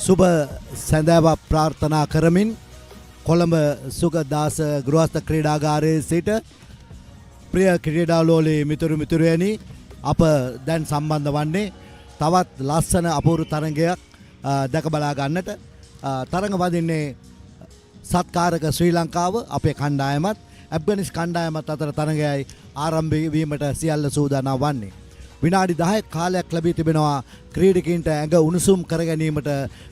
සුබ සැඳෑවක් ප්‍රාර්ථනා කරමින් කොළඹ සුගදාස ගෘහස්ත ක්‍රීඩාගාරයේ සිට ප්‍රිය ක්‍රීඩාලෝලී මිතුරු මිතුරියනි අප දැන් සම්බන්ධ වන්නේ තවත් ලස්සන අපූර්ව තරගයක් දැක බලා ගන්නට. තරඟ වදින්නේ සත්කාරක ශ්‍රී ලංකාව අපේ කණ්ඩායමත් ඇෆ්ගනිස්තාන කණ්ඩායමත් අතර තරගයයි ආරම්භ වීමට සියල්ල සූදානම් වන්නේ. විනාඩි 10ක් කාලයක් ලැබී තිබෙනවා ක්‍රීඩකයින්ට ඇඟ උණුසුම් කර ගැනීමට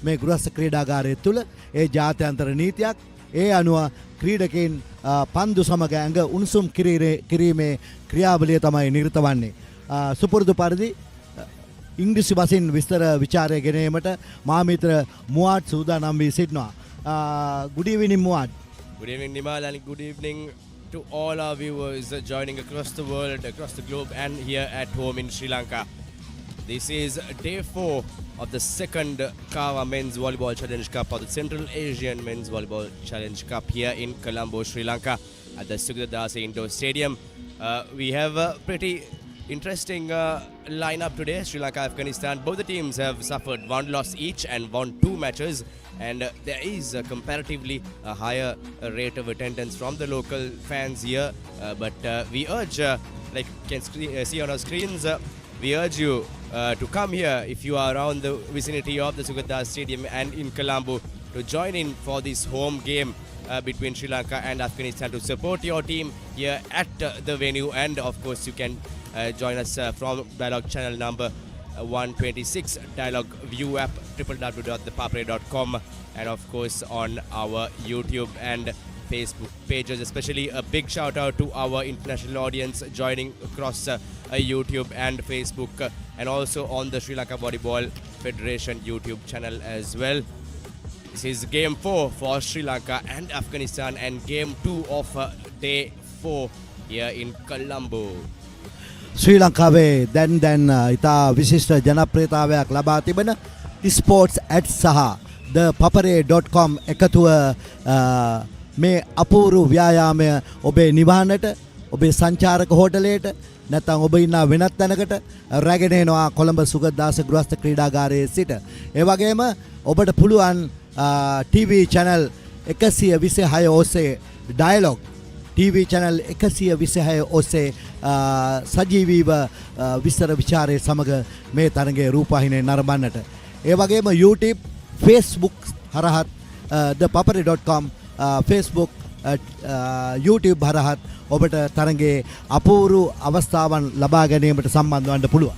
මේ ගෘහස්ත ක්‍රීඩාගාරය තුළ. ඒ ජාත්‍යන්තර නීතියක්. ඒ අනුව ක්‍රීඩකයින් පන්දු සමග ඇඟ උණුසුම් කිරීමේ ක්‍රියාවලිය තමයි නිරත වන්නේ. සුපුරුදු පරිදි ඉංග්‍රීසි භාෂෙන් විස්තර ਵਿਚාරය ගෙනීමට මා මිත්‍ර මුවාඩ් සූදානම් වී සිටිනවා. Good evening, Muad. Good evening, Nimal, and good evening to all our viewers joining across the world, across the globe, and here at home in Sri Lanka. This is day 4 of the second CAVA Men's Volleyball Challenge Cup, or the Central Asian Men's Volleyball Challenge Cup, here in Colombo, Sri Lanka, at the Sugathadasa Indoor Stadium. We have a pretty interesting lineup today. Sri Lanka, Afghanistan, both the teams have suffered one loss each and won 2 matches, and there is comparatively a higher rate of attendance from the local fans here, but we urge, like you can see on our screens, we urge you to come here if you are around the vicinity of the Sugathadasa Stadium and in Colombo to join in for this home game between Sri Lanka and Afghanistan, to support your team here at the venue. And of course you can join us from Dialog channel number 126, Dialog ViU App, www.ThePapare.com, and of course on our YouTube and Facebook pages. Especially a big shout out to our international audience joining across YouTube and Facebook, and also on the Sri Lanka Volleyball Federation YouTube channel as well. This is game 4 for Sri Lanka and Afghanistan, and game 2 of day 4 here in Colombo. ශ්‍රී ලංකාවේ දැන් ඉතා විශිෂ්ට ජනප්‍රියතාවයක් ලබා තිබෙන sports add සහ ThePapare.com එකතුව මේ අපූර්ව ව්‍යායාමය ඔබේ නිවහනට, ඔබේ සංචාරක හෝටලයට, නැත්නම් ඔබ ඉන්න වෙනත් තැනකට රැගෙන එනවා කොළඹ සුගතදාස ගෘහස්ත ක්‍රීඩාගාරයේ සිට. ඒ වගේම ඔබට පුළුවන් TV channel 126 ඔස්සේ Dialog TV channel 126 ඔස්සේ සජීවීව විස්තර විචාරයේ සමග මේ තරගයේ රූපවාහිනියේ නරඹන්නට. ඒ වගේම YouTube, Facebook හරහත් ThePapare.com, Facebook, YouTube හරහත් ඔබට තරගයේ අපූර්ව අවස්ථාවන් ලබා ගැනීමට සම්බන්ධ වන්න පුළුවන්.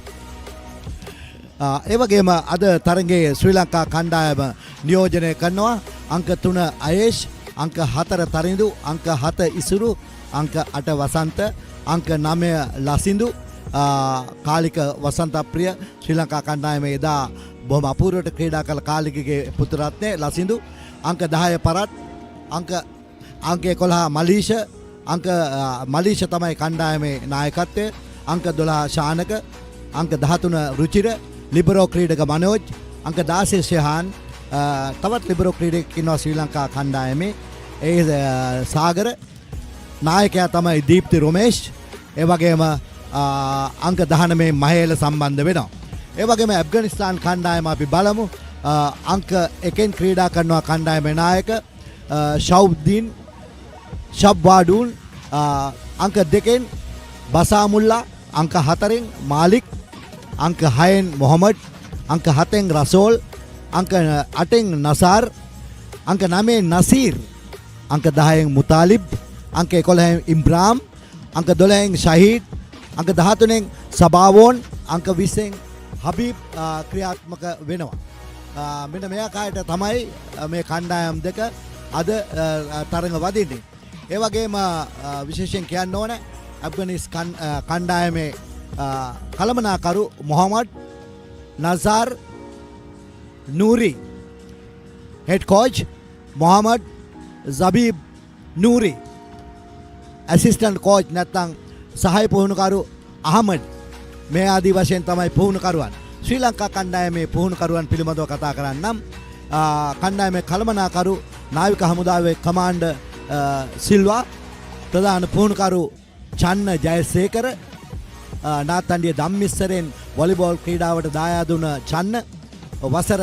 ඒ වගේම අද තරගයේ ශ්‍රී ලංකා කණ්ඩායම නියෝජනය කරනවා අංක 3 අයේෂ්, අංක 4 තරිඳු, අංක 7 ඉසුරු, අංක 8 වසන්ත, අංක 9 ලසිඳු. කාලික වසන්තප්‍රිය ශ්‍රී ලංකා කණ්ඩායමේ එදා බොහොම අපූර්වට ක්‍රීඩා කළ කාලිකගේ පුතුරත්නේ ලසිඳු. අංක 10 පරත්, අංක 11 මලීෂ, අංක මලීෂ තමයි කණ්ඩායමේ නායකත්වය. අංක 12 ශානක, අංක 13 රුචිර, ලිබරෝ ක්‍රීඩක මනෝජ්, අංක 16 ශහාන්. තවත් ලිබරෝ ක්‍රීඩකෙක් ඉන්නවා ශ්‍රී ලංකා කණ්ඩායමේ. ඒ සාගර. නායකයා තමයි දීප්ති රොමේෂ්. ඒ වගේම අංක 19 මහේල සම්බන්ධ වෙනවා. ඒ වගේම ඇෆ්ගනිස්තාන් කණ්ඩායම අපි බලමු. අංක 1 ක්‍රීඩා කරනවා කණ්ඩායමේ නායක ෂව්දීන් ෂබ්වාඩූන්. අංක 2 බසාමුල්ලා, අංක 4 මාලික්, අංක 6 මොහමඩ්, අංක 7 රසෝල්, අංක 8 නසාර්, අංක 9 නසීර්, අංක 10 මුතාලිබ්, අංක 11 ඉම්බ්‍රාම්, අංක 12 ෂහීඩ්, අංක 13 සබාවෝන්, අංක 20 හබීබ් ක්‍රියාත්මක වෙනවා. මෙන්න මේ ආකාරයට තමයි මේ කණ්ඩායම් දෙක අද තරඟ වදින්නේ. ඒ වගේම විශේෂයෙන් කියන්න ඕන ඇෆ්ගනිස්තාන් කණ්ඩායමේ කළමනාකරු Mohammad Nasar Noori, head coach Mohammad Jabib Noori, assistant coach නැත්නම් සහාය පුහුණුකරු අහමඩ්. මේ ආදී වශයෙන් තමයි පුහුණුකරුවන්. ශ්‍රී ලංකා කණ්ඩායමේ පුහුණුකරුවන් පිළිබඳව කතා කරන්නම්. කණ්ඩායමේ කළමනාකරු නාවික හමුදාවේ කමාන්ඩර් සිල්වා, ප්‍රධාන පුහුණුකරු චන්න ජයසේකර, නාත්තන්ඩිය ධම්මිස්සරෙන් වොලිබෝල් ක්‍රීඩාවට දායාද වුණ චන්න, වසර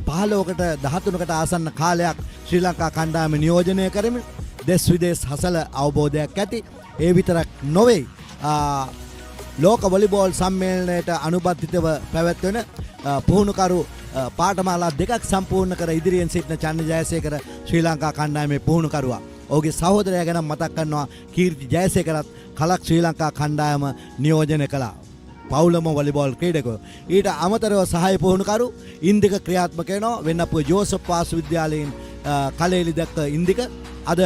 15කට 13කට ආසන්න කාලයක් ශ්‍රී ලංකා කණ්ඩායම නියෝජනය කරමින් දෙස් විදේශ හසල අවබෝධයක් ඇති. ඒ විතරක් නොවේ ලෝක වොලිබෝල් සම්මේලනයට අනුබද්ධිතව පැවැත්වෙන පුහුණුකරු පාඨමාලා දෙකක් සම්පූර්ණ කර ඉදිරියෙන් සිටින චන්න ජයසේකර ශ්‍රී ලංකා කණ්ඩායමේ පුහුණුකරුවා. ඔහුගේ සහෝදරයා ගැන මතක් කරනවා කීර්ති ජයසේකරත් කලක් ශ්‍රී ලංකා කණ්ඩායම නියෝජනය කළා. පවුලම වොලිබෝල් ක්‍රීඩකයෝ. ඊට අමතරව සහාය පුහුණුකරු ඉන්දික ක්‍රියාත්මක වෙනවා. වෙන්නපුව ජෝසප් වාසු විද්‍යාලයෙන් කලෙලි දැක්ක ඉන්දික අද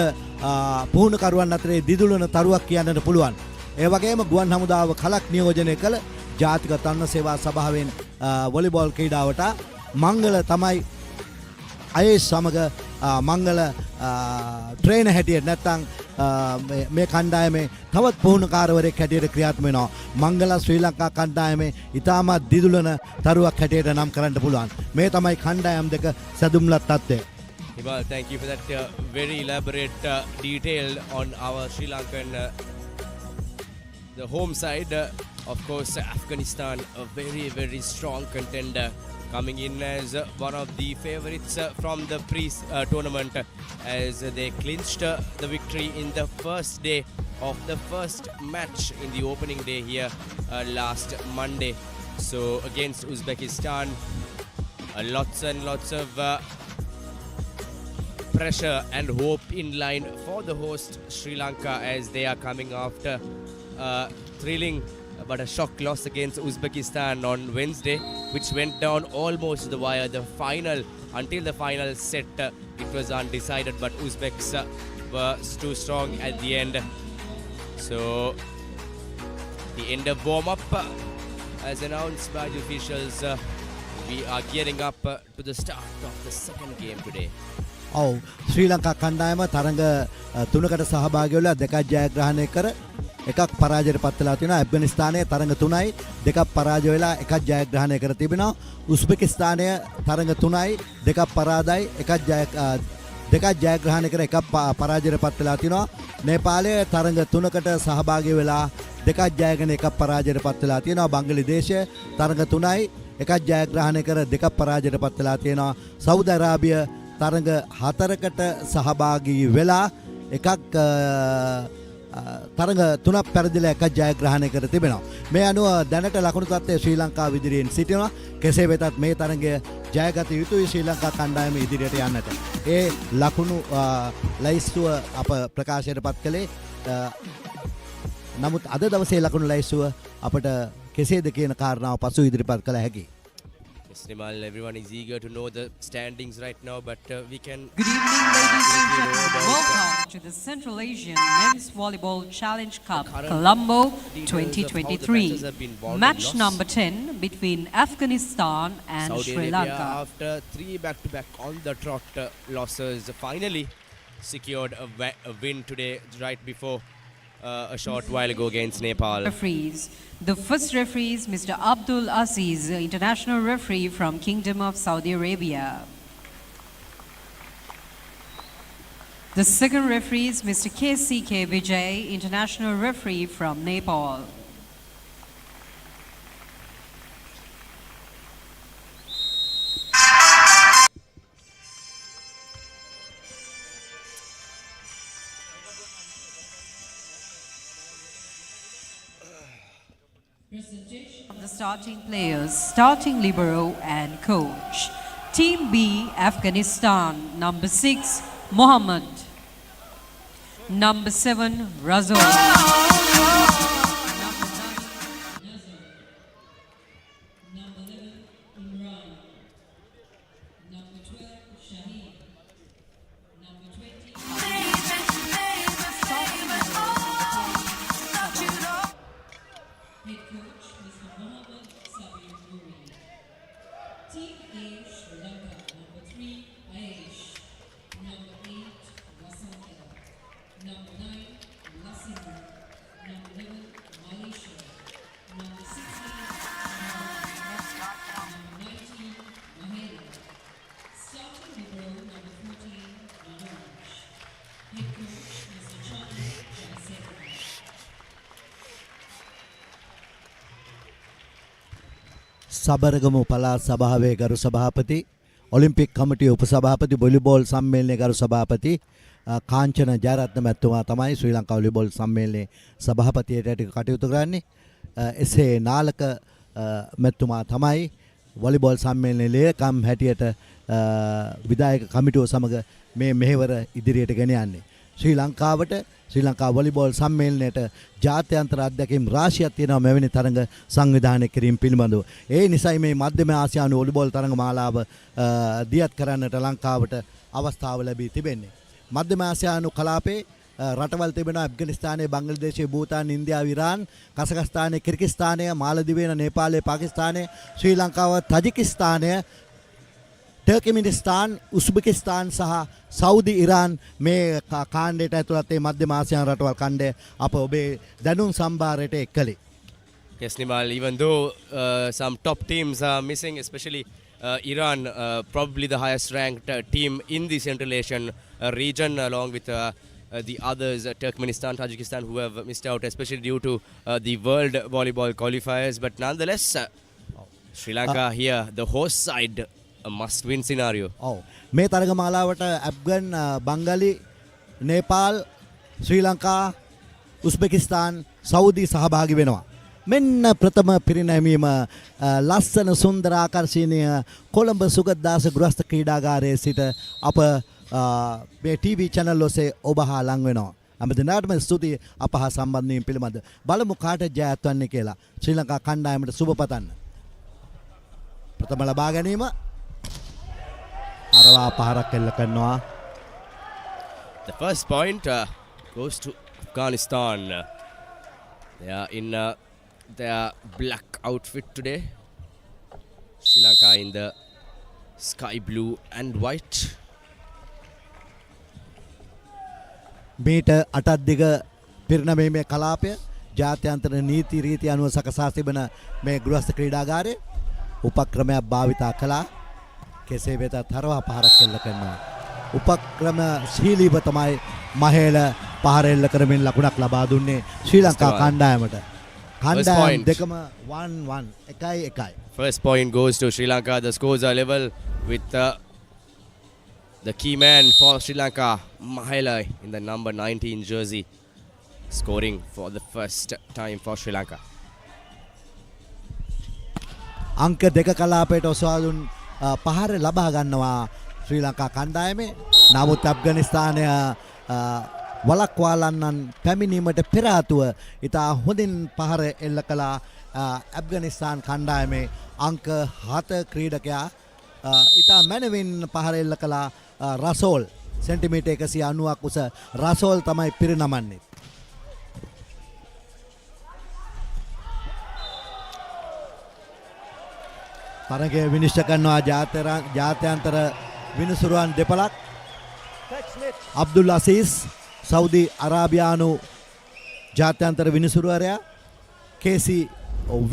පුහුණුකරුවන් අතරේ දිදුලන තරුවක් කියන්නට පුළුවන්. ඒ වගේම ගුවන් හමුදාව කලක් නියෝජනය කළ ජාතික තරුණ සේවා සභාවෙන් වොලිබෝල් ක්‍රීඩාවට මංගල තමයි අයේ සමග මංගල ට්‍රේනර් හැටියට නැත්නම් මේ කණ්ඩායමේ තවත් පුහුණුකාරවරයෙක් හැටියට ක්‍රියාත්මක වෙනවා. මංගල ශ්‍රී ලංකා කණ්ඩායමේ ඉතාමත් දිදුලන තරුවක් හැටියට නම් කරන්න පුළුවන්. මේ තමයි කණ්ඩායම් දෙක සැදුම්ලත් තත්ත්වය. Well, thank you for that very elaborate detail on our Sri Lankan the home side. Of course, Afghanistan, a very, very strong contender, coming in as one of the favorites from the pre-tournament as they clinched the victory in the first day of the first match in the opening day here last Monday. So against Uzbekistan, lots and lots of pressure and hope in line for the host Sri Lanka as they are coming after thrilling but a shock loss against Uzbekistan on Wednesday, which went down almost to the wire. The final, until the final set, it was undecided, but Uzbeks were too strong at the end. So the end of warm-up, as announced by the officials, we are gearing up to the start of the second game today. ඔව් ශ්‍රී ලංකා කණ්ඩායම තරඟ තුනකට සහභාගී වෙලා දෙකක් ජයග්‍රහණය කර එකක් පරාජයට පත් වෙලා තියෙනවා. ඇෆ්ගනිස්තානයේ තරඟ 3යි දෙකක් පරාජය වෙලා එකක් ජයග්‍රහණය කර තිබෙනවා. උස්බෙකිස්තානය තරඟ 3යි දෙකක් පරාදයි දෙකක් ජයග්‍රහණය කර එකක් පරාජයට පත් වෙලා තියෙනවා. නේපාලය තරඟ 3කට සහභාගී වෙලා දෙකක් ජයගෙන එකක් පරාජයට පත් වෙලා තියෙනවා. බංග්ලාදේශය තරඟ 3යි එකක් ජයග්‍රහණය කර දෙකක් පරාජයට පත් වෙලා තියෙනවා. සෞදි අරාබිය තරඟ 4කට සහභාගී වෙලා එකක් තරඟ 3ක් පෙරදිලා එකක් ජයග්‍රහණය කර තිබෙනවා. මේ අනුව දැනට ලකුණු තත්ත්වය ශ්‍රී ලංකාව ඉදිරියෙන් සිටිනවා. කෙසේ වෙතත් මේ තරඟය ජයගත යුතුයි ශ්‍රී ලංකා කණ්ඩායම ඉදිරියට යන්නට. ඒ ලකුණු ලයිස්තුව අප ප්‍රකාශයට පත් කළේ. නමුත් අද දවසේ ලකුණු ලයිස්තුව අපට කෙසේද කියන කාරණාව පසු ඉදිරිපත් කළ හැකියි. Nimal, everyone is eager to know the standings right now, but we can... Good evening, ladies and gentlemen. Welcome to the Central Asian Men's Volleyball Challenge Cup, Colombo 2023. Match number 10 between Afghanistan and Saudi Sri Arabia, Lanka. after 3 back-to-back on the trot losses, finally secured a win today, right before a short while ago against Nepal. Referees. The first referee is Mr. Abdul Aziz, international referee from Kingdom of Saudi Arabia. The second referee is Mr. KCK Vijay, international referee from Nepal. Of the starting players, starting libero and coach. Team B, Afghanistan, number 6, Mohammed. Number 7, Razul. Sabaragamuwa පළාත් සභාවේ ගරු සභාපති Olympic කමිටුවේ උපසභාපති volleyball සම්මේලනයේ ගරු සභාපති කාංචන ජයරත්න මැතිතුමා තමයි ශ්‍රී Lanka volleyball සම්මේලනයේ සභාපතියට කටයුතු කරන්නේ. එසේ නාලක මැතිතුමා තමයි වොලිබෝල් සම්මේලනයේ ලේකම් හැටියට විධායක කමිටුව සමග මේ මෙහෙවර ඉදිරියට ගෙන යන්නේ. ශ්‍රී ලංකාවට ශ්‍රී ලංකා වොලිබෝල් සම්මේලනයට ජාත්‍යන්තර අධ්‍යක්ෂකම් රාශියක් තියෙනවා මෙවැනි තරඟ සංවිධානය කිරීම පිළිබඳව. ඒ නිසයි මේ මධ්‍යම ආසියානු වොලිබෝල් තරඟ මාලාව දියත් කරන්නට ලංකාවට අවස්ථාව ලැබී තිබෙන්නේ. මධ්‍යම ආසියානු කලාපේ රටවල් තිබෙනවා ඇෆ්ගනිස්තානය, බංග්ලාදේශය, භූතාන්, ඉන්දියාව, ඉරාන්, කසකස්තානය, කිර්ගිස්තානය, මාලදිවයින, නේපාලය, පාකිස්තානය, ශ්‍රී ලංකාව, තජිකිස්තානය, टर्कमेनिस्तान, उज़्बेकिस्तान सह सऊदी ईरान මේ කාණ්ඩයට ඇතුළත් මේ මධ්‍යම ආසියානු රටවල් ඛණ්ඩය අප ඔබේ දැනුම් සම්භාරයට එක්කලේ. Yes, Nimal, even though some top teams are missing, especially Iran, probably the highest ranked team in the Central Asian region, along with the others, Turkmenistan, Tajikistan, who have missed out, especially due to the World Volleyball qualifiers. But nonetheless, Sri Lanka here, the host side, a must-win scenario. ඔව්. මේ තරග මාලාවට Afghan, බංගලි, Nepal, ශ්‍රී Lanka, උස්බෙකිස්තාන්, Saudi සහභාගී වෙනවා. මෙන්න ප්‍රථම පිරිනැමීම ලස්සන සුන්දර ආකර්ෂණීය කොළඹ සුගතදාස ගෘහස්ත ක්‍රීඩාගාරයේ සිට අප මේ ටීවී channel ඔස්සේ ඔබ හා ලං වෙනවා. අප දෙනාටම ස්තුතියි අප හා සම්බන්ධ වීම පිළිබඳ. බලමු කාට ජයත් වන්නේ කියලා. ශ්‍රී ලංකා කණ්ඩායමට සුබ පතන්න. ප්‍රථම ලබා ගැනීම අරවා පහරක් එල්ල කරනවා. The first point goes to Afghanistan. They are in their black outfit today. Sri Lanka in the sky blue and white. මීට අටක් දිග පිරිනැමීමේ කලාපය ජාත්‍යන්තර නීති රීති අනුව සකසා තිබෙන මේ ගෘහස්ත ක්‍රීඩාගාරයේ උපක්‍රමයක් භාවිතා කළා. කෙසේ වෙතත් තරවා පහරක් එල්ල කරනවා. උපක්‍රමශීලීව තමයි මහේල පහර එල්ල කරමින් ලකුණක් ලබා දුන්නේ ශ්‍රී ලංකා කණ්ඩායමට. කණ්ඩායම් දෙකම 1-1 1-1. First point goes to Sri Lanka. The scores are level with the key man for Sri Lanka, Mahela, in the number 19 jersey, scoring for the first time for Sri Lanka. අංක දෙක කලාපයට ඔසවා දුන් පහර ලබා ගන්නවා ශ්‍රී ලංකා කණ්ඩායමේ. නමුත් ඇෆ්ගනිස්තානය වලක්වාලන්නන් පැමිණීමට පෙර ආතුව ඉතා හොඳින් පහර එල්ල කළා ඇෆ්ගනිස්තාන් කණ්ඩායමේ අංක 7 ක්‍රීඩකයා ඉතා මැනවින් පහර එල්ල කළා රසෝල් සෙන්ටිමීටර් 190ක් උස රසෝල් තමයි පිරිනමන්නේ. තරගය විනිශ්චය කරනවා ජාත්‍යන්තර විනිසුරුවන් දෙපළක්. අබ්දුල් අසීස් සෞදි අරාබියානු ජාත්‍යන්තර විනිසුරුවරයා, කේසි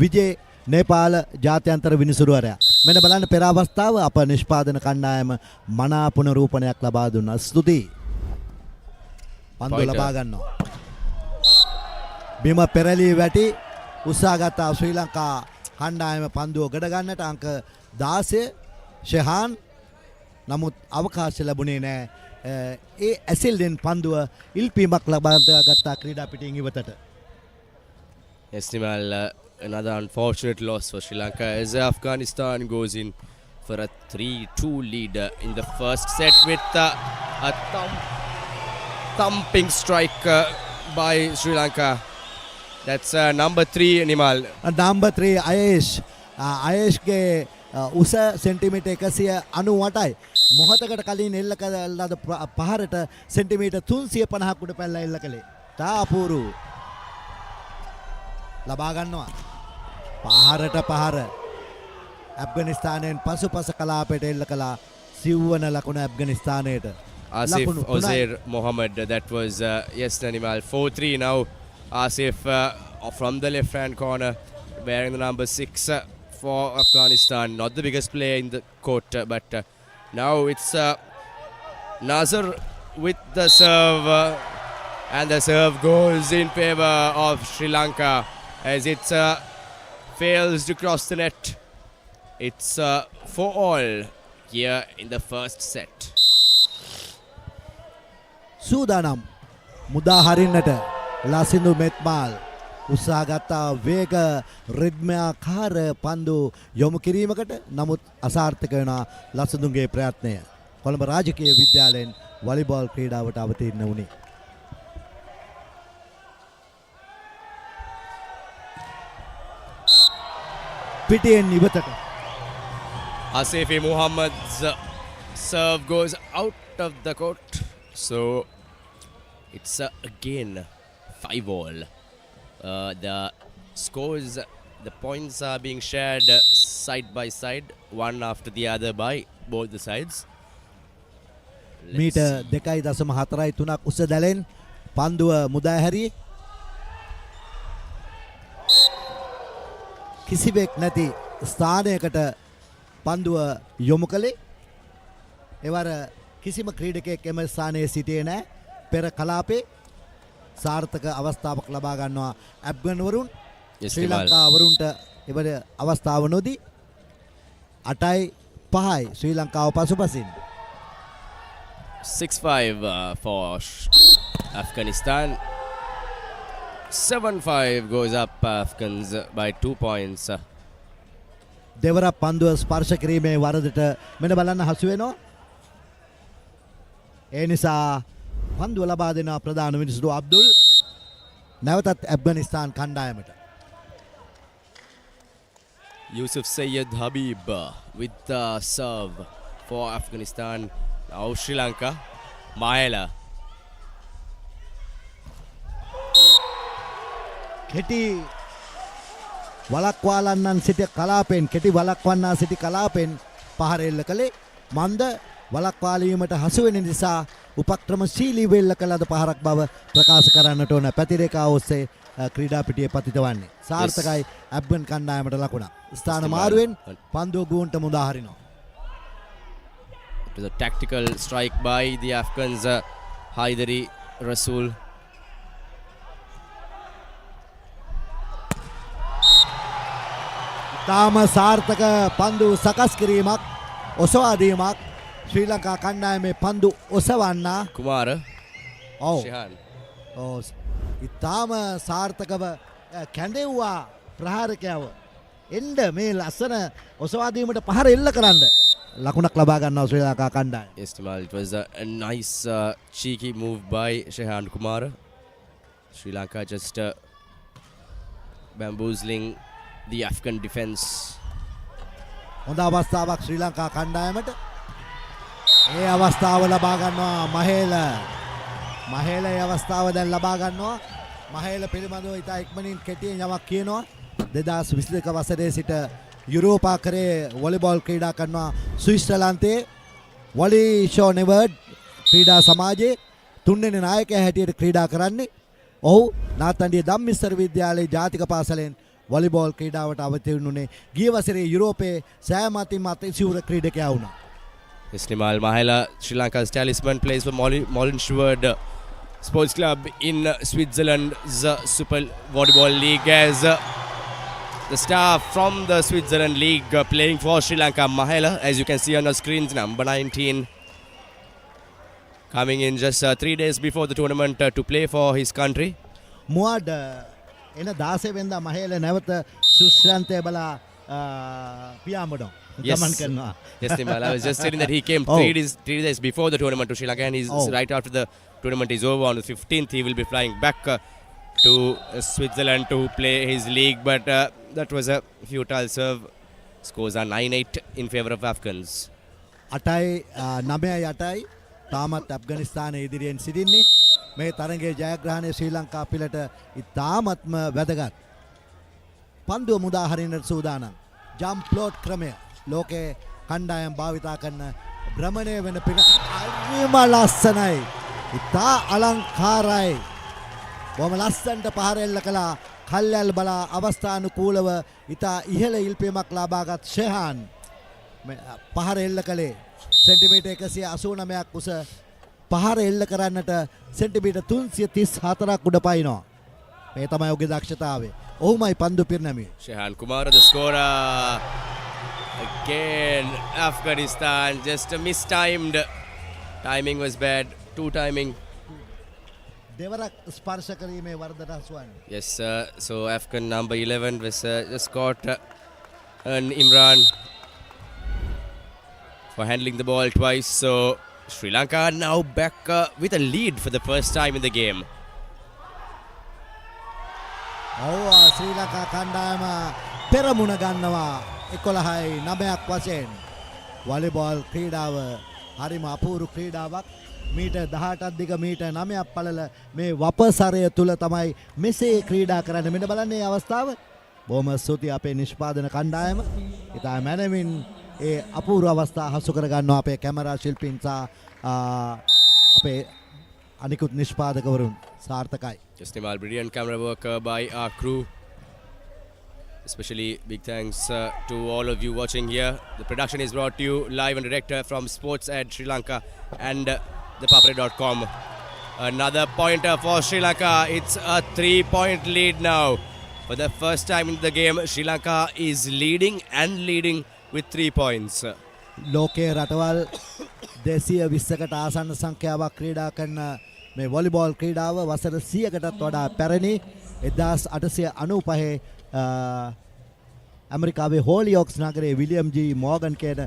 විජේ නේපාල ජාත්‍යන්තර විනිසුරුවරයා. මෙන්න බලන්න පෙර අවස්ථාව අප නිෂ්පාදන කණ්ඩායම මනා පුනරූපණයක් ලබා දුන්නා. ස්තුතියි. පන්දු ලබා ගන්නවා. බිම පෙරලී වැටි උත්සාහගත ශ්‍රී ලංකා කණ්ඩායම පන්දුව ගඩ ගන්නට අංක 16 ෂෙහාන්. නමුත් අවකාශ ලැබුණේ නැහැ. ඒ ඇසිල්ෙන් පන්දුව ඉල්පීමක් ලබා ගත්තා ක්‍රීඩා පිටින් ඉවතට. Yes, Nimal, another unfortunate loss for Sri Lanka as Afghanistan goes in for a 3-2 lead in the first set with a thumping strike by Sri Lanka. That's number 3, Nimal. Number 3 Ayesh. Ayeshගේ උස centimetre 198යි. මොහොතකට කලින් එල්ල කළ පහරට centimetre 350ක් උඩ පැනලා එල්ල කළේ. තාපුරු ලබා ගන්නවා. පහරට පහර. ඇෆ්ගනිස්තානයෙන් පසුපස කලාපයට එල්ල කළා. සිව්වන ලකුණ ඇෆ්ගනිස්තානයට. Asif Ozair Mohammed, that was yes, Nimal. 4-3 now. Asif from the left hand corner, wearing the number 6 for Afghanistan. Not the biggest player in the court, but now it's Nazar with the serve, and the serve goes in favor of Sri Lanka as it fails to cross the net. It's 4-all here in the first set. සූදානම් මුදා හරින්නට ලසිඳු මෙත්මාල් උත්සාහ ගත්තා වේග රිද්මයාකාර පන්දු යොමු කිරීමකට. නමුත් අසාර්ථක වෙන ලසිඳුගේ ප්‍රයත්නය. කොළඹ රාජකීය විද්‍යාලයෙන් වොලිබෝල් ක්‍රීඩාවට අවතීර්ණ වුණේ. පිටියෙන් ඉවතට Asifi Muhammad's serve goes out of the court. So it's again 5-all. The scores, the points are being shared side by side, one after the other by both the sides. මීට 2.43 උස දැලෙන් පන්දුව මුදා හැරි කිසිවෙක් නැති ස්ථානයකට පන්දුව යොමු කළේ. එවර කිසිම ක්‍රීඩකයෙක් එම ස්ථානයේ සිටියේ නැහැ. පෙර කලාපේ සාර්ථක අවස්ථාවක් ලබා ගන්නවා ඇෆ්ගන් වරුන්. ශ්‍රී ලංකා වරුන්ට එවර අවස්ථාව නොදී 8-5 ශ්‍රී ලංකාව පසුපසින්. 6-5 for Afghanistan. 7-5 goes up Afghans by 2 points. දෙවරක් පන්දුව ස්පර්ශ කිරීමේ වරදට මෙන්න බලන්න හසු වෙනවා. ඒ නිසා පන්දුව ලබා දෙන ප්‍රධාන මිනිසුරු අබ්දුල් නැවතත් ඇෆ්ගනිස්තාන් කණ්ඩායමට. Yusuf Sayyid Habib with the serve for Afghanistan. Now Sri Lanka. Mahela. කෙටි වලක්වාලන්නන් සිටි කලාපෙන් කෙටි වලක්වන්නා සිටි කලාපෙන් පහර එල්ල කළේ. මන්ද වලක්වාලීමට හසු වෙන නිසා උපක්‍රමශීලී වෙල්ල කළ ලද පහරක් බව ප්‍රකාශ කරන්නට ඕන. පැතිරේඛාව ඔස්සේ ක්‍රීඩා පිටියේ පතිත වන්නේ. සාර්ථකයි ඇෆ්ගන් කණ්ඩායමට ලකුණක්. ස්ථාන මාරුවෙන් පන්දුව ගුවන්ට මුදා හරිනවා. It was a tactical strike by the Afghans. Haidari Rasool. තාම සාර්ථක පන්දු සකස් කිරීමක් ඔසවා දීමක් ශ්‍රී ලංකා කණ්ඩායමේ පන්දු ඔසවන්නා Kumara. ඔව් Shehan. ඔව් ඉතාම සාර්ථකව කැඳෙව්වා ප්‍රහාරකයව එන්න මේ ලස්සන ඔසවා දීමට පහර එල්ල කරන්න ලකුණක් ලබා ගන්නවා ශ්‍රී ලංකා කණ්ඩායම. Yes, Timal, it was a nice cheeky move by Shehan Kumara. Sri Lanka just bamboozling the Afghan defense. හොඳ අවස්ථාවක් ශ්‍රී ලංකා කණ්ඩායමට. ඒ අවස්ථාව ලබා ගන්නවා මහේල. මහේල ඒ අවස්ථාව දැන් ලබා ගන්නවා. මහේල පිළිබඳව ඉතා ඉක්මනින් කෙටියෙන් යමක් කියනවා. 2022 වසරේ සිට යුරෝපාකරයේ වොලිබෝල් ක්‍රීඩා කරනවා ස්විට්සර්ලන්තයේ වොලි ෂෝ නෙවර්ඩ් ක්‍රීඩා සමාජයේ තුන්වෙනි නායකයා හැටියට ක්‍රීඩා කරන්නේ. ඔහු නාත්තන්ඩිය ධම්මිස්තර විද්‍යාලයේ ජාතික පාසලෙන් වොලිබෝල් ක්‍රීඩාවට අවතීර්ණ වුණේ. ගිය වසරේ යුරෝපයේ සෑම අතින් අතිශූර ක්‍රීඩකයා වුණා. Yes, Timal, Mahela, Sri Lanka's talisman, plays for Molenschwerd Sports Club in Switzerland's Super Volleyball League as the star from the Switzerland League playing for Sri Lanka. Mahela, as you can see on the screens, number 19, coming in just 3 days before the tournament to play for his country. මුවඩ එන 16 වෙනිදා මහේල නැවත ස්විට්සර්ලන්තයේ බලා පියාඹනවා. ගමන් කරනවා. Yes, Timal, I was just saying that he came 3 days before the tournament to Sri Lanka, and he's right after the tournament is over on the 15th. He will be flying back to Switzerland to play his league, but that was a futile serve. Scores are 9-8 in favor of Afghans. 8-9 තාමත් ඇෆ්ගනිස්තානයේ ඉදිරියෙන් සිටින්නේ. මේ තරගයේ ජයග්‍රහණය ශ්‍රී ලංකා පිළට ඉතාමත්ම වැදගත්. පන්දුව මුදා හරින්නට සූදානම්. Jump float ක්‍රමය ලෝකේ කණ්ඩායම් භාවිතා කරන භ්‍රමණය වෙන පින අරිම ලස්සනයි. ඉතා අලංකාරයි. බොහොම ලස්සනට පහර එල්ල කළා. කල්යල් බලා අවස්ථානුකූලව ඉතා ඉහළ ඉල්පීමක් ලබාගත් ෂෙහාන් පහර එල්ල කළේ සෙන්ටිමීටර් 189ක් උස පහර එල්ල කරන්නට සෙන්ටිමීටර් 334ක් උඩ පයින්නවා. මේ තමයි ඔහුගේ දක්ෂතාවය. ඔහුමයි පන්දු පිරිනැමි. Shehan Kumar, the scorer. Again, Afghanistan just mistimed. Timing was bad. Two timing. දෙවරක් ස්පර්ශ කිරීමේ වරදට හසුවන්නේ. Yes, so Afghan number 11 was just caught an Imran for handling the ball twice. So Sri Lanka now back with a lead for the first time in the game. ශ්‍රී ලංකා කණ්ඩායම පෙරමුණ ගන්නවා 11-9ක් වශයෙන්. Volleyball ක්‍රීඩාව හරිම අපූර්ව ක්‍රීඩාවක්. Metre 18ක් දිග metre 9ක් පළල මේ වපසරය තුල තමයි මෙසේ ක්‍රීඩා කරන්න. මෙන්න බලන්න මේ අවස්ථාව. බොහොම ස්තුතියි අපේ නිෂ්පාදන කණ්ඩායම. ඉතා මැනවින් ඒ අපූර්ව අවස්ථා හසු කර ගන්නවා අපේ කැමරා ශිල්පීන් සහ අපේ අනිකුත් නිෂ්පාදකවරුන්. සාර්ථකයි. Just brilliant camera work by our crew. Especially big thanks to all of you watching here. The production is brought to you live and direct from Sports at Sri Lanka and ThePapare.com. Another pointer for Sri Lanka. It's a 3-point lead now. For the first time in the game, Sri Lanka is leading with 3 points. ලෝකයේ රටවල් 220කට ආසන්න සංඛ්‍යාවක් ක්‍රීඩා කරන මේ volleyball ක්‍රීඩාව වසර 100කටත් වඩා පැරණි. 1895 ඇමරිකාවේ හෝලියොක්ස් නගරයේ විලියම් ජී මෝගන් කියන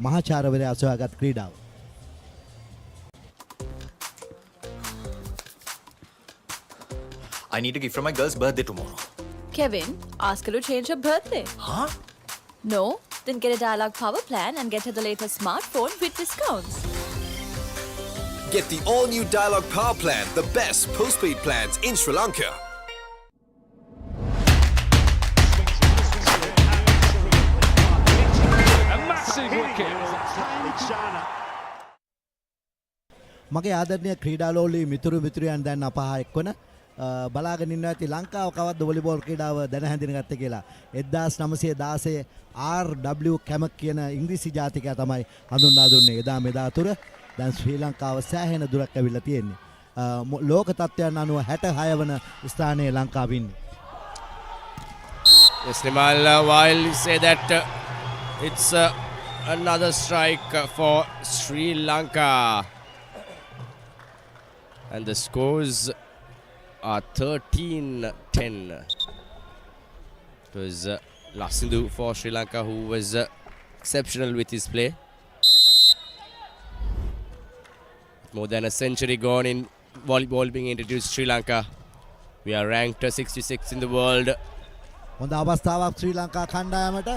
මහාචාර්යවරයා සොයාගත් ක්‍රීඩාව. I need a gift for my girl's birthday tomorrow. Kevin, ask her to change her birthday. Huh? No? Then get a Dialog Power plan and get her the latest smartphone with discounts. Get the all-new Dialog Power Plan, the best postpaid plans in Sri Lanka. A massive wicket. මගේ ආදරණීය ක්‍රීඩාලෝලී මිතුරියන් දැන් අපහා එක්වන බලාගෙන ඉන්නවා ඇති ලංකාව කවද්ද volleyball ක්‍රීඩාව දැන හැඳිනගත්තේ කියලා. 1916 RW කැමක් කියන ඉංග්‍රීසි ජාතිකයා තමයි හඳුන්වා දුන්නේ. එදා මෙදා තුර දැන් ශ්‍රී ලංකාව සෑහෙන දුරක් ඇවිල්ලා තියෙන්නේ. ලෝක තත්ත්වයන් අනුව 66 වන ස්ථානයේ ලංකාව ඉන්නේ. Yes, Nimal, while you say that it's another strike for Sri Lanka. And the scores are 13-10. It was Lasindu for Sri Lanka who was exceptional with his play. More than a century gone in volleyball being introduced to Sri Lanka. We are ranked 66 in the world. හොඳ අවස්ථාවක් ශ්‍රී ලංකා කණ්ඩායමට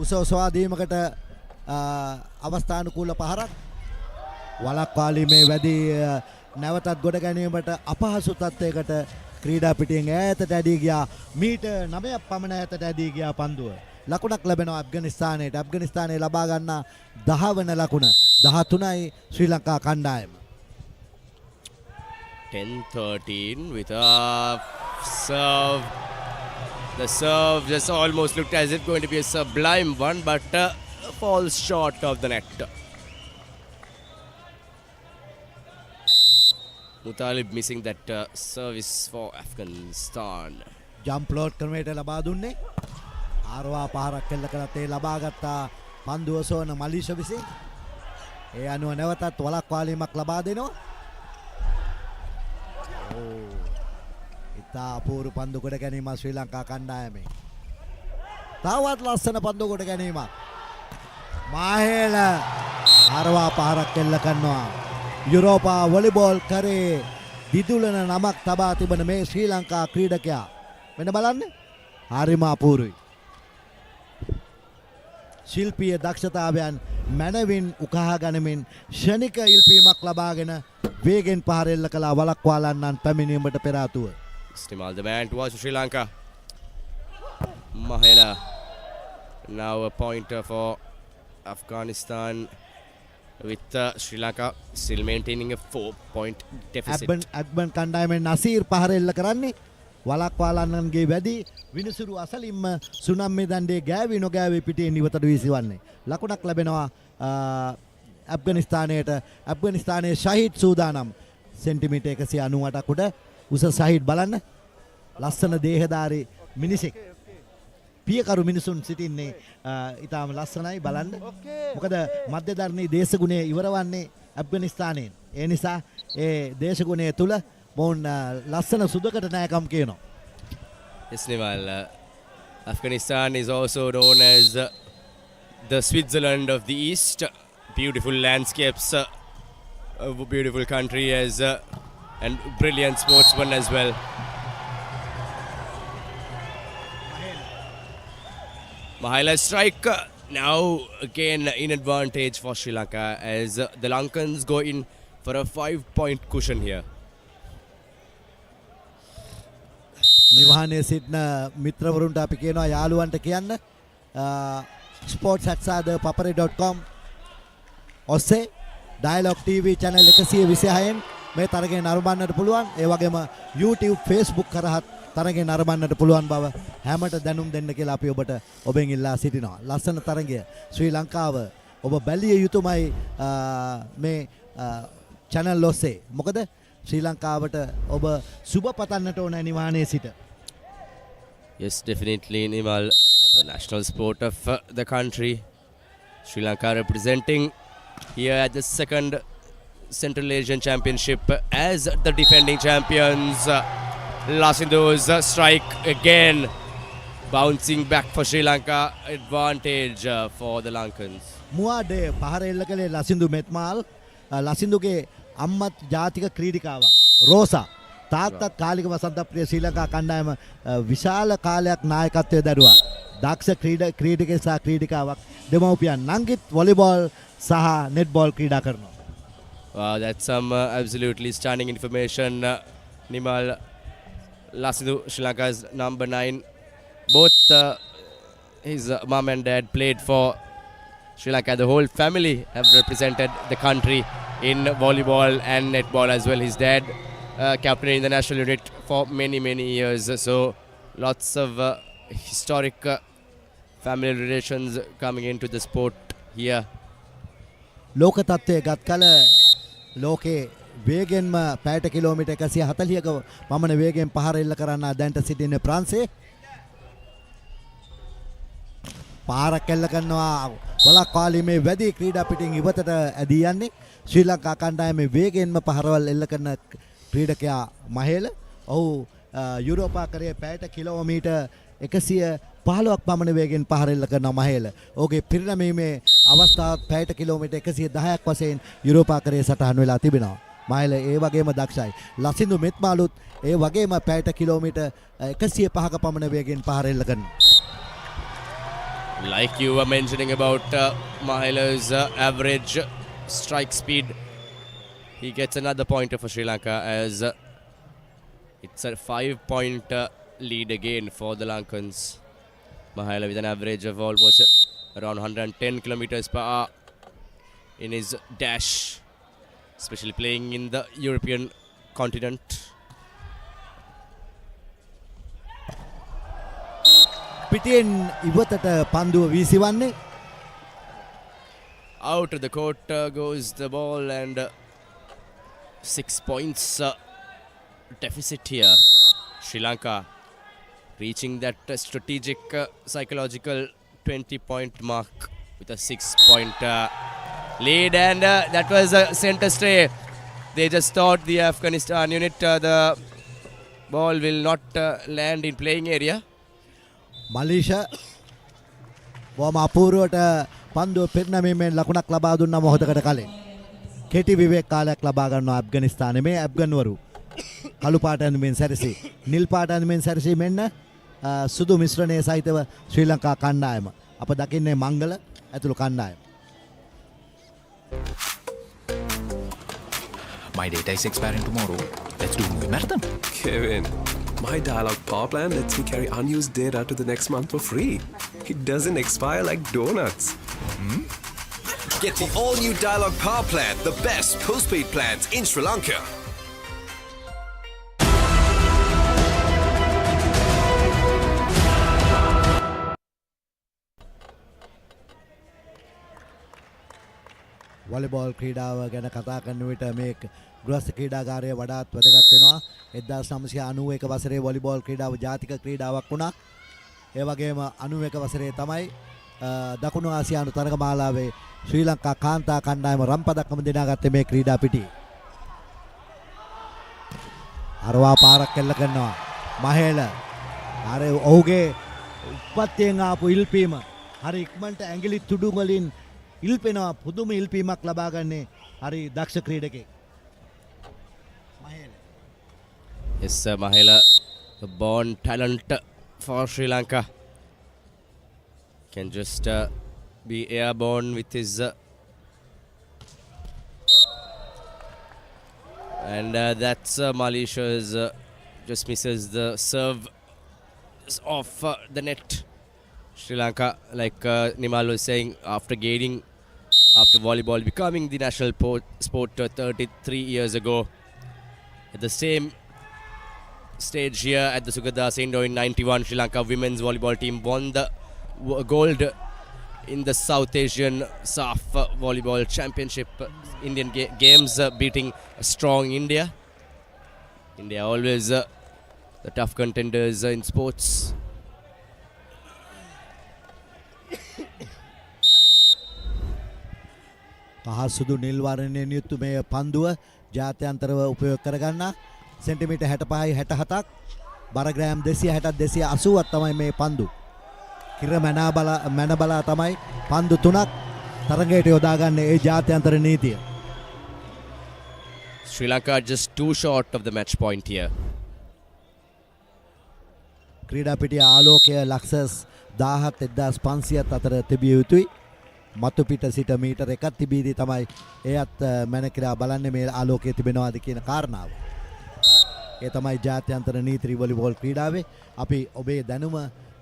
උසෝසවා දීමකට අවස්ථානුකූල පහරක් වලක්වාලීමේ වැඩි නැවතත් ගොඩ ගැනීමට අපහසු තත්ත්වයකට ක්‍රීඩා පිටියෙන් ඈතට ඇදී ගියා. මීටර් 9ක් පමණ ඈතට ඇදී ගියා පන්දුව. ලකුණක් ලැබෙනවා ඇෆ්ගනිස්තානයට. ඇෆ්ගනිස්තානයේ ලබා ගන්න 10 වන ලකුණ 13යි ශ්‍රී ලංකා කණ්ඩායම. 10-13 with a serve. The serve just almost looked as if going to be a sublime one, but falls short of the net. Mutalib missing that service for Afghanistan. Jump load ක්‍රමයට ලබා දුන්නේ. ආරවා පහරක් කෙල්ල කරත් ඒ ලබාගත්තා පන්දුව සෝන මලීෂ විසින්. ඒ අනුව නැවතත් වලක්වාලීමක් ලබා දෙනවා. ඉතා අපූර්ව පන්දු කොට ගැනීමක් ශ්‍රී ලංකා කණ්ඩායමේ. තවත් ලස්සන පන්දු කොට ගැනීමක්. මාහෙල ආරවා පහරක් කෙල්ල කරනවා. යුරෝපා වොලිබෝල් කරේ දිදුලන නමක් තබා තිබෙන මේ ශ්‍රී ලංකා ක්‍රීඩකයා. මෙන්න බලන්න. හරිම අපූර්වයි. ශිල්පීය දක්ෂතාවයන් මනවින් උකහා ගනිමින් ෂණික ඉල්පීමක් ලබාගෙන වේගෙන් පහර එල්ල කළා වලක්වාලන්නන් පැමිණීමට පෙර ආතුව. Stimal the man towards Sri Lanka. Mahela. Now a pointer for Afghanistan with Sri Lanka still maintaining a 4-point deficit. ඇබ්බන් කණ්ඩායමෙන් නසීර් පහර එල්ල කරන්නේ වලක්වාලන්නන්ගේ වැඩි විනිසුරු අසලින්ම සුනම්මේ දණ්ඩේ ගෑවි නොගෑවි පිටින් ඉවතට වීසිවන්නේ. ලකුණක් ලැබෙනවා ඇෆ්ගනිස්තානයට. ඇෆ්ගනිස්තානයේ ෂහීද් සූදානම් සෙන්ටිමීටර් 198ක් උඩ උස ෂහීද් බලන්න. ලස්සන දේහධාරී මිනිසෙක්. පියකරු මිනිසුන් සිටින්නේ ඊටාම ලස්සනයි බලන්න. මොකද මධ්‍යධර්මී දේශගුණය ඉවරවන්නේ ඇෆ්ගනිස්තානයෙන්. ඒ නිසා ඒ දේශගුණය තුල මොවුන් ලස්සන සුදකට නෑකම් කියනවා. Yes, Nimal. Afghanistan is also known as the Switzerland of the East. Beautiful landscapes, a beautiful country and brilliant sportsmen as well. Mahila strike now again in advantage for Sri Lanka as the Lankans go in for a 5-point cushion here. නිවහනේ සිටින මිත්‍රවරුන්ට අපි කියනවා යාළුවන්ට කියන්න sports@thepapare.com ඔස්සේ Dialog TV channel 126න් මේ තරගය නරඹන්නට පුළුවන්. ඒ වගේම YouTube Facebook කරහත් තරගය නරඹන්නට පුළුවන් බව හැමට දැනුම් දෙන්න කියලා අපි ඔබෙන් ඉල්ලා සිටිනවා. ලස්සන තරගය ශ්‍රී ලංකාව ඔබ බැලිය යුතුමයි මේ channel ඔස්සේ. මොකද ශ්‍රී ලංකාවට ඔබ සුබ පතන්නට ඕන නිවාණයේ සිට. Yes, definitely, Nimal, the national sport of the country. Sri Lanka representing here at the second Central Asian Championship as the defending champions. Lasindu's strike again, bouncing back for Sri Lanka, advantage for the Lankans. මුවාඩේ පහර එල්ල කළේ ලසින්දු මෙත්මාල්. ලසින්දුගේ අම්මත් ජාතික ක්‍රීඩිකාවක් Rosa. තාත්තත් කාලික වසන්ත ප්‍රිය ශ්‍රී ලංකා කණ්ඩායම විශාල කාලයක් නායකත්වයේ දරුවා. දක්ෂ ක්‍රීඩකයෙක් සහ ක්‍රීඩිකාවක්. දෙමව්පියන් නංගිත් වොලිබෝල් සහ නෙට්බෝල් ක්‍රීඩා කරනවා. Wow, that's some absolutely stunning information. Nimal, Lasindu, Sri Lanka's number 9. Both his mom and dad played for Sri Lanka. The whole family have represented the country in volleyball and netball as well. His dad captain in the national unit for many years. So lots of historic family relations coming into the sport here. ලෝක තත්ත්වයේ ගත් කල ලෝකේ වේගෙන්ම පැයට kilometre 140ක පමණ වේගයෙන් පහර එල්ල කරන්න දැන්ට සිටින්නේ ප්‍රංශයේ. පාරක් එල්ල කරනවා වලක්වාලීමේ වැඩි ක්‍රීඩා පිටින් ඉවතට ඇදී යන්නේ. ශ්‍රී ලංකා කණ්ඩායමේ වේගෙන්ම පහරවල් එල්ල කරන ක්‍රීඩකයා මහේල. ඔහු යුරෝපාකරයේ පැයට කිලෝමීටර් 115ක් පමණ වේගෙන් පහර එල්ල කරන මහේල. ඔහුගේ පිරිනැමීමේ අවස්ථාවත් පැයට කිලෝමීටර් 110ක් වශයෙන් යුරෝපාකරයේ සටහන් වෙලා තිබෙනවා. මහේල ඒ වගේම දක්ෂයි. ලසින්දු මෙත්මාලුත් ඒ වගේම පැයට කිලෝමීටර් 105ක පමණ වේගෙන් පහර එල්ල කරනවා. Like you were mentioning about Mahela's average strike speed, he gets another pointer for Sri Lanka as it's a 5-point lead again for the Lankans. Mahela with an average of almost around 110 kilometers per hour in his dash, especially playing in the European continent. පිටියෙන් ඉවතට පන්දුව වීසිවන්නේ. Out of the court goes the ball and 6 points deficit here. Sri Lanka reaching that strategic psychological 20-point mark with a 6-point lead, and that was a center stray. They just thought the Afghanistan unit the ball will not land in playing area. මලීෂා බොහොම අපූර්වට පන්දුව පෙරනැමීමෙන් ලකුණක් ලබා දුන්න මොහොතකට කලින් කෙටි විවේක කාලයක් ලබා ගන්නවා ඇෆ්ගනිස්තානයේ. මේ ඇෆ්ගන්වරු කළු පාට ඇඳුමින් සැරසී නිල් පාට ඇඳුමින් සැරසී මෙන්න සුදු මිශ්‍රණයේ සහිතව ශ්‍රී ලංකා කණ්ඩායම. අප දකින්නේ මංගල ඇතුළු කණ්ඩායම. My data is expiring tomorrow. Let's do movie marathon. Kevin, my Dialog Power Plan lets me carry unused data to the next month for free. It doesn't expire like donuts. Get the all-new Dialog Power Plan, the best postpaid plans in Sri Lanka. Volleyball ක්‍රීඩාව ගැන කතා කරන විට මේ ගෘහස්ත ක්‍රීඩාගාරය වඩාත් වැදගත් වෙනවා. 1991 වසරේ වොලිබෝල් ක්‍රීඩාව ජාතික ක්‍රීඩාවක් වුණා. ඒ වගේම 91 වසරේ තමයි දකුණු ආසියානු තරගමාලාවේ ශ්‍රී ලංකා කාන්තා කණ්ඩායම රම් පදක්කම දිනාගත්තේ මේ ක්‍රීඩා පිටියේ. අරවා පාරක් කෙල්ල කරනවා මහේල. අර ඔහුගේ උපත්යෙන් ආපු ඉල්පීම හරි ඉක්මනට ඇඟිලි තුඩු වලින් ඉල්පෙනවා. පුදුම ඉල්පීමක් ලබා ගන්නේ හරි දක්ෂ ක්‍රීඩකෙක්. Mahela. Yes, Mahela, the born talent for Sri Lanka, can just be airborne with his and that's Malaysia's just misses the serve off the net. Sri Lanka, like Nimal was saying, after volleyball becoming the national sport 33 years ago, at the same stage here at the Sugathadasa Indoor in 91, Sri Lanka women's volleyball team won the gold in the South Asian SAF volleyball championship Indian games, beating a strong India. India always the tough contenders in sports. පහසුදු නිල් වර්ණයෙන් යුතු මේ පන්දුව ජාත්‍යන්තරව උපයෝග කරගන්න centimetre 65යි 67ක් බර gram 260ක් 280ක් තමයි මේ පන්දු. කිර මැන බලා තමයි පන්දු තුනක් තරගයට යොදාගන්නේ ඒ ජාත්‍යන්තර නීතිය. Sri Lanka just too short of the match point here. ක්‍රීඩා පිටිය ආලෝකය ලක්ෂස් 17,500ත් අතර තිබිය යුතුයි. මතු පිට සිට මීටර එකක් තිබීදී තමයි එයත් මැන කිරා බලන්නේ මේ ආලෝකය තිබෙනවාද කියන කාරණාව. ඒ තමයි ජාත්‍යන්තර නීති වොලිබෝල් ක්‍රීඩාවේ අපි ඔබේ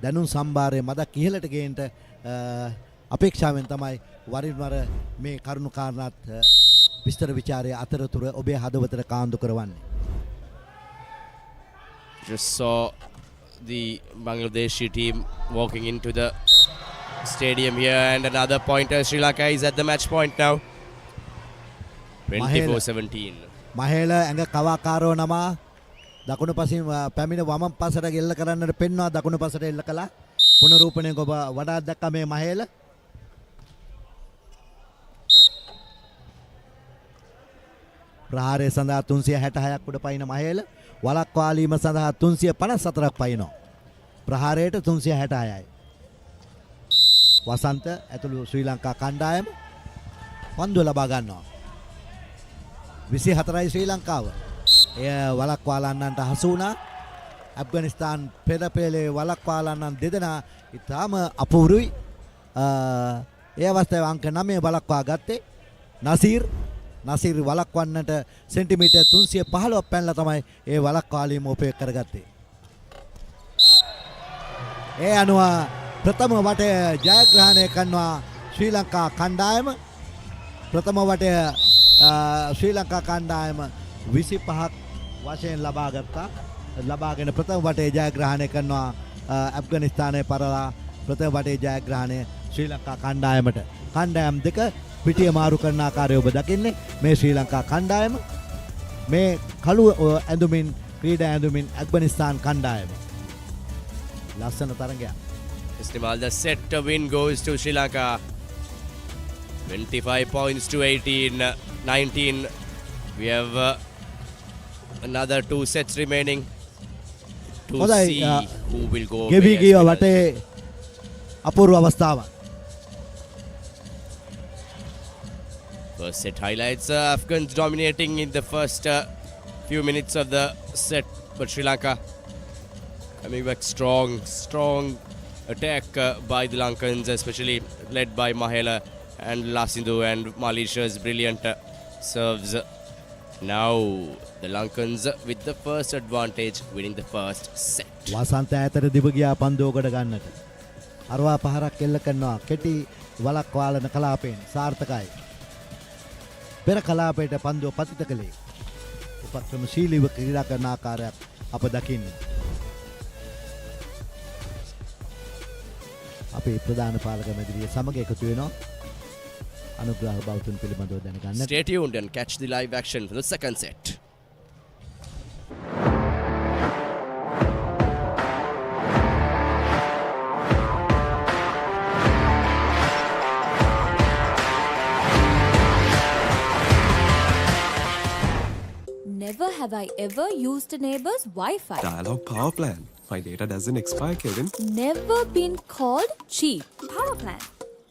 දැනුම් සම්භාරය මදක් ඉහළට ගේන්න අපේක්ෂාවෙන් තමයි වරින් වර මේ කරුණු කාරණාත් විස්තර ਵਿਚාරය අතරතුර ඔබේ හදවතට කාන්දු කරවන්නේ. Just saw the Bangladeshi team walking into the stadium here, and another pointer. Sri Lanka is at the match point now. 24-17. Mahela ඇඟ කවාකාරව නමා දකුණු පසින් පැමිණ වම පසට ගෙල්ල කරන්නට පෙන්වා දකුණු පසට එල්ල කළා. පුනරූපණය ඔබ වඩාත් දැක්කා මේ මහේල. ප්‍රහාරය සඳහා 366ක් උඩ පයින් මහේල. වලක්වාලීම සඳහා 354ක් පයින්නවා. ප්‍රහාරයට 366යි. වසන්ත ඇතුළු ශ්‍රී ලංකා කණ්ඩායම පන්දුව ලබා ගන්නවා. 24යි ශ්‍රී ලංකාව. එය වලක්වාලන්නන්ට හසු වුණා. ඇෆ්ගනිස්තාන් පෙරපෙළේ වලක්වාලන්නන් දෙදෙනා ඉතාම අපූරුයි. ඒ අවස්ථාවේ අංක 9 වලක්වා ගත්තේ නසීර් වලක්වන්නට සෙන්ටිමීටර් 315ක් පැනලා තමයි ඒ වලක්වාලීම උපයෝග කරගත්තේ. ඒ අනුව ප්‍රථම වටය ජයග්‍රහණය කරනවා ශ්‍රී ලංකා කණ්ඩායම. ප්‍රථම වටය ශ්‍රී ලංකා කණ්ඩායම 25ක් වශයෙන් ලබාගෙන ප්‍රථම වටේ ජයග්‍රහණය කරනවා ඇෆ්ගනිස්තානයේ පරලා ප්‍රථම වටේ ජයග්‍රහණය ශ්‍රී ලංකා කණ්ඩායමට. කණ්ඩායම් දෙක පිටිය මාරු කරන ආකාරය ඔබ දකින්නේ. මේ ශ්‍රී ලංකා කණ්ඩායම මේ කළු ඇඳුමින් ක්‍රීඩා ඇඳුමින් ඇෆ්ගනිස්තාන් කණ්ඩායම. ලස්සන තරගයක්. Istimal, the set win goes to Sri Lanka. 25 points to 19. We have another 2 sets remaining to see who will go. ගෙවි ගිය වටේ අපූර්ව අවස්ථාවක්. First set highlights Afghans dominating in the first few minutes of the set, but Sri Lanka coming back strong attack by the Lankans, especially led by Mahela and Lasindu, and Malaysia's brilliant serves. Now the Lankans with the first advantage, winning the first set. වසන්ත ඈතට දිව ගියා පන්දුවකට ගන්නට. අරවා පහරක් එල්ල කරනවා. කෙටි වලක් වාලන කලාපයෙන් සාර්ථකයි. පෙර කලාපයට පන්දුව පතිත කළේ. උපක්‍රමශීලීව ක්‍රීඩා කරන ආකාරයක් අප දකින්නේ. අපේ ප්‍රධාන පාලක මැදිරිය සමග එකතු වෙනවා. අනුග්‍රහ බෞතුන් පිළිබඳව දැනගන්න. Stay tuned and catch the live action for the second set. have I ever used a neighbor's Wi-Fi. Dialog Power Plan. My data doesn't expire, Kevin. Never been called cheap. Power plan.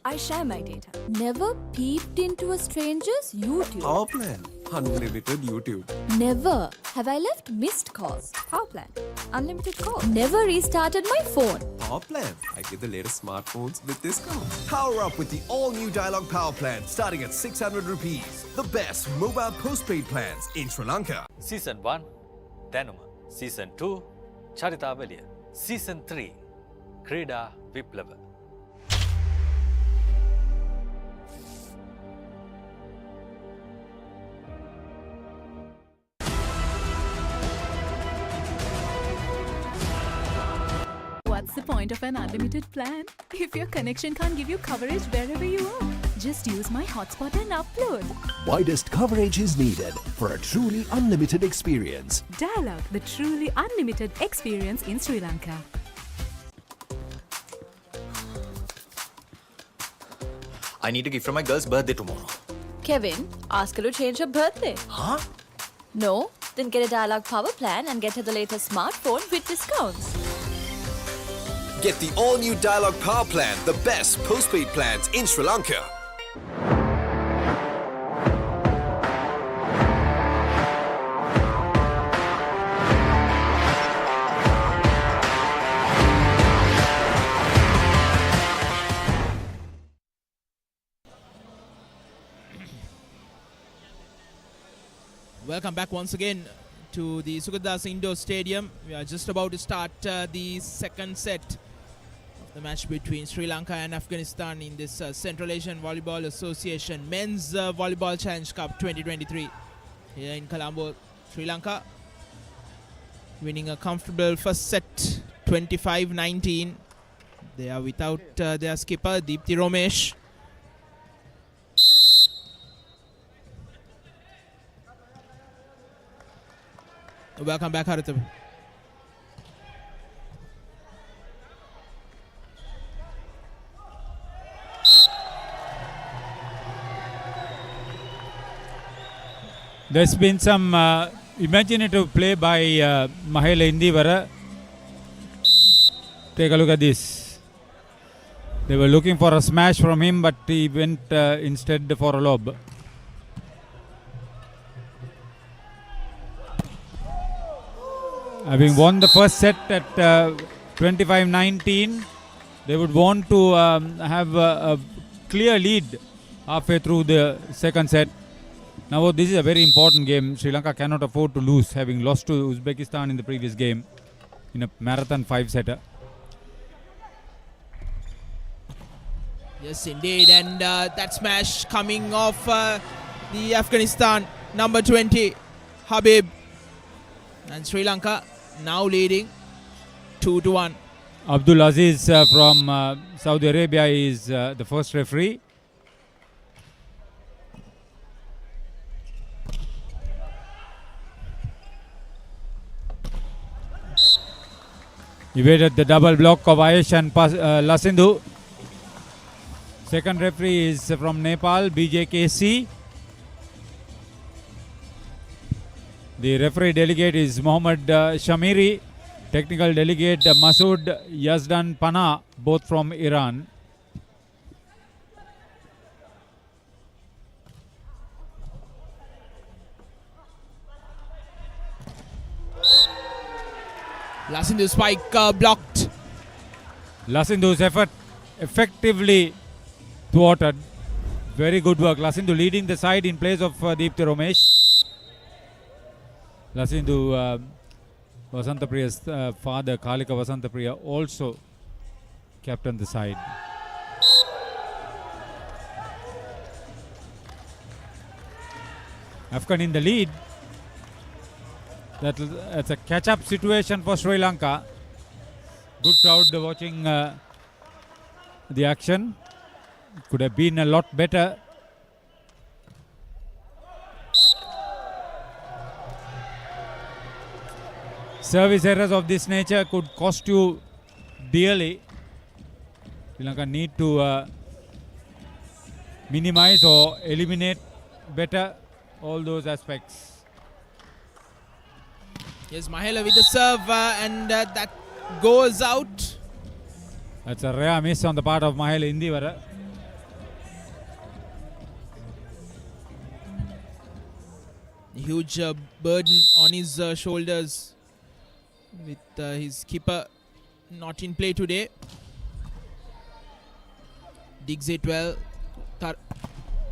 I share my data. Never peeped into a stranger's YouTube. Power Plan. Unlimited YouTube. Never have I left missed calls. Power plan. Unlimited calls. Never restarted my phone. Power Plan. I get the latest smartphones with discount. Power up with the all-new Dialog Power Plan starting at 600 rupees. The best mobile postpaid plans in Sri Lanka. Season 1 Danuma. Season 2 Charitavaliya. Season 3 Krida Viplava. What's the point of an unlimited plan if your connection can't give you coverage wherever you are? Just use my hotspot and upload. Widest coverage is needed for a truly unlimited experience. Dialog, the truly unlimited experience in Sri Lanka. I need a gift for my girl's birthday tomorrow. Kevin, ask her to change her birthday. Huh? No? Then get a Dialog Power plan and get her the latest smartphone with discounts. Get the all-new Dialog Power Plan, the best postpaid plans in Sri Lanka. Welcome back once again to the Sugathadasa Indoor Stadium. We are just about to start the second set of the match between Sri Lanka and Afghanistan in this Central Asian Volleyball Association Men's Volleyball Challenge Cup 2023 here in Colombo. Sri Lanka winning a comfortable first set 25-19. They are without their skipper Deepthi Romesh. Welcome back, Haritab. There's been some imaginative play by Mahela Indivara. Take a look at this. They were looking for a smash from him, but he went instead for a lob. Having won the first set at 25-19, they would want to have a clear lead halfway through the second set. Now this is a very important game. Sri Lanka cannot afford to lose, having lost to Uzbekistan in the previous game in a marathon 5-setter. Yes, indeed, and that smash coming off the Afghanistan number 20, Habib, and Sri Lanka now leading 2-1. Abdul Aziz from Saudi Arabia is the first referee. Evaded the double block of Ayesh and Lasindhu. Second referee is from Nepal, BJKC. The referee delegate is Mohammad Shamiri. Technical delegate Masood Yazdan Pana, both from Iran. Lasindhu spike blocked. Lasindhu's effort effectively thwarted. Very good work. Lasindhu leading the side in place of Deepthi Romesh. Lasindhu, Vasantapriya's father, Kalika Vasantapriya, also captained the side. Afghan in the lead. That's a catch-up situation for Sri Lanka. Good crowd watching the action. Could have been a lot better. Service errors of this nature could cost you dearly. Sri Lanka need to minimize or eliminate better all those aspects. Here's Mahela with the serve and that goes out. That's a rare miss on the part of Mahela Indivara. Huge burden on his shoulders with his keeper not in play today. Digs it well.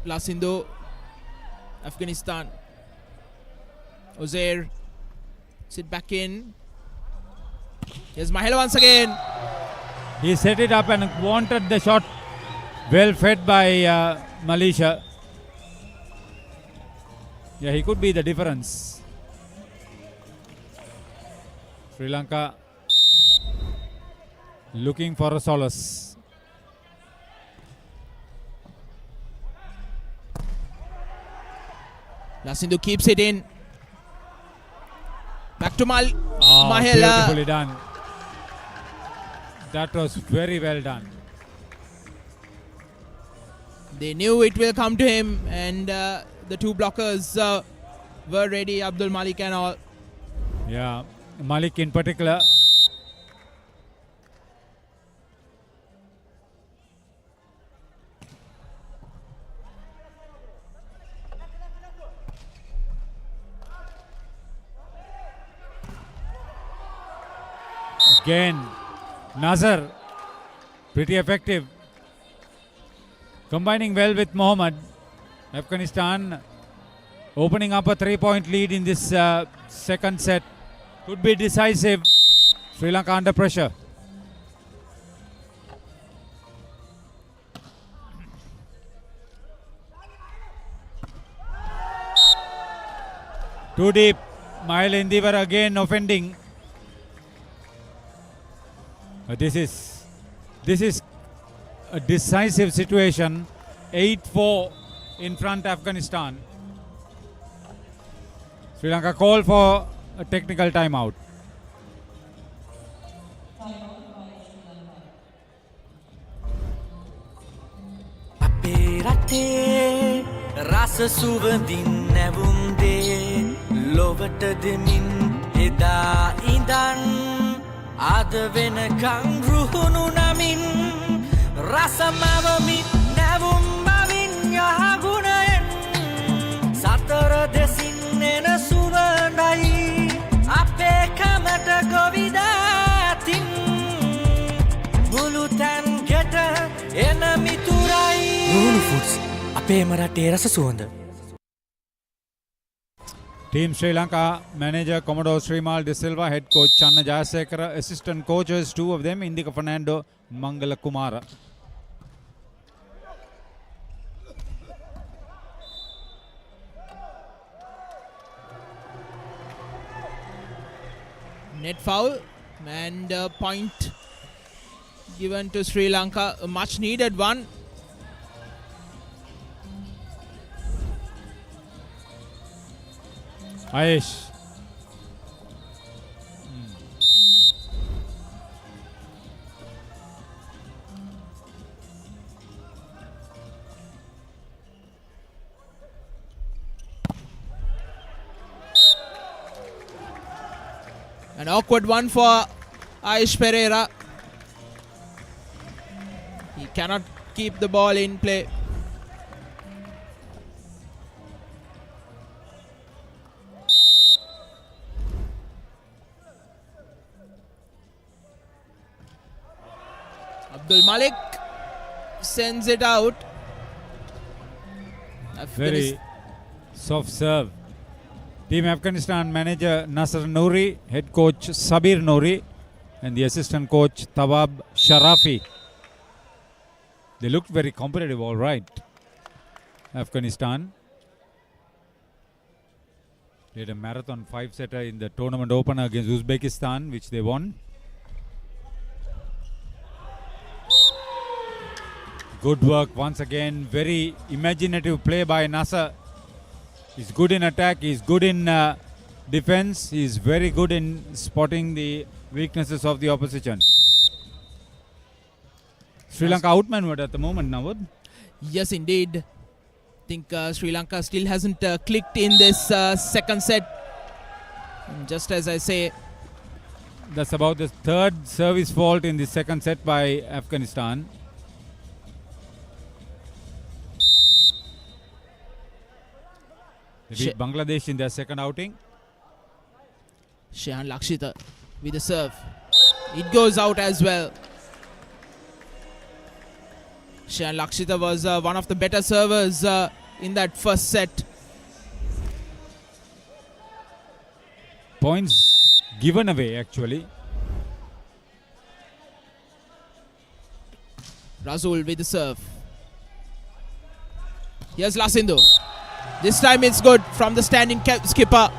Lasindo, Afghanistan. Ozair, sit back in. Here's Mahela once again. He set it up and wanted the shot. Well fed by Malaysia. Yeah, he could be the difference. Sri Lanka looking for a solace. Lasindo keeps it in. Back to Mahela. Beautifully done. That was very well done. They knew it will come to him, and the two blockers were ready, Abdul Malik and all. Yeah, Malik in particular. Again, Nazar, pretty effective. Combining well with Mohammad. Afghanistan opening up a 3-point lead in this second set. Could be decisive. Sri Lanka under pressure. Too deep. Mahela Indivara again offending. This is a decisive situation. 8-4 in front Afghanistan. Sri Lanka call for a technical timeout. Ape rate rasa suvandin nevunde lovata demin eda indan ada venakan ruhunu namin rasa mavamit nevum mavin yagunayen satara desin nena suvandai ape kamata govidatin bulutan geta enamiturai Runu Foods ape marate rasa suvanda. Team Sri Lanka manager Commodore Srimal De Silva, head coach Channa Jayasekara, assistant coaches, two of them, Indika Fernando, Mangala Kumara. Net foul and point given to Sri Lanka, a much needed one. Aish. An awkward one for Aish Pereira. He cannot keep the ball in play. Abdul Malik sends it out. Very soft serve. Team Afghanistan manager Nasser Nouri, head coach Sabir Nouri, and the assistant coach Tawab Sharafi. They looked very competitive, all right. Afghanistan did a marathon 5-setter in the tournament opener against Uzbekistan, which they won. Good work once again. Very imaginative play by Nasser. He's good in attack. He's good in defense. He's very good in spotting the weaknesses of the opposition. Sri Lanka outmaneuvered at the moment, Nawad. Yes, indeed. I think Sri Lanka still hasn't clicked in this second set. Just as I say, that's about the third service fault in the second set by Afghanistan. They beat Bangladesh in their second outing. Shehan Lakshita with the serve. It goes out as well. Shehan Lakshita was one of the better servers in that first set. Points given away actually. Razul with the serve. Here's Lasindu. This time it's good from the standing skipper.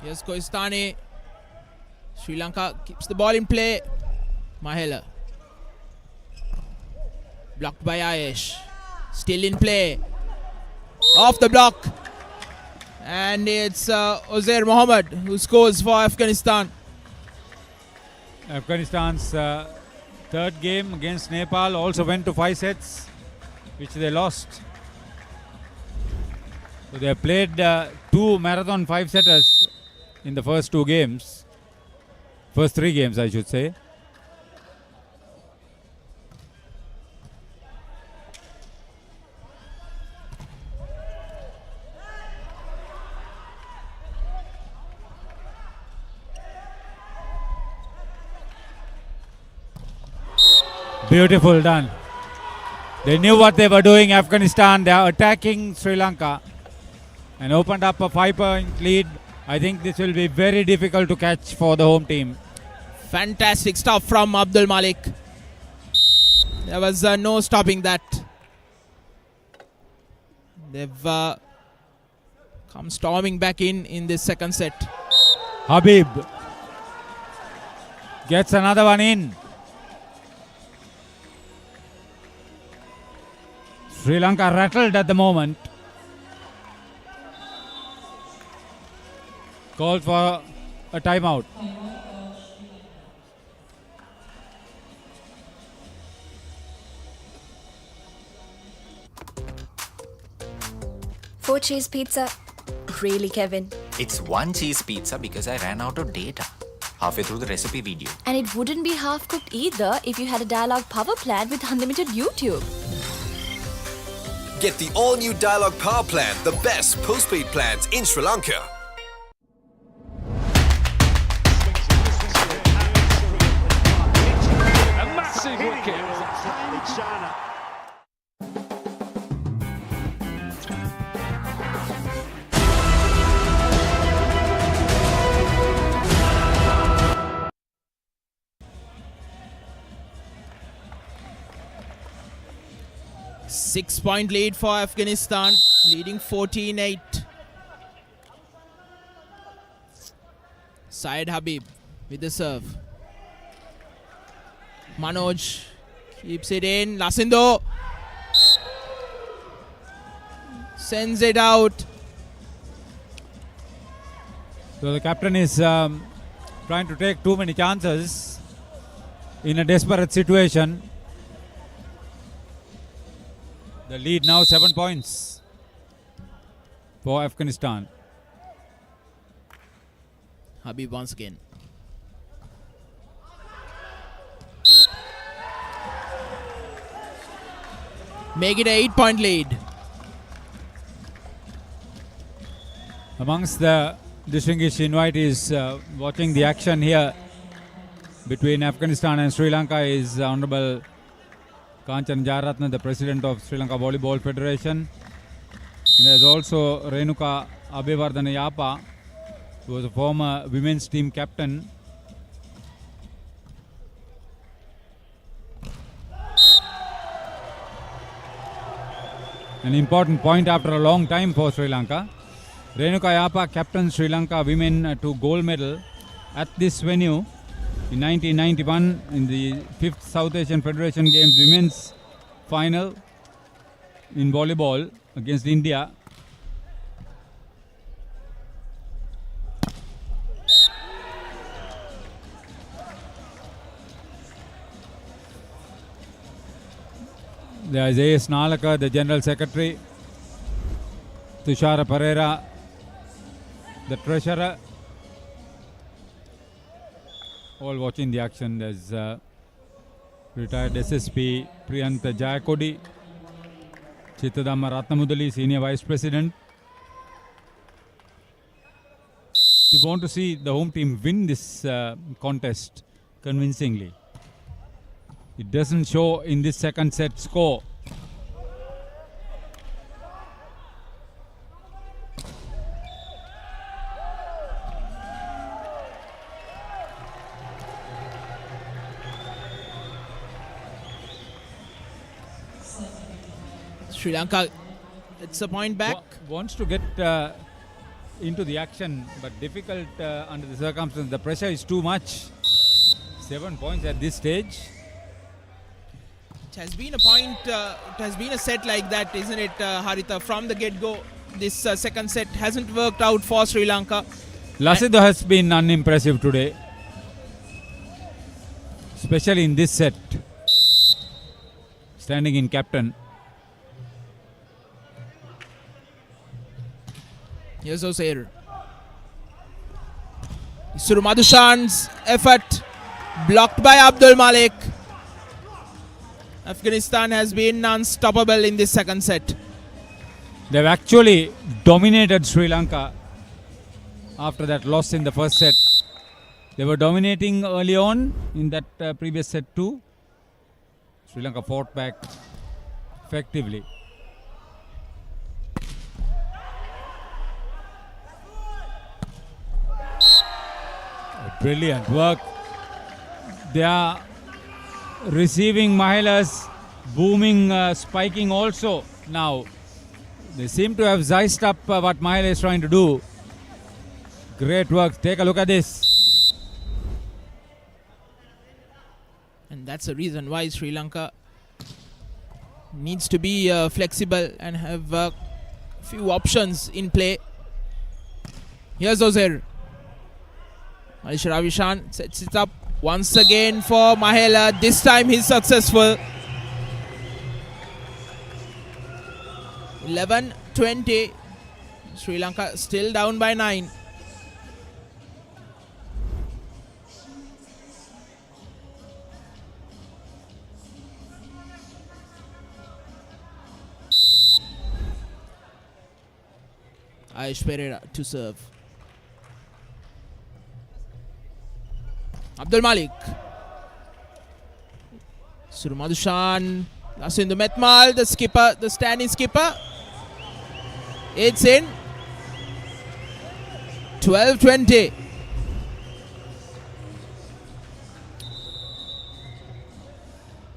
Here's Koistani. Sri Lanka keeps the ball in play. Mahela. Blocked by Ayesh. Still in play. Off the block. And it's Uzair Mohammed who scores for Afghanistan. Afghanistan's third game against Nepal also went to 5 sets, which they lost. So they have played 2 marathon 5-setters in the first 2 games. First 3 games, I should say. Beautiful done. They knew what they were doing, Afghanistan. They are attacking Sri Lanka and opened up a 5-point lead. I think this will be very difficult to catch for the home team. Fantastic stuff from Abdul Malik. There was no stopping that. They've come storming back in this second set. Habib gets another one in. Sri Lanka rattled at the moment. Called for a timeout. Four cheese pizza. Really, Kevin? It's 1 cheese pizza because I ran out of data halfway through the recipe video. And it wouldn't be half cooked either if you had a Dialog Power plan with unlimited YouTube. Get the all-new Dialog Power Plan, the best postpaid plans in Sri Lanka. A massive wicket. Six-point lead for Afghanistan, leading 14-8. Syed Habib with the serve. Manoj keeps it in. Lasindu sends it out. So the captain is trying to take too many chances in a desperate situation. The lead now 7 points for Afghanistan. Habib once again. Make it an 8-point lead. Amongst the distinguished invitees watching the action here between Afghanistan and Sri Lanka is Honorable Kanchan Jayaratne, the President of Sri Lanka Volleyball Federation. And there's also Renuka Abhivardhana Yapa, who was a former women's team captain. An important point after a long time for Sri Lanka. Renuka Yapa captained Sri Lanka women to gold medal at this venue in 1991 in the 5th South Asian Federation Games Women's final in volleyball against India. There is A.S. Nalaka, the General Secretary, Tushara Pereira, the Treasurer, all watching the action. There's retired SSP Priyanta Jayakodi, Chittadamma Ratnamudali, Senior Vice President. We want to see the home team win this contest convincingly. It doesn't show in this second set score. Sri Lanka, it's a point back. Wants to get into the action, but difficult under the circumstances. The pressure is too much. 7 points at this stage. It has been a point, it has been a set like that, isn't it, Haritha? From the get-go, this second set hasn't worked out for Sri Lanka. Lasitha has been unimpressive today, especially in this set. Standing in captain. Here's Osair. Suru Madhushan's effort blocked by Abdul Malik. Afghanistan has been unstoppable in this second set. They've actually dominated Sri Lanka after that loss in the first set. They were dominating early on in that previous set too. Sri Lanka fought back effectively. Brilliant work. They are receiving Mahila's booming, spiking also now. They seem to have ziced up what Mahila is trying to do. Great work. Take a look at this. And that's the reason why Sri Lanka needs to be flexible and have a few options in play. Here's Ozair. Alisha Ravishan sets it up once again for Mahela. This time he's successful. 11-20. Sri Lanka still down by 9. Aish Pereira to serve. Abdul Malik. Suru Madhushan. Lasindu Metmal, the skipper, the standing skipper. It's in. 12-20.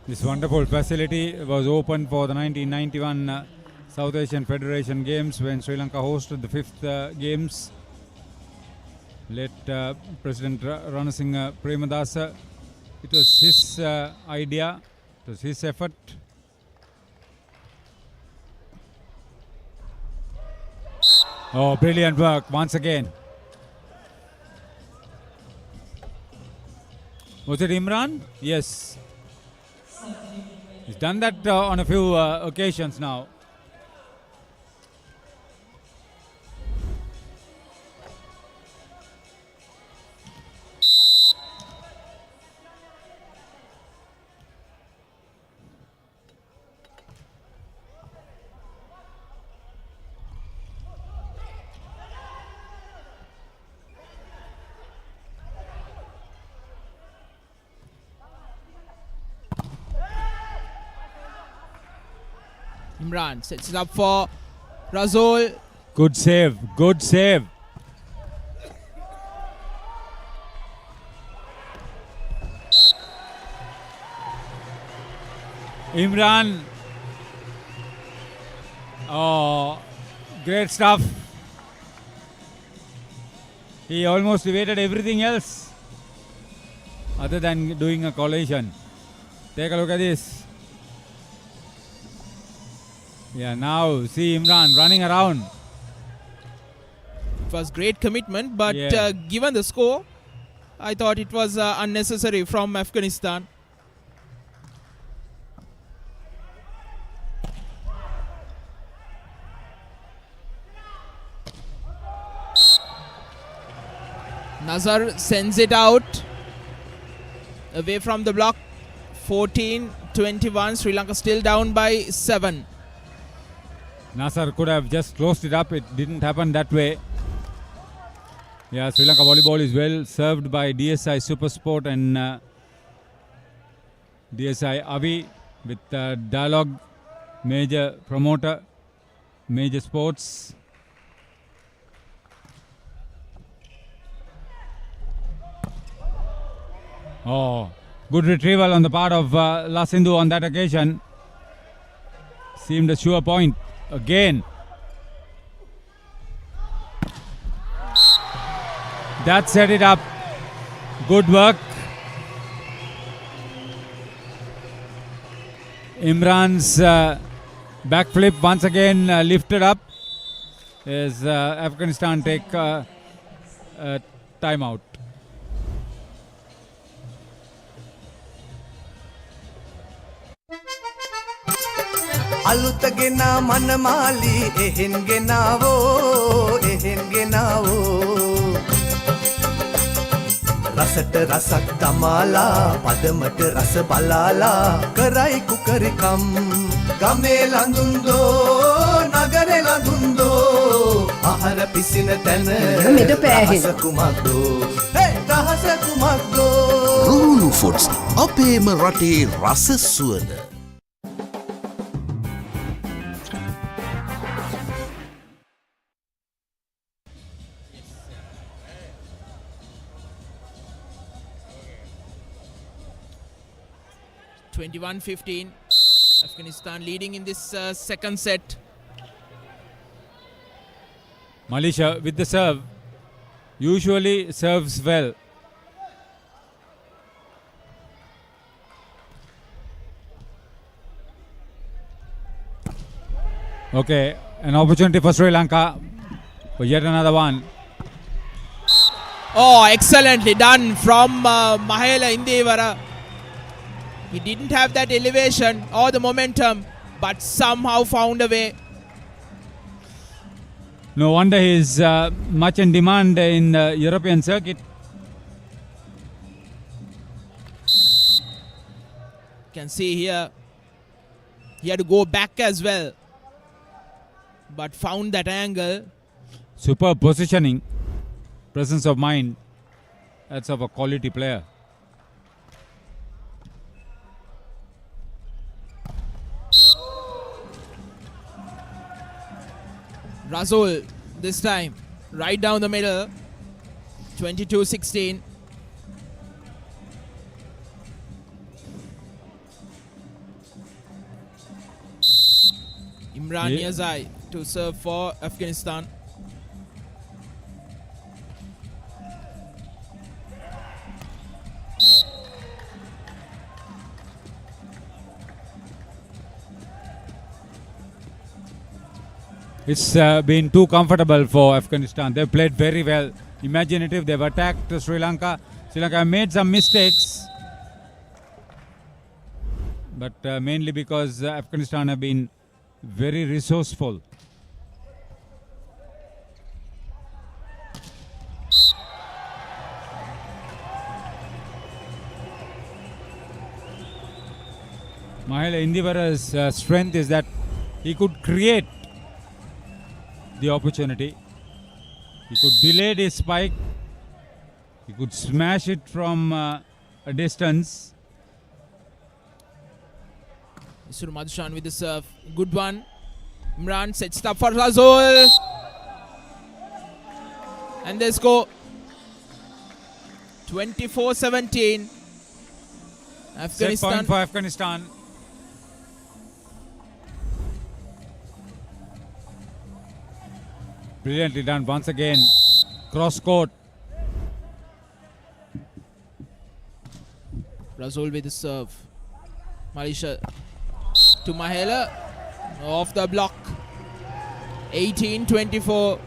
This wonderful facility was opened for the 1991 South Asian Federation Games when Sri Lanka hosted the 5th Games. Late President Ranasinghe Premadasa. It was his idea, it was his effort. Oh, brilliant work once again. Was it Imran? Yes. He's done that on a few occasions now. Imran sets it up for Razul. Good save, good save. Imran. Oh, great stuff. He almost evaded everything else other than doing a collision. Take a look at this. Yeah, now see Imran running around. It was great commitment, but Yeah. given the score, I thought it was unnecessary from Afghanistan. Nazar sends it out away from the block. 14-21. Sri Lanka still down by 7. Nasser could have just closed it up. It didn't happen that way. Yeah, Sri Lanka volleyball is well served by DSI Supersport and DSI Avi with Dialog, major promoter, major sports. Oh, good retrieval on the part of Lasindhu on that occasion. Seemed a sure point again. That set it up. Good work. Imran's backflip once again lifted up as Afghanistan take a timeout. අලුත ගෙනා මනමාලි එහෙන් ගෙනාවෝ එහෙන් ගෙනාවෝ රසට රසක් දමාලා පදමට රස බලාලා කරයි කුකරිකම් ගමේ ලඳුන්දෝ නගරේ ලඳුන්දෝ ආහාර පිසින තැන රහස කුමක්දෝ රහස කුමක්දෝ රුණු ෆුඩ්ස් අපේම රටේ රස සුවඳ 21-15. Afghanistan leading in this second set. Malaysia with the serve. Usually serves well. Okay, an opportunity for Sri Lanka for yet another one. Oh, excellently done from Mahela Indivara. He didn't have that elevation or the momentum, but somehow found a way. No wonder he's much in demand in the European circuit. Can see here, he had to go back as well, but found that angle. Superb positioning, presence of mind. That's of a quality player. Razul this time, right down the middle, 22-16. Imran Yazai to serve for Afghanistan. It's been too comfortable for Afghanistan. They've played very well. Imaginative. They've attacked Sri Lanka. Sri Lanka made some mistakes. But mainly because Afghanistan have been very resourceful. Mahela Indivara's strength is that he could create the opportunity. He could delay his spike. He could smash it from a distance. Isur Madhushan with the serve. Good one. Imran sets it up for Razul. And they score 24-17. Afghanistan. Set point for Afghanistan. Brilliantly done once again. Cross court. Razul with the serve. Malaysia to Mahela. off the block. 18-24.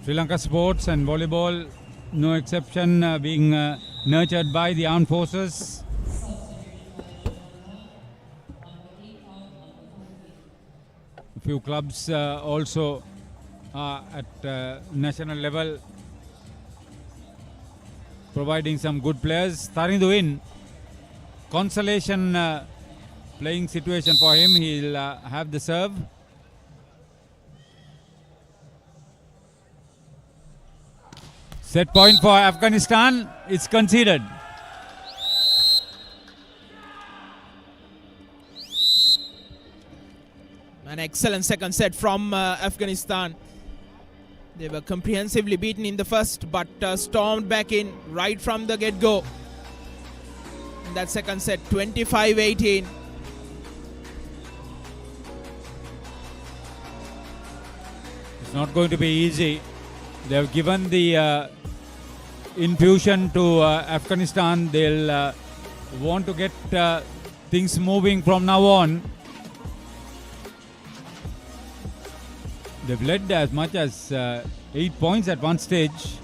Sri Lanka sports and volleyball, no exception, being nurtured by the armed forces. A few clubs also at national level providing some good players. Starting to win. Consolation playing situation for him. He'll have the serve. Set point for Afghanistan. It's conceded. An excellent second set from Afghanistan. They were comprehensively beaten in the first, but stormed back in right from the get-go. In that second set, 25-18. It's not going to be easy. They have given the infusion to Afghanistan. They'll want to get things moving from now on. They've led as much as 8 points at one stage.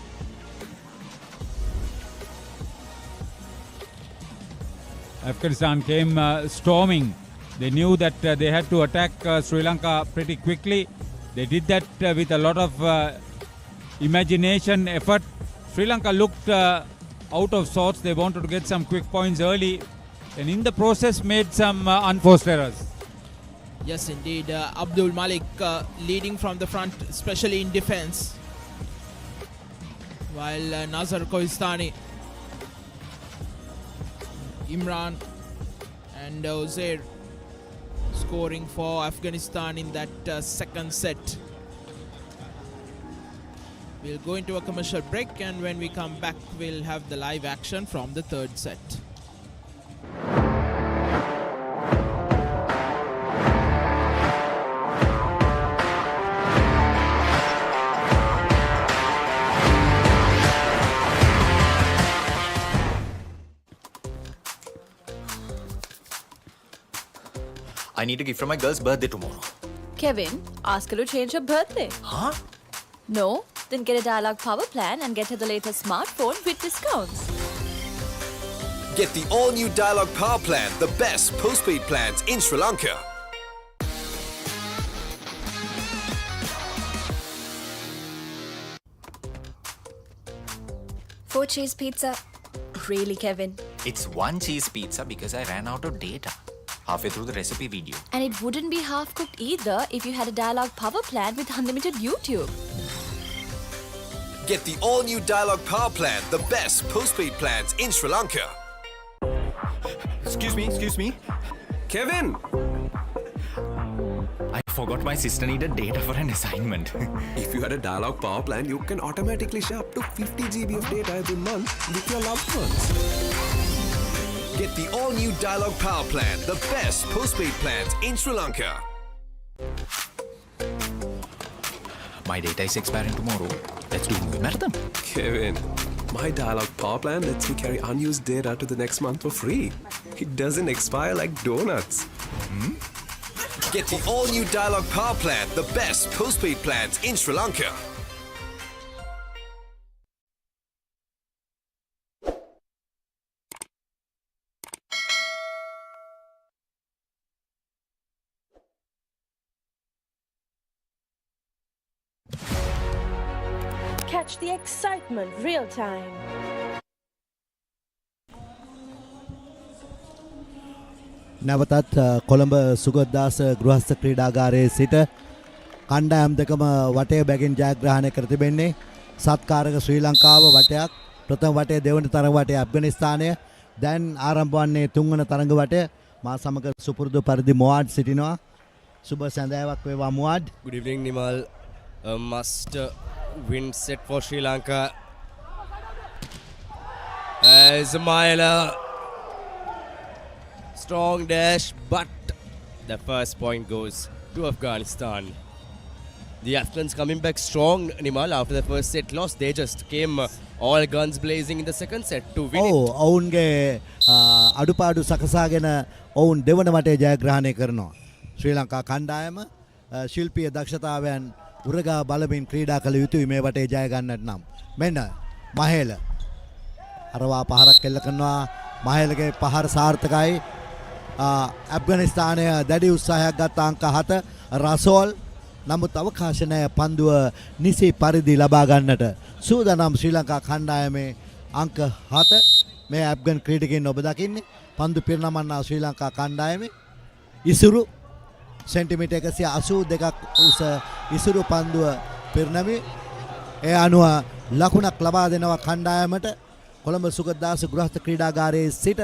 Afghanistan came storming. They knew that they had to attack Sri Lanka pretty quickly. They did that with a lot of imagination, effort. Sri Lanka looked out of sorts. They wanted to get some quick points early, and in the process made some unforced errors. Yes, indeed. Abdul Malik leading from the front, especially in defense. While Nazar Kohistani, Imran and Uzair scoring for Afghanistan in that second set. We'll go into a commercial break, and when we come back, we'll have the live action from the third set. I need a gift for my girl's birthday tomorrow. Kevin, ask her to change her birthday. Huh? No? Then get a Dialog Power plan and get her the latest smartphone with discounts. Get the all-new Dialog Power Plan, the best postpaid plans in Sri Lanka. Four cheese pizza. Really, Kevin? It's one cheese pizza because I ran out of data halfway through the recipe video. And it wouldn't be half-cooked either if you had a Dialog Power plan with unlimited YouTube. Get the all-new Dialog Power Plan, the best postpaid plans in Sri Lanka. Excuse me. Kevin! I forgot my sister needed data for an assignment. If you had a Dialog Power plan, you can automatically share up to 50 GB of data every month with your loved ones. Get the all-new Dialog Power Plan, the best postpaid plans in Sri Lanka. My data is expiring tomorrow. Let's do movie marathon. Kevin, my Dialog Power plan lets me carry unused data to the next month for free. It doesn't expire like donuts. Get the all-new Dialog Power Plan, the best postpaid plans in Sri Lanka. Catch the excitement real time. නැවතත් කොළඹ සුගතදාස ගෘහස්ත ක්‍රීඩාගාරයේ සිට කණ්ඩායම් දෙකම වටේ බැගින් ජයග්‍රහණය කර තිබෙන්නේ. සත්කාරක ශ්‍රී ලංකාව වටයක්, ප්‍රථම වටේ දෙවන තරඟ වටේ ඇෆ්ගනිස්තානය. දැන් ආරම්භ වන්නේ තුන්වන තරඟ වටය. මා සමග සුපුරුදු පරිදි මොවාඩ් සිටිනවා. සුබ සැඳෑවක් වේවා මොවාඩ්. Good evening Nimal. A must win set for Sri Lanka. Zamaila. Strong dash, but the first point goes to Afghanistan. The Afghans coming back strong, Nimal, after the first set loss. They just came all guns blazing in the second set to win it. ඔවුන්ගේ අඩුපාඩු සකසාගෙන ඔවුන් දෙවන වටේ ජයග්‍රහණය කරනවා. ශ්‍රී ලංකා කණ්ඩායම ශිල්පීය දක්ෂතාවයන් උරගා බලමින් ක්‍රීඩා කළ යුතුයි මේ වටේ ජය ගන්නට නම්. මෙන්න මහේල අරවා පහරක් කෙල්ල කරනවා. මහේලගේ පහර සාර්ථකයි. ඇෆ්ගනිස්තානය දැඩි උත්සාහයක් ගත්ත අංක 7 රසෝල් නමුත් අවකාශ නැහැ පන්දුව නිසි පරිදි ලබා ගන්නට. සූදානම් ශ්‍රී ලංකා කණ්ඩායමේ අංක 7 මේ ඇෆ්ගන් ක්‍රීඩකයන් ඔබ දකින්නේ පන්දු පිරිනමන්නා ශ්‍රී ලංකා කණ්ඩායමේ ඉසුරු සෙන්ටිමීටර් 182ක් උස ඉසුරු පන්දුව පිරිනමි. ඒ අනුව ලකුණක් ලබා දෙනවා කණ්ඩායමට. කොළඹ සුගතදාස ගෘහස්ත ක්‍රීඩාගාරයේ සිට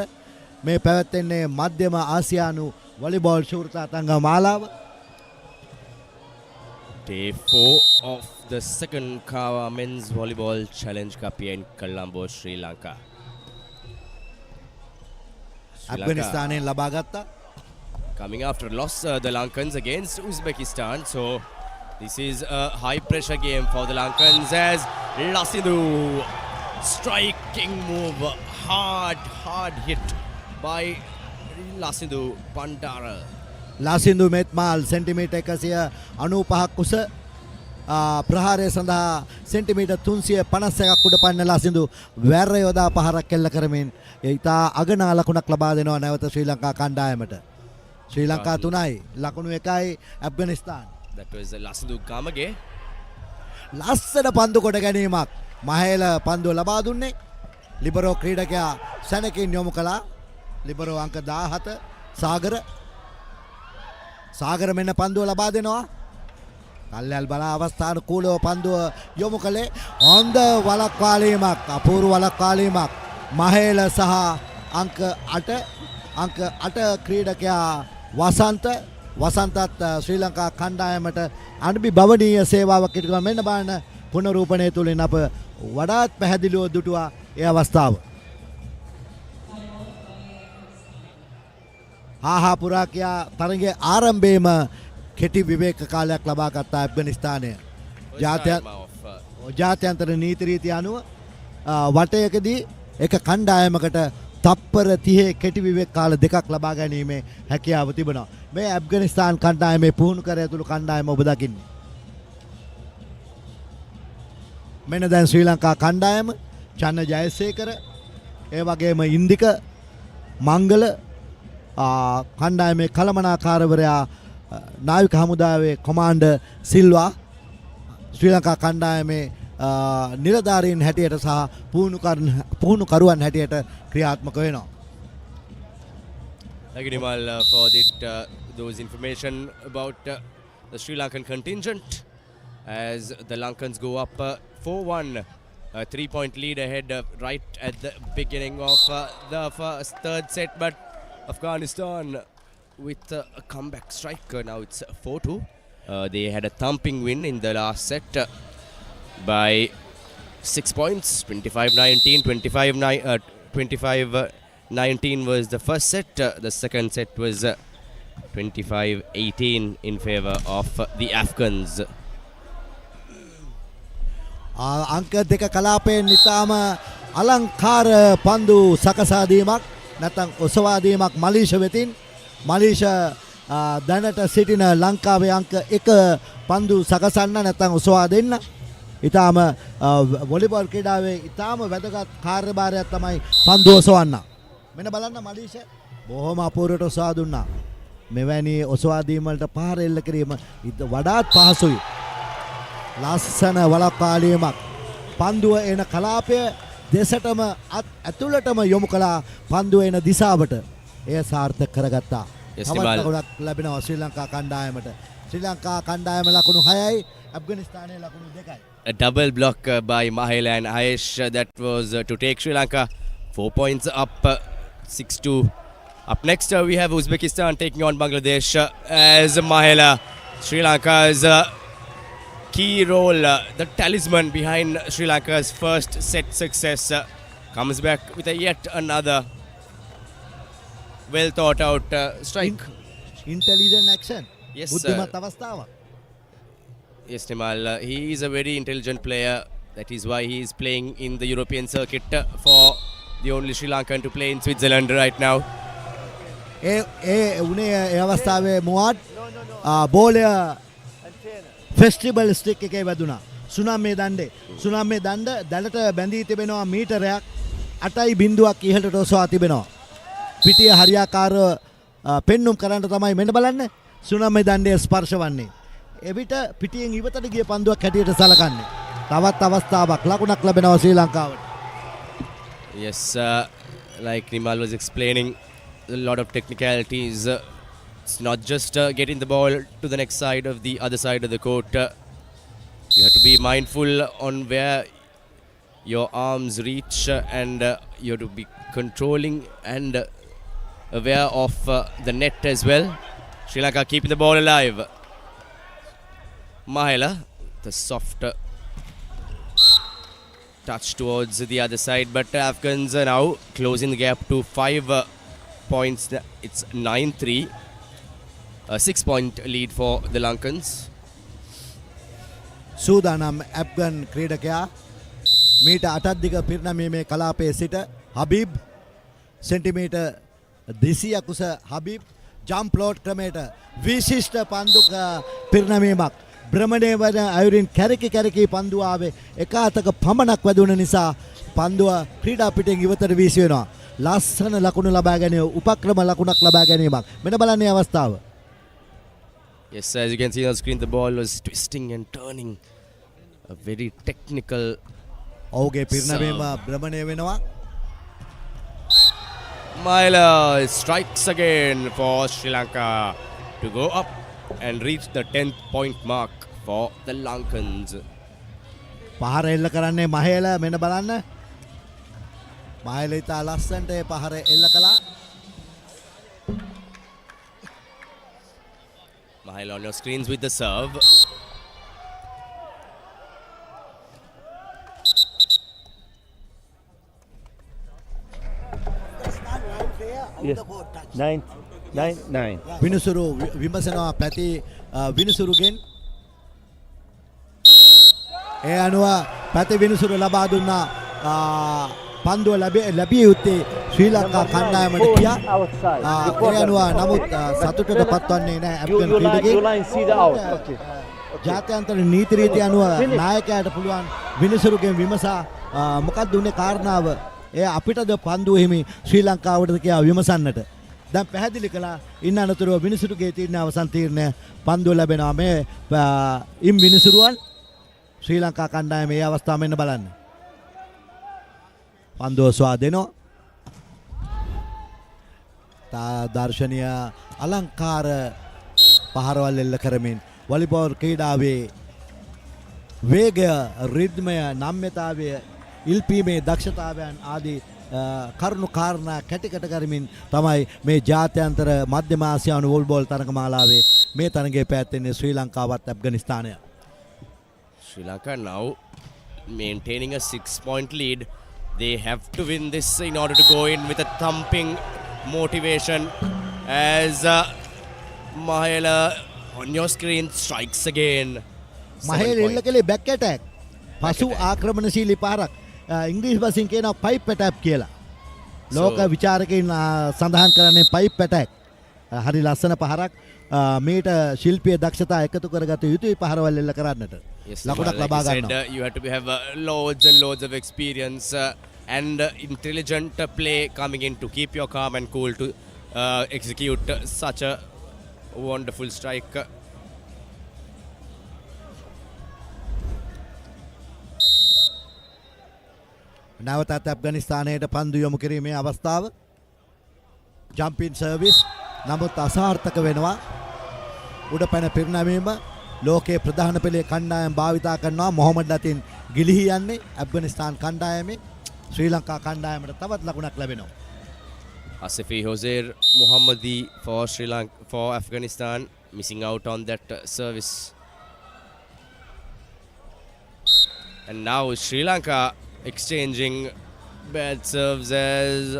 මේ පැවැත්වෙන්නේ මධ්‍යම ආසියානු වොලිබෝල් ශූරතා තරඟ මාලාව. Day 4 of the second CAVA Men's Volleyball Challenge Cup here in Colombo, Sri Lanka. Afghanistan ලබා ගත්තා. Coming after loss, the Lankans against Uzbekistan. So this is a high pressure game for the Lankans as Lasidhu striking move, hard hit by Lasidhu Pandara. Lasindu Methmal centimetre 195ක් උස ප්‍රහාරය සඳහා centimetre 351ක් උඩ පන්න ලාසින්දු වැර යොදා පහරක් කෙල්ල කරමින් ඉතා අගනා ලකුණක් ලබා දෙනවා නැවත ශ්‍රී ලංකා කණ්ඩායමට. ශ්‍රී ලංකා 3යි ලකුණු 1යි ඇෆ්ගනිස්තාන්. That was Lasidhu Kamage. ලස්සන පන්දු කොට ගැනීමක්. මහේල පන්දුව ලබා දුන්නේ. ලිබරෝ ක්‍රීඩකයා සැනකින් යොමු කළා. ලිබරෝ අංක 17 සාගර මෙන්න පන්දුව ලබා දෙනවා. කල්යල් බලා අවස්ථානුකූලව පන්දුව යොමු කළේ. හොඳ වලක්වාලීමක්, අපූර්ව වලක්වාලීමක්. මහේල සහ අංක 8 ක්‍රීඩකයා වසන්තත් ශ්‍රී ලංකා කණ්ඩායමට අනුභවනීය සේවාවක් ඉටු කරන මෙන්න බලන්න පුනරූපණය තුලින් අප වඩාත් පැහැදිලිව දුටුවා ඒ අවස්ථාව. හාහා පුරා කියා තරගයේ ආරම්භයේම කෙටි විවේක කාලයක් ලබා ගත්ත ඇෆ්ගනිස්තානය ජාත්‍යන්තර නීති රීති අනුව වටයකදී එක කණ්ඩායමකට තප්පර 30 කෙටි විවේක කාල දෙකක් ලබා ගැනීමේ හැකියාව තිබෙනවා. මේ ඇෆ්ගනිස්තාන් කණ්ඩායමේ පුහුණු කර ඇතුළු කණ්ඩායම ඔබ දකින්නේ. මෙන්න දැන් ශ්‍රී ලංකා කණ්ඩායම චන්න ජයසේකර ඒ වගේම ඉන්දික මංගල කණ්ඩායමේ කළමනාකාරවරයා නාවික හමුදාවේ කොමාන්ඩර් සිල්වා ශ්‍රී ලංකා කණ්ඩායමේ නිලධාරීන් හැටියට සහ පුහුණුකරුවන් හැටියට ක්‍රියාත්මක වෙනවා. Thank you, Nimal, for those information about the Sri Lankan contingent as the Lankans go up 4-1. A 3-point lead ahead right at the beginning of the third set, but Afghanistan with a comeback strike. Now it's 4-2. They had a thumping win in the last set by 6 points, 25-19, 25-19 was the first set. The second set was 25-18 in favor of the Afghans. අංක දෙක කලාපයෙන් නිතාම අලංකාර පන්දු සකසාදීමක් නැත්නම් ඔසවාදීමක් මලීෂ වෙතින්. මලීෂ දැනට සිටින ලංකාවේ අංක 1 පන්දු සකසන්න නැත්නම් ඔසවා දෙන්න. ඊටාම වොලිබෝල් ක්‍රීඩාවේ ඊටාම වැදගත් කාර්යභාරයක් තමයි පන්දු ඔසවන්න. මෙන්න බලන්න මලීෂ බොහොම අපූර්වට ඔසවා දුන්නා. මෙවැනි ඔසවා දීම වලට පහර එල්ල කිරීම වඩාත් පහසුයි. ලස්සන වලක්වාලීමක්. පන්දුව එන කලාපය දෙසටම ඇතුළටම යොමු කළා පන්දුව එන දිශාවට. එය සාර්ථක කරගත්තා. තවත් ලැබෙනවා ශ්‍රී ලංකා කණ්ඩායමට. ශ්‍රී ලංකා කණ්ඩායම ලකුණු 6යි, ඇෆ්ගනිස්තානයේ ලකුණු 2යි. A double block by Mahela and Ayesh. That was to take Sri Lanka 4 points up, 6-2. Up next we have Uzbekistan taking on Bangladesh as Mahela, Sri Lanka's key role, the talisman behind Sri Lanka's first set success, comes back with yet another well thought out strike. Intelligent action. Yes. බුද්ධිමත් අවස්ථාවක්. Yes, Nimal, he is a very intelligent player. That is why he is playing in the European circuit for the only Sri Lankan to play in Switzerland right now. උනේ ඒ අවස්ථාවේ මුවාඩ් බෝලය ෆෙස්ටිබල් stiff එකේ වැදුනා. සුනාමේ දණ්ඩ දැලට බැඳී තිබෙනවා මීටරයක් 8.0ක් ඉහළට ඔසවා තිබෙනවා. පිටිය හරියාකාරව පෙන්눔 කරන්න තමයි මෙන්න බලන්න සුනාමේ දණ්ඩේ ස්පර්ශ වන්නේ. එවිට පිටියෙන් ඉවතට ගිය පන්දුවක් හැටියට සලකන්නේ. තවත් අවස්ථාවක් ලකුණක් ලැබෙනවා ශ්‍රී ලංකාවට. Yes, like Nimal was explaining, a lot of technicalities. It's not just getting the ball to the next side of the other side of the court. You have to be mindful on where your arms reach and you have to be controlling and aware of the net as well. Sri Lanka keeping the ball alive. Mahela, the soft touch towards the other side, but Afghans are now closing the gap to 5 points. It's 9-3. A 6-point lead for the Lankans. සූදානම් Afghan ක්‍රීඩකයා මීට 8ක් දිග පිරිනැමීමේ කලාපයේ සිට හබීබ් centimetre 200 කුස හබීබ් jump load ක්‍රමයට විශිෂ්ට පන්දු පිරිනැමීමක් භ්‍රමණය වන අයුරින් කැරකි පන්දුව ආවේ එක අතක පමණක් වැදුන නිසා පන්දුව ක්‍රීඩා පිටෙන් ඉවතට වීසි වෙනවා. ලස්සන ලකුණු ලබා ගැනීම උපක්‍රම ලකුණක් ලබා ගැනීමක්. මෙන්න බලන්නේ අවස්ථාව. Yes, as you can see on screen, the ball was twisting and turning. A very technical. ඔහුගේ පිරිනැමීම භ්‍රමණය වෙනවා. Mahela strikes again for Sri Lanka to go up and reach the 10th point mark for the Lankans. පහර එල්ල කරන්නේ මහේල මෙන්න බලන්න. මහේල ඉතා ලස්සනට ඒ පහර එල්ල කළා. Mahela on your screens with the serve. Yes. 9. විනුසුරු විමසනවා පැති විනුසුරුගෙන් ඒ අනුව පැති විනුසුරු ලබා දුන්නා පන්දුව ලැබිය යුත්තේ ශ්‍රී ලංකා කණ්ඩායමට කියා ඒ අනුව නමුත් සතුටට පත්වන්නේ නැහැ ඇෆ්ගන් ක්‍රීඩකයෙක්. ජාත්‍යන්තර නීති රීති අනුව නායකයාට පුළුවන් විනුසුරුගෙන් විමසා මොකක්ද උනේ කාරණාව ඒ අපිටද පන්දුව හිමි ශ්‍රී ලංකාවටද කියලා විමසන්නට. දැන් පැහැදිලි කළා ඉන්න අනතුරුව විනිසුරුගේ තීරණ අවසන් තීරණය පන්දුව ලැබෙනවා මේ ඉම් විනිසුරුවන් ශ්‍රී ලංකා කණ්ඩායම මේ අවස්ථාව මෙන්න බලන්න. පන්දුව ස්වා දෙනවා. දර්ශනීය අලංකාර පහරවල් එල්ල කරමින් වොලිබෝල් ක්‍රීඩාවේ වේගය රිද්මය නම්‍යතාවය ඉල්පීමේ දක්ෂතාවයන් ආදී කරුණු කාරණා කැටිකට කරමින් තමයි මේ ජාත්‍යන්තර මධ්‍යම ආසියානු වොලිබෝල් තරගමාලාවේ මේ තරගයේ පැවැත්වෙන්නේ ශ්‍රී ලංකාවත් ඇෆ්ගනිස්තානය. Sri Lanka now maintaining a 6-point lead. They have to win this in order to go in with a thumping motivation as Mahela on your screen strikes again. Mahela එල්ල කළේ back attack. පසු ආක්‍රමණශීලී පාරක්. ඉංග්‍රීසි භාෂෙන් කියනවා pipe attack කියලා. ලෝක විචාරකයන් සඳහන් කරන්නේ pipe attack. හරි ලස්සන පහරක් මේට ශිල්පීය දක්ෂතා එකතු කරගත යුතුයි පහරවල් එල්ල කරන්නට. ලකුණක් ලබා ගන්නවා. You have to have loads and loads of experience and intelligent play coming in to keep your calm and cool to execute such a wonderful strike. නැවතත් ඇෆ්ගනිස්තානයට පන්දු යොමු කිරීමේ අවස්ථාව. ජම්පින් සර්විස් නමුත් අසාර්ථක වෙනවා. උඩ පැන පිරිනැමීම ලෝකයේ ප්‍රධාන පෙළේ කණ්ඩායම් භාවිතා කරනවා. මොහොමඩ් අතින් ගිලිහි යන්නේ ඇෆ්ගනිස්තාන් කණ්ඩායමේ ශ්‍රී ලංකා කණ්ඩායමට තවත් ලකුණක් ලැබෙනවා. Asifi Hoser Mohammadi for Afghanistan missing out on that service. And now Sri Lanka exchanging bad serves as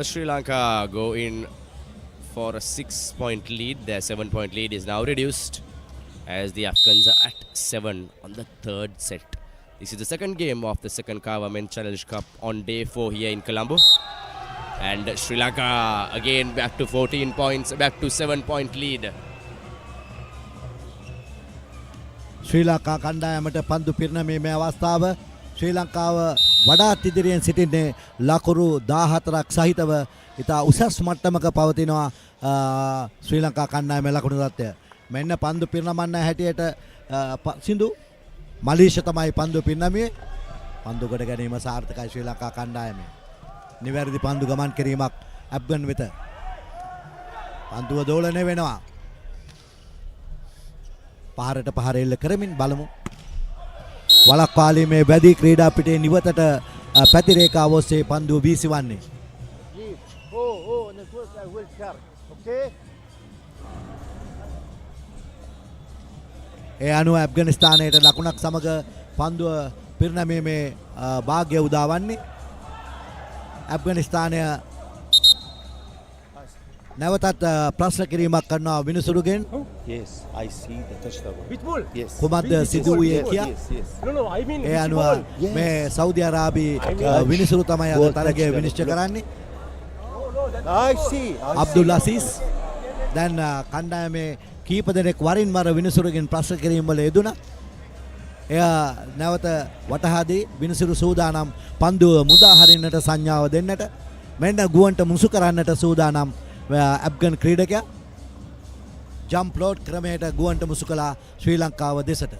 Sri Lanka go in for a 6-point lead. Their 7-point lead is now reduced. as the Afghans are at 7 on the third set. This is the second game of the second CAVA Men Challenge Cup on day 4 here in Colombo. And Sri Lanka again back to 14 points, back to 7-point lead. ශ්‍රී ලංකා කණ්ඩායමට පන්දු පිරිනැමීමේ මේ අවස්ථාව ශ්‍රී ලංකාව වඩාත් ඉදිරියෙන් සිටින්නේ ලකුණු 14ක් සහිතව ඉතා උසස් මට්ටමක පවතිනවා ශ්‍රී ලංකා කණ්ඩායමේ ලකුණු තත්ත්වය. මෙන්න පන්දු පිරිනමන්න හැටියට සින්දු මලීෂ තමයි පන්දු පිරිනැමුවේ. පන්දු කොට ගැනීම සාර්ථකයි ශ්‍රී ලංකා කණ්ඩායමේ. නිවැරදි පන්දු ගමන් කිරීමක් ඇෆ්ගන් වෙත. පන්දුව දෝලනය වෙනවා. පහරට පහර එල්ල කරමින් බලමු. වලක්වාලීමේ වැදි ක්‍රීඩා පිටේ නිවතට පැති රේඛාව ඔස්සේ පන්දුව වීසිවන්නේ. ඒ අනුව ඇෆ්ගනිස්තානයට ලකුණක් සමග පන්දුව පිරිනැමීමේ භාග්‍ය උදාවන්නේ. ඇෆ්ගනිස්තානය නැවතත් ප්‍රශ්න කිරීමක් කරනවා විනිසුරුගෙන්. Yes, I see the touchdown. Yes. කුමක්ද සිදු වූයේ කියා. ඒ අනුව මේ සෞදි අරාබි විනිසුරු තමයි අද තරගය විනිශ්චය කරන්නේ. I see. අබ්දුල් අසීස් දැන් කණ්ඩායමේ කීප දෙනෙක් වරින් වර විනිසුරුගෙන් ප්‍රශ්න කිරීම වල යෙදුණා. එයා නැවත වටහා දී විනිසුරු සූදානම් පන්දුව මුදා හරින්නට සංඥාව දෙන්නට මෙන්න ගුවන්ට මුසු කරන්නට සූදානම් ඇෆ්ගන් ක්‍රීඩකයා. ජම්ප් ලෝඩ් ක්‍රමයට ගුවන්ට මුසු කළා ශ්‍රී ලංකාව දෙසට.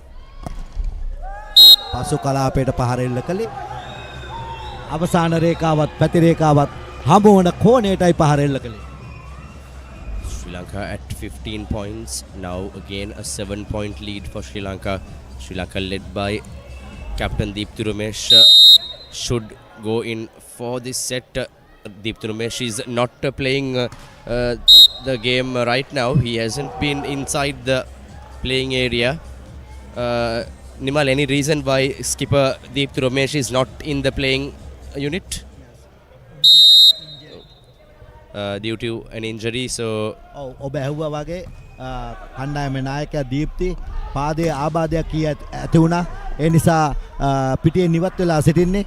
පසු කලාපයට පහර එල්ල කළේ. අවසාන රේඛාවත් පැති රේඛාවත් හමු වන කෝණයටයි පහර එල්ල කළේ. Sri Lanka at 15 points. Now again a 7-point lead for Sri Lanka. Sri Lanka led by Captain Deepthi Ramesh should go in for this set. Deepthi Ramesh is not playing the game right now. He hasn't been inside the playing area. Nimal, any reason why skipper Deepthi Ramesh is not in the playing unit? Due to an injury, so ඔබ ඇහුවා වගේ කණ්ඩායමේ නායකයා දීප්ති පාදයේ ආබාධයක් කී ඇති වුණා. ඒ නිසා පිටියේ නිවත් වෙලා සිටින්නේ.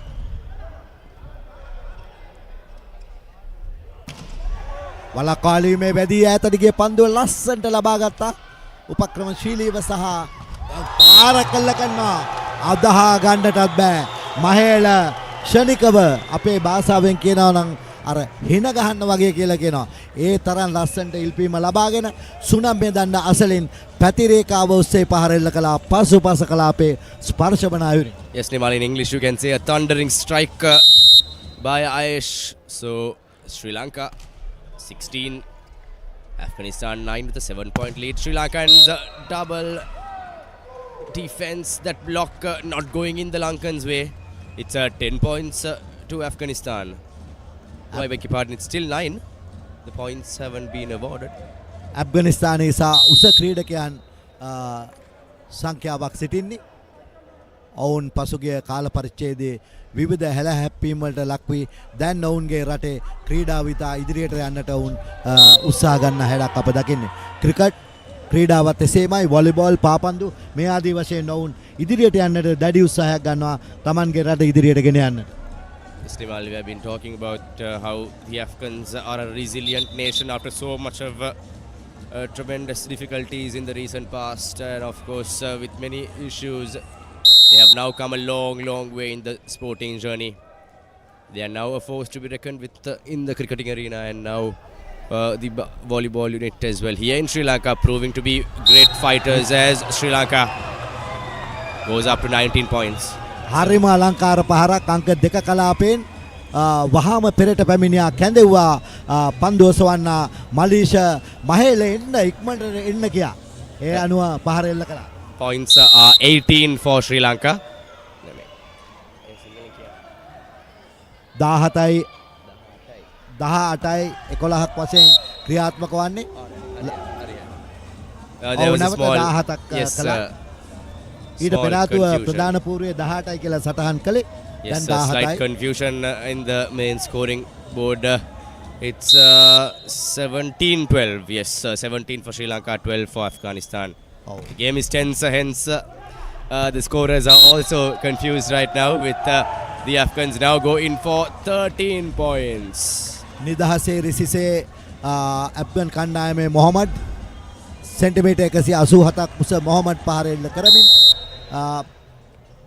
වලක්වාලීමේ වැදී ඈතට ගිය පන්දුව ලස්සනට ලබා ගත්තා. උපක්‍රමශීලීව සහ පාර කළ කරනවා. අදහා ගන්නටත් බෑ. මහේල ක්ෂණිකව අපේ භාෂාවෙන් කියනවා නම් අර හින ගහන්න වගේ කියලා කියනවා. ඒ තරම් ලස්සනට ඉල්පීම ලබාගෙන සුනම්බේ දන්න අසලින් පැති රේඛාව ඔස්සේ පහර එල්ල කළා. පසුපස කලාපේ ස්පර්ශ වන අයුරින්. Yes, Nimal, in English you can say a thundering strike by Ayesh. So Sri Lanka 16, Afghanistan 9 with a 7-point lead. Sri Lankans double defense, that block not going in the Lankans' way. It's 10 points to Afghanistan. I beg your pardon, it's still 9. The points haven't been awarded. ඇෆ්ගනිස්තානයේ සා උස ක්‍රීඩකයන් සංඛ්‍යාවක් සිටින්නේ. ඔවුන් පසුගිය කාල පරිච්ඡේදයේ විවිධ හැලහැප්පීම් වලට ලක් වී දැන් ඔවුන්ගේ රටේ ක්‍රීඩාව ඉතා ඉදිරියට යන්නට ඔවුන් උත්සාහ ගන්න හැඩක් අප දකින්නේ. ක්‍රිකට් ක්‍රීඩාවත් එසේමයි. වොලිබෝල් පාපන්දු මේ ආදී වශයෙන් ඔවුන් ඉදිරියට යන්නට දැඩි උත්සාහයක් ගන්නවා තමන්ගේ රට ඉදිරියට ගෙන යන්නට. Istimal, we have been talking about how the Afghans are a resilient nation after so much of tremendous difficulties in the recent past, and of course with many issues. They have now come a long way in the sporting journey. They are now a force to be reckoned with in the cricketing arena, and now the volleyball unit as well. Here in Sri Lanka proving to be great fighters as Sri Lanka goes up to 19 points. හරිම අලංකාර පහරක් අංක 2 කලාපෙන් වහාම පෙරට පැමිණියා. කැඳෙව්වා පන්දු ඔසවන්න මලීෂ මහේල එන්න ඉක්මනට එන්න කියා. ඒ අනුව පහර එල්ල කළා. Points are 18 for Sri Lanka. 17යි 18යි 11ක් වශයෙන් ක්‍රියාත්මක වන්නේ. There was a small, yes, ඊට පෙරාතුව ප්‍රධාන පූර්වයේ 18යි කියලා සටහන් කළේ. Yes, a slight confusion in the main scoring board. It's 17-12. Yes, 17 for Sri Lanka, 12 for Afghanistan. The game is tense, hence the scorers are also confused right now with the Afghans now go in for 13 points. නිදහසේ රිසිසේ Afghan කණ්ඩායමේ Mohammed centimetre 187ක් උස මොහොමඩ් පහර එල්ල කරමින්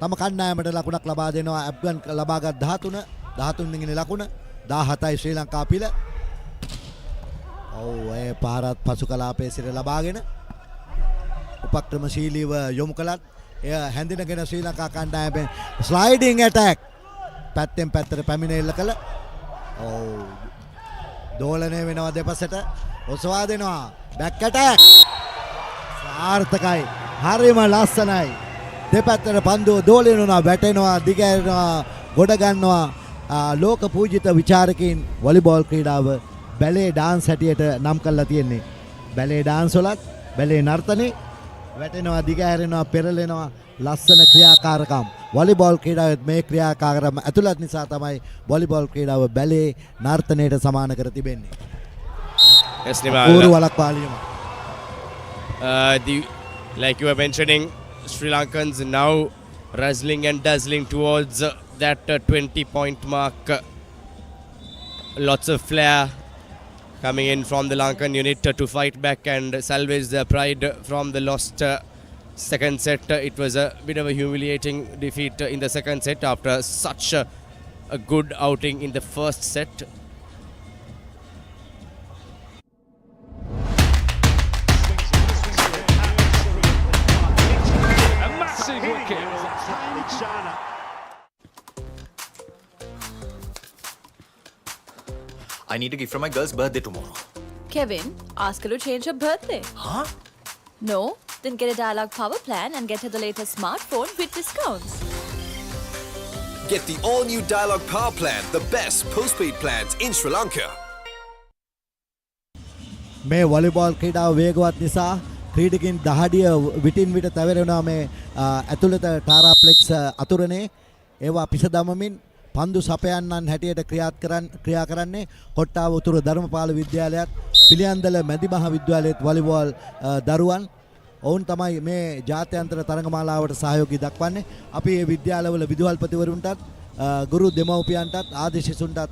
තම කණ්ඩායමට ලකුණක් ලබා දෙනවා. ඇෆ්ගන් ලබාගත් 13 වෙනි ලකුණ 17යි ශ්‍රී ලංකා පිළ. ඒ පාරත් පසු කලාපයේ සිට ලබාගෙන උපක්‍රමශීලීව යොමු කළත් එය හැඳිනගෙන ශ්‍රී ලංකා කණ්ඩායමේ ස්ලයිඩින් ඇටැක් පැත්තෙන් පැත්තට පැමිණෙල්ල කළ දෝලනය වෙනවා දෙපසට ඔසවා දෙනවා බැක් ඇටැක් සාර්ථකයි හරිම ලස්සනයි දෙපැත්තට පන්දුව දෝලනනවා වැටෙනවා දිගහැරෙනවා ගොඩ ගන්නවා ලෝක පූජිත විචාරකයින් වොලිබෝල් ක්‍රීඩාව බැලේ ඩාන්ස් හැටියට නම් කරලා තියෙන්නේ බැලේ ඩාන්ස් වලත් බැලේ නර්තනේ වැටෙනවා දිගහැරෙනවා පෙරලෙනවා ලස්සන ක්‍රියාකාරකම් වොලිබෝල් ක්‍රීඩාවෙත් මේ ක්‍රියාකාරකම් ඇතුළත් නිසා තමයි වොලිබෝල් ක්‍රීඩාව බැලේ නර්තනයට සමාන කර තිබෙන්නේ. Yes, Nimal. Like you were mentioning, Sri Lankans now razzling and dazzling towards that 20-point mark. Lots of flair coming in from the Lankan unit to fight back and salvage their pride from the lost second set. It was a bit of a humiliating defeat in the second set after such a good outing in the first set. A massive wicket. I need a gift for my girl's birthday tomorrow. Kevin, ask her to change her birthday. Huh? No? Then get a Dialog Power plan and get her the latest smartphone with discounts. Get the all-new Dialog Power Plan, the best postpaid plans in Sri Lanka. මේ volleyball ක්‍රීඩාව වේගවත් නිසා ක්‍රීඩකින් දහඩිය විටින් විට තැවෙරෙනවා මේ ඇතුළත ටාරාප්ලෙක්ස් අතුරනේ ඒවා පිස දමමින් පන්දු සපයන්නන් හැටියට ක්‍රියා කරන්නේ කොට්ටාව උතුරු ධර්මපාල විද්‍යාලයත් පිළියන්දල මැදි මහ විද්‍යාලයේත් වොලිබෝල් දරුවන් ඔවුන් තමයි මේ ජාත්‍යන්තර තරඟමාලාවට සහයෝගී දක්වන්නේ. අපි මේ විද්‍යාලවල විදුහල්පතිවරුන්ටත් ගුරු දෙමව්පියන්ටත් ආදී ශිෂ්‍යුන්ටත්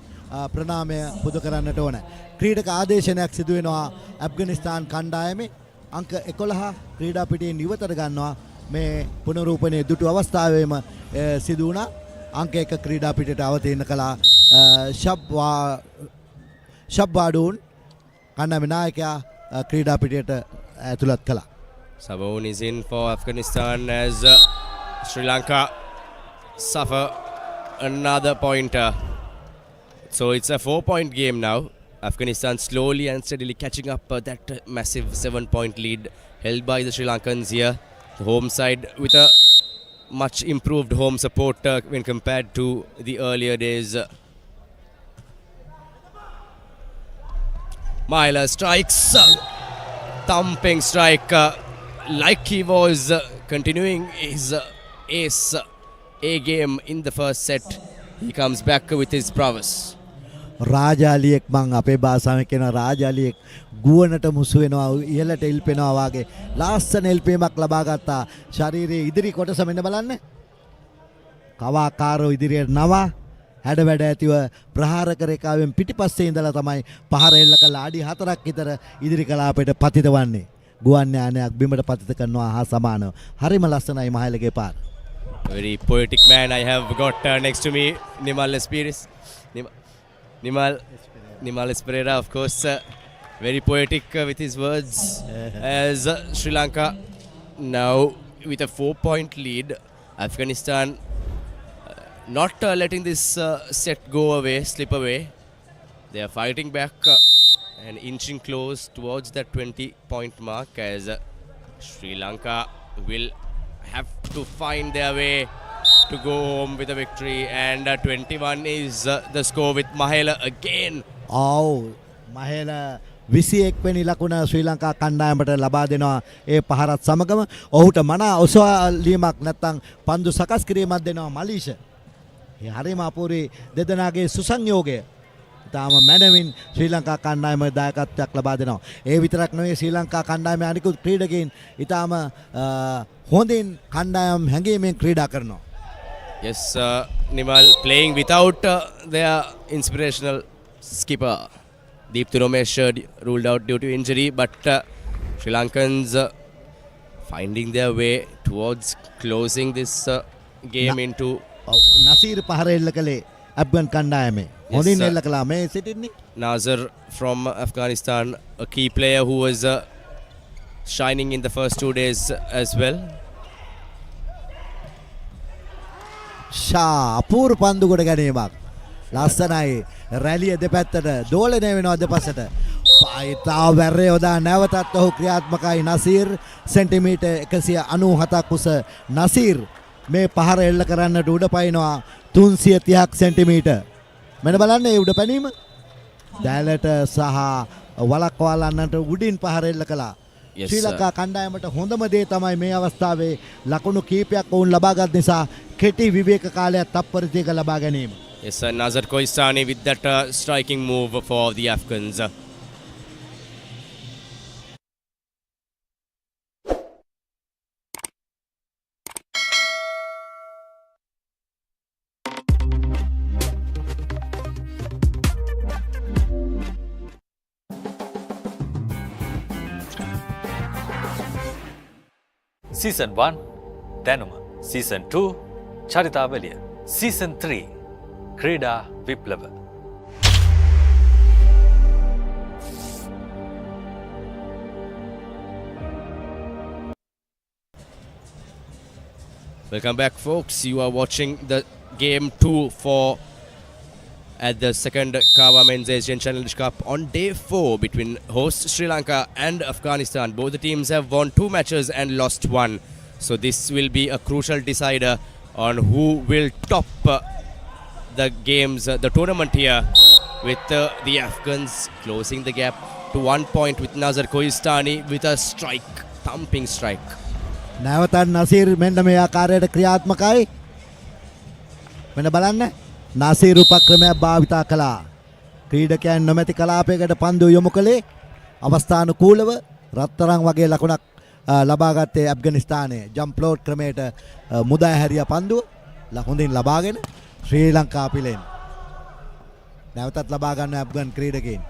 ප්‍රණාමය පුද කරන්නට ඕන. ක්‍රීඩක ආදේශනයක් සිදු වෙනවා ඇෆ්ගනිස්තාන් කණ්ඩායමේ අංක 11 ක්‍රීඩා පිටින් ඉවතට ගන්නවා. මේ පුනරූපණයේ දුටු අවස්ථාවේම සිදු වුණා. අංක 1 ක්‍රීඩා පිටට අවතීර්ණ කළා ශබ්වාඩූන් කණ්ඩායමේ नायकයා ක්‍රීඩා පිටට ඇතුළත් කළා. Saboon is in for Afghanistan as Sri Lanka suffer another pointer. So it's a 4-point game now. Afghanistan slowly and steadily catching up that massive 7-point lead held by the Sri Lankans here. The home side with a much improved home support when compared to the earlier days. Mahela strikes, thumping strike. Like he was continuing his ace A game in the first set, he comes back with his prowess. රාජාලියෙක් මං අපේ භාෂාවෙන් කියන රාජාලියෙක් ගුවනට මුසු වෙනවා ඉහළට ඉල්පෙනවා වාගේ ලස්සන එල්පීමක් ලබා ගත්තා. ශරීරයේ ඉදිරි කොටස මෙන්න බලන්න. කවාකාරෝ ඉදිරියට නවා හැඩ වැඩ ඇතිව ප්‍රහාරක රේඛාවෙන් පිටිපස්සේ ඉඳලා තමයි පහර එල්ල කළ අඩි 4ක් විතර ඉදිරි කලාපයට පතිත වන්නේ. ගුවන් යානයක් බිමට පතිත කරනවා හා සමානව. හරිම ලස්සනයි මහලගේ පාර. Very poetic man I have got next to me, Nimal Espires. Nimal Espera, of course, very poetic with his words. As Sri Lanka now with a 4-point lead, Afghanistan not letting this set go away, slip away. They are fighting back and inching close towards that 20-point mark as Sri Lanka will have to find their way to go home with a victory, and 21 is the score with Mahela again. Mahela 21 වෙනි ලකුණ ශ්‍රී ලංකා කණ්ඩායමට ලබා දෙනවා. ඒ පහරත් සමගම ඔහුට මනා ඔසවාලීමක් නැත්නම් පන්දු සකස් කිරීමක් දෙනවා මලීෂ. ඒ හරිම අපූර්ව දෙදෙනාගේ සුසංයෝගය. ඊටාම මැනවින් ශ්‍රී ලංකා කණ්ඩායම දායකත්වයක් ලබා දෙනවා. ඒ විතරක් නෙවෙයි ශ්‍රී ලංකා කණ්ඩායමේ අනිකුත් ක්‍රීඩකයන් ඊටාම හොඳින් කණ්ඩායම් හැඟීමෙන් ක්‍රීඩා කරනවා. Yes, Nimal playing without their inspirational skipper. Deepthi Romesh ruled out due to injury, but Sri Lankans finding their way towards closing this game into. Nasir පහර එල්ල කළේ අෆ්ගන් කණ්ඩායමේ. හොඳින් එල්ල කළා මේ සිටින්නේ. Nazar from Afghanistan, a key player who was shining in the first 2 days as well. අපූර්ව පන්දු කොට ගැනීමක්. ලස්සනයි. රැලිය දෙපැත්තට දෝලනය වෙනවා දෙපසට. පායිතා වැරේ යොදා නැවතත් ඔහු ක්‍රියාත්මකයි නසීර් සෙන්ටිමීටර් 197ක් උස නසීර් මේ පහර එල්ල කරන්නට උඩ පයින්නවා 330ක් සෙන්ටිමීටර්. මෙන්න බලන්න මේ උඩ පැනීම. දැලට සහ වලක්වාලන්නට උඩින් පහර එල්ල කළා. ශ්‍රී ලංකා කණ්ඩායමට හොඳම දේ තමයි මේ අවස්ථාවේ ලකුණු කීපයක් වුන් ලබාගත් නිසා කෙටි විවේක කාලයක් තත්පරතියක ලබා ගැනීම. Yes, Nazar Koistani with that striking move for the Afghans. Season 1 දැනුම, Season 2 චරිතාවලිය, Season 3 ක්‍රීඩා විප්ලව. Welcome back, folks. You are watching the game 2 for at the second CAVA Men's Asian Challenge Cup on day 4 between host Sri Lanka and Afghanistan. Both the teams have won 2 matches and lost 1. So this will be a crucial decider on who will top the games, the tournament here, with the Afghans closing the gap to 1 point with Nazar Koistani with a strike, thumping strike. නැවතත් නසීර් මෙන්න මේ ආකාරයට ක්‍රියාත්මකයි. මෙන්න බලන්න. නසීර් උපක්‍රමයක් භාවිතා කළා. ක්‍රීඩකයන් නොමැති කලාපයකට පන්දු යොමු කළේ අවස්ථානුකූලව රත්තරන් වගේ ලකුණක් ලබා ගත්තේ ඇෆ්ගනිස්තානයේ. ජම්ප් ලෝඩ් ක්‍රමයට මුදා හැරියා පන්දුව හොඳින් ලබාගෙන ශ්‍රී ලංකා පිලෙන් නැවතත් ලබා ගන්න ඇෆ්ගන් ක්‍රීඩකයන්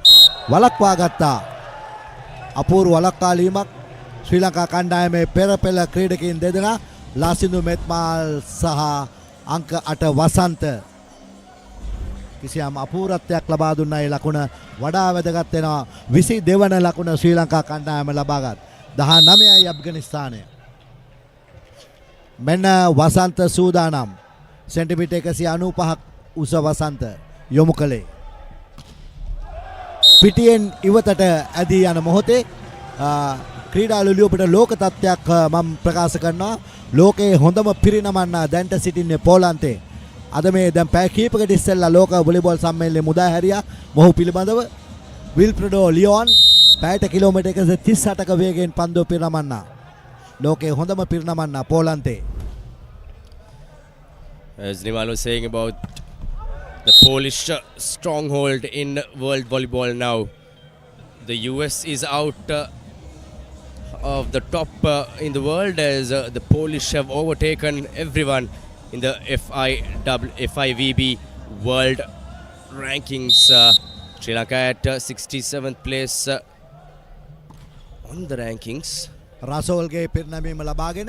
වලක්වා ගත්තා. අපූර්ව වලක්වාලීමක් ශ්‍රී ලංකා කණ්ඩායමේ පෙර පෙළ ක්‍රීඩකයන් දෙදෙනා ලාසිඳු මෙත්මාල් සහ අංක 8 වසන්ත කිසියම් අපූර්වත්වයක් ලබා දුන්නා. ඒ ලකුණ වඩා වැදගත් වෙනවා. 22 වන ලකුණ ශ්‍රී ලංකා කණ්ඩායම ලබාගත් 19යි ඇෆ්ගනිස්තානය. මෙන්න වසන්ත සූදානම්. සෙන්ටිමීටර් 195ක් උස වසන්ත යොමු කළේ. පිටියෙන් ඉවතට ඇදී යන මොහොතේ ක්‍රීඩා ලුලියොපට ලෝක තත්ත්වයක් මම ප්‍රකාශ කරනවා. ලෝකයේ හොඳම පිරිනමන්න දැන්ට සිටින්නේ පෝලන්තේ. අද මේ දැන් පැය කීපකට ඉස්සෙල්ලා ලෝක වොලිබෝල් සම්මේලනයේ මුදා හැරියා. මොහු පිළිබඳව විල්ෆ්‍රෙඩෝ ලියෝන් පැයට කිලෝමීටර් 138ක වේගයෙන් පන්දුව පිරිනමන්න. ලෝකයේ හොඳම පිරිනමන්න පෝලන්තේ. As Nimal was saying about the Polish stronghold in world volleyball now, the US is out of the top in the world as the Polish have overtaken everyone in the FIVB world rankings. Sri Lanka at 67th place on the rankings. රසෝල්ගේ පිරිනැමීම ලබාගෙන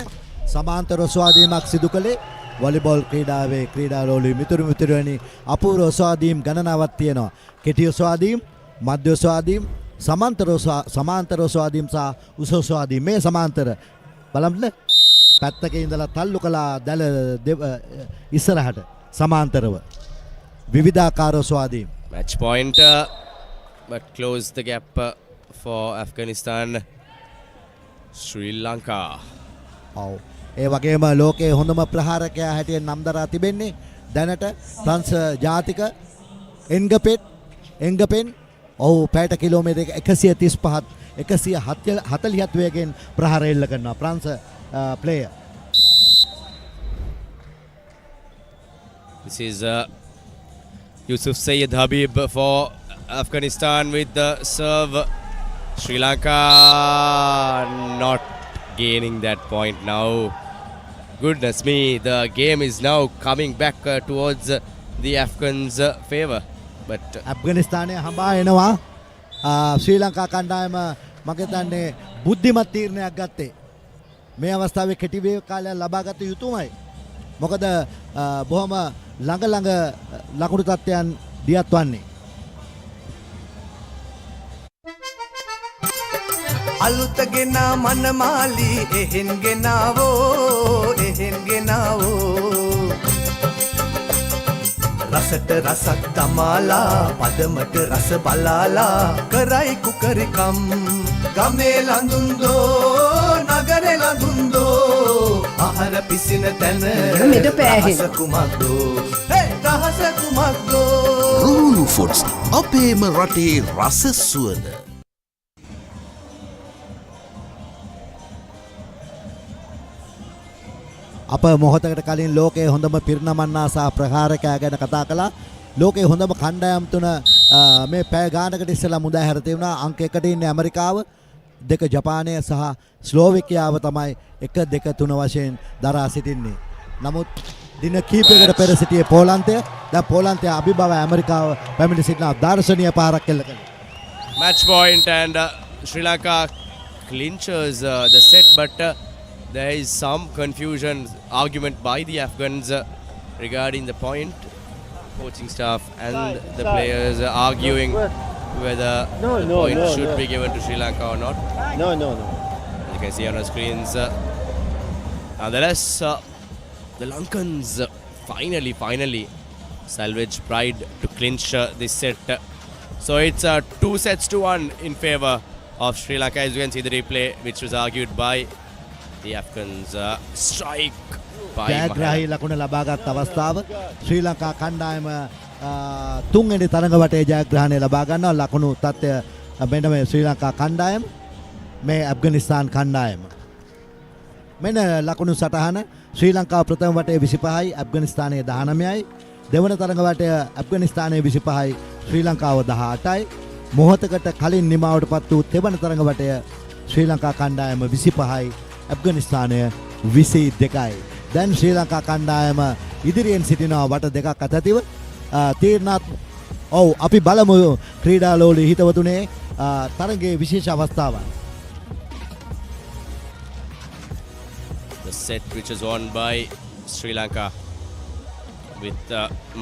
සමාන්තර ස්වාධීනයක් සිදු කළේ volleyball ක්‍රීඩාවේ ක්‍රීඩාලෝලී මිතුරුවනි අපූර්ව ස්වාධීම් ගණනාවක් තියෙනවා. කෙටි ස්වාධීම්, මධ්‍ය ස්වාධීම්, සමාන්තර ස්වාධීම් සහ උස ස්වාධීම්. මේ සමාන්තර බලන්න පැත්තක ඉඳලා තල්ලු කළා දැල ඉස්සරහට සමාන්තරව විවිධාකාර ස්වාධීම්. Match point but close the gap for Afghanistan. Sri Lanka. ඒ වගේම ලෝකයේ හොඳම ප්‍රහාරකයා හැටියට නම් දරා තිබෙන්නේ දැනට ප්‍රංශ ජාතික එන්ගපෙන් ඔහු පැයට කිලෝමීටර් 135ත් 140ත් වේගයෙන් ප්‍රහාර එල්ල කරනවා ප්‍රංශ player. This is Yusuf Sayed Habib for Afghanistan with the serve. Sri Lanka not gaining that point now. Goodness me, the game is now coming back towards the Afghans' favour. But Afghanistan හඹා එනවා. ශ්‍රී ලංකා කණ්ඩායම මගේ හිතන්නේ බුද්ධිමත් තීරණයක් ගත්තේ. මේ අවස්ථාවේ කෙටි වේග කාලයක් ලබා ගත යුතුමයි. මොකද බොහොම ළඟ ලකුණු තත්ත්වයන් දියත් වන්නේ. අලුත ගෙනා මනමාලි එහෙන් ගෙනාවෝ රසට රසක් තමාලා පදමට රස බලාලා කරයි කුකරිකම් ගමේ ලඳුන්දෝ නගරේ ලඳුන්දෝ ආහාර පිසින තැන රහස කුමක්දෝ රහස කුමක්දෝ Rulu Foods අපේම රටේ රස සුවඳ. අප මොහොතකට කලින් ලෝකයේ හොඳම පිරිනමන්නා සහ ප්‍රහාරකයා ගැන කතා කළා. ලෝකයේ හොඳම කණ්ඩායම් තුන මේ පැය ගානකට ඉස්සෙල්ලා මුදා හැරතේ වුණා. අංක 1ට ඉන්නේ ඇමරිකාව, 2 ජපානය සහ ස්ලෝවෙකියාව තමයි 1 2 3 වශයෙන් දරා සිටින්නේ. නමුත් දින කිහිපයකට පෙර සිටියේ පෝලන්තය. දැන් පෝලන්තය අභිබව ඇමරිකාව පැමිණ සිටින දර්ශනීය පාරක් එල්ල කළා. match point and Sri Lanka clinches the set, but there is some confusion, argument by the Afghans regarding the point. Coaching staff and the players are arguing whether the point should be given to Sri Lanka or not. No. You can see on our screens. Nonetheless, the Lankans finally salvage pride to clinch this set. So it's 2 sets to 1 in favour of Sri Lanka. As you can see the replay, which was argued by the Afghans. Strike by ජයග්‍රාහී ලකුණ ලබාගත් අවස්ථාව ශ්‍රී ලංකා කණ්ඩායම තුන්වෙනි තරඟ වටේ ජයග්‍රහණය ලබා ගන්නවා. ලකුණු තත්ත්වය මෙන්න මේ ශ්‍රී ලංකා කණ්ඩායම, මේ ඇෆ්ගනිස්තාන් කණ්ඩායම. මෙන්න ලකුණු සටහන. ශ්‍රී ලංකාව ප්‍රථම වටේ 25යි, ඇෆ්ගනිස්තානයේ 19යි. දෙවන තරඟ වටය ඇෆ්ගනිස්තානයේ 25යි, ශ්‍රී ලංකාව 18යි. මොහොතකට කලින් නිමාවටපත් වූ තෙවන තරඟ වටය ශ්‍රී ලංකා කණ්ඩායම 25යි, ඇෆ්ගනිස්තානය 22යි. දැන් ශ්‍රී ලංකා කණ්ඩායම ඉදිරියෙන් සිටිනවා වට දෙකක් අතැතිව. තීරණාත් අපි බලමු ක්‍රීඩා ලෝලී හිතවතුනේ තරගයේ විශේෂ අවස්ථාවන්. The set which is won by Sri Lanka with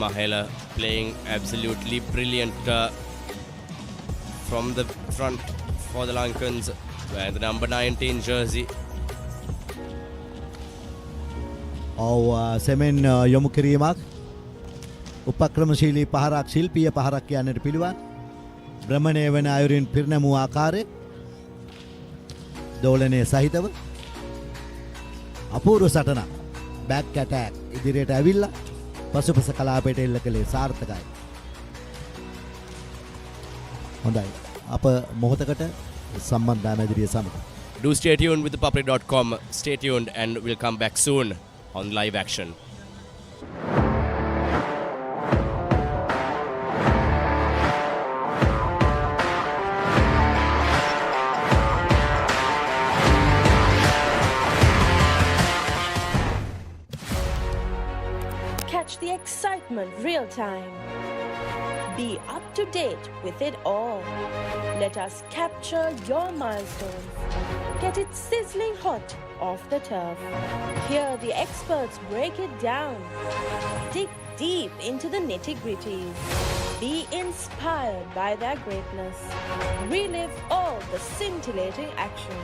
Mahela playing absolutely brilliant from the front for the Lankans, wearing the number 19 jersey. සෙමෙන් යොමු කිරීමක්, උපක්‍රමශීලී පහරක්, ශිල්පීය පහරක් යන්නට පිළිවන්. භ්‍රමණය වන අයුරින් පිරිනැමූ ආකාරය, දෝලනය සහිතව අපූර්ව සටනක්. බැක් ඇටැක් ඉදිරියට ඇවිල්ලා පසුපස කලාපයට එල්ල කළේ සාර්ථකයි. හොඳයි. අප මොහොතකට සම්බන්ධ මැදිරිය සමග. Do stay tuned with ThePapare.com. Stay tuned and we'll come back soon on live action. Catch the excitement real time. Be up to date with it all. Let us capture your milestones. Get it sizzling hot off the turf. Hear the experts break it down. Dig deep into the nitty-gritties. Be inspired by their greatness. Relive all the scintillating action.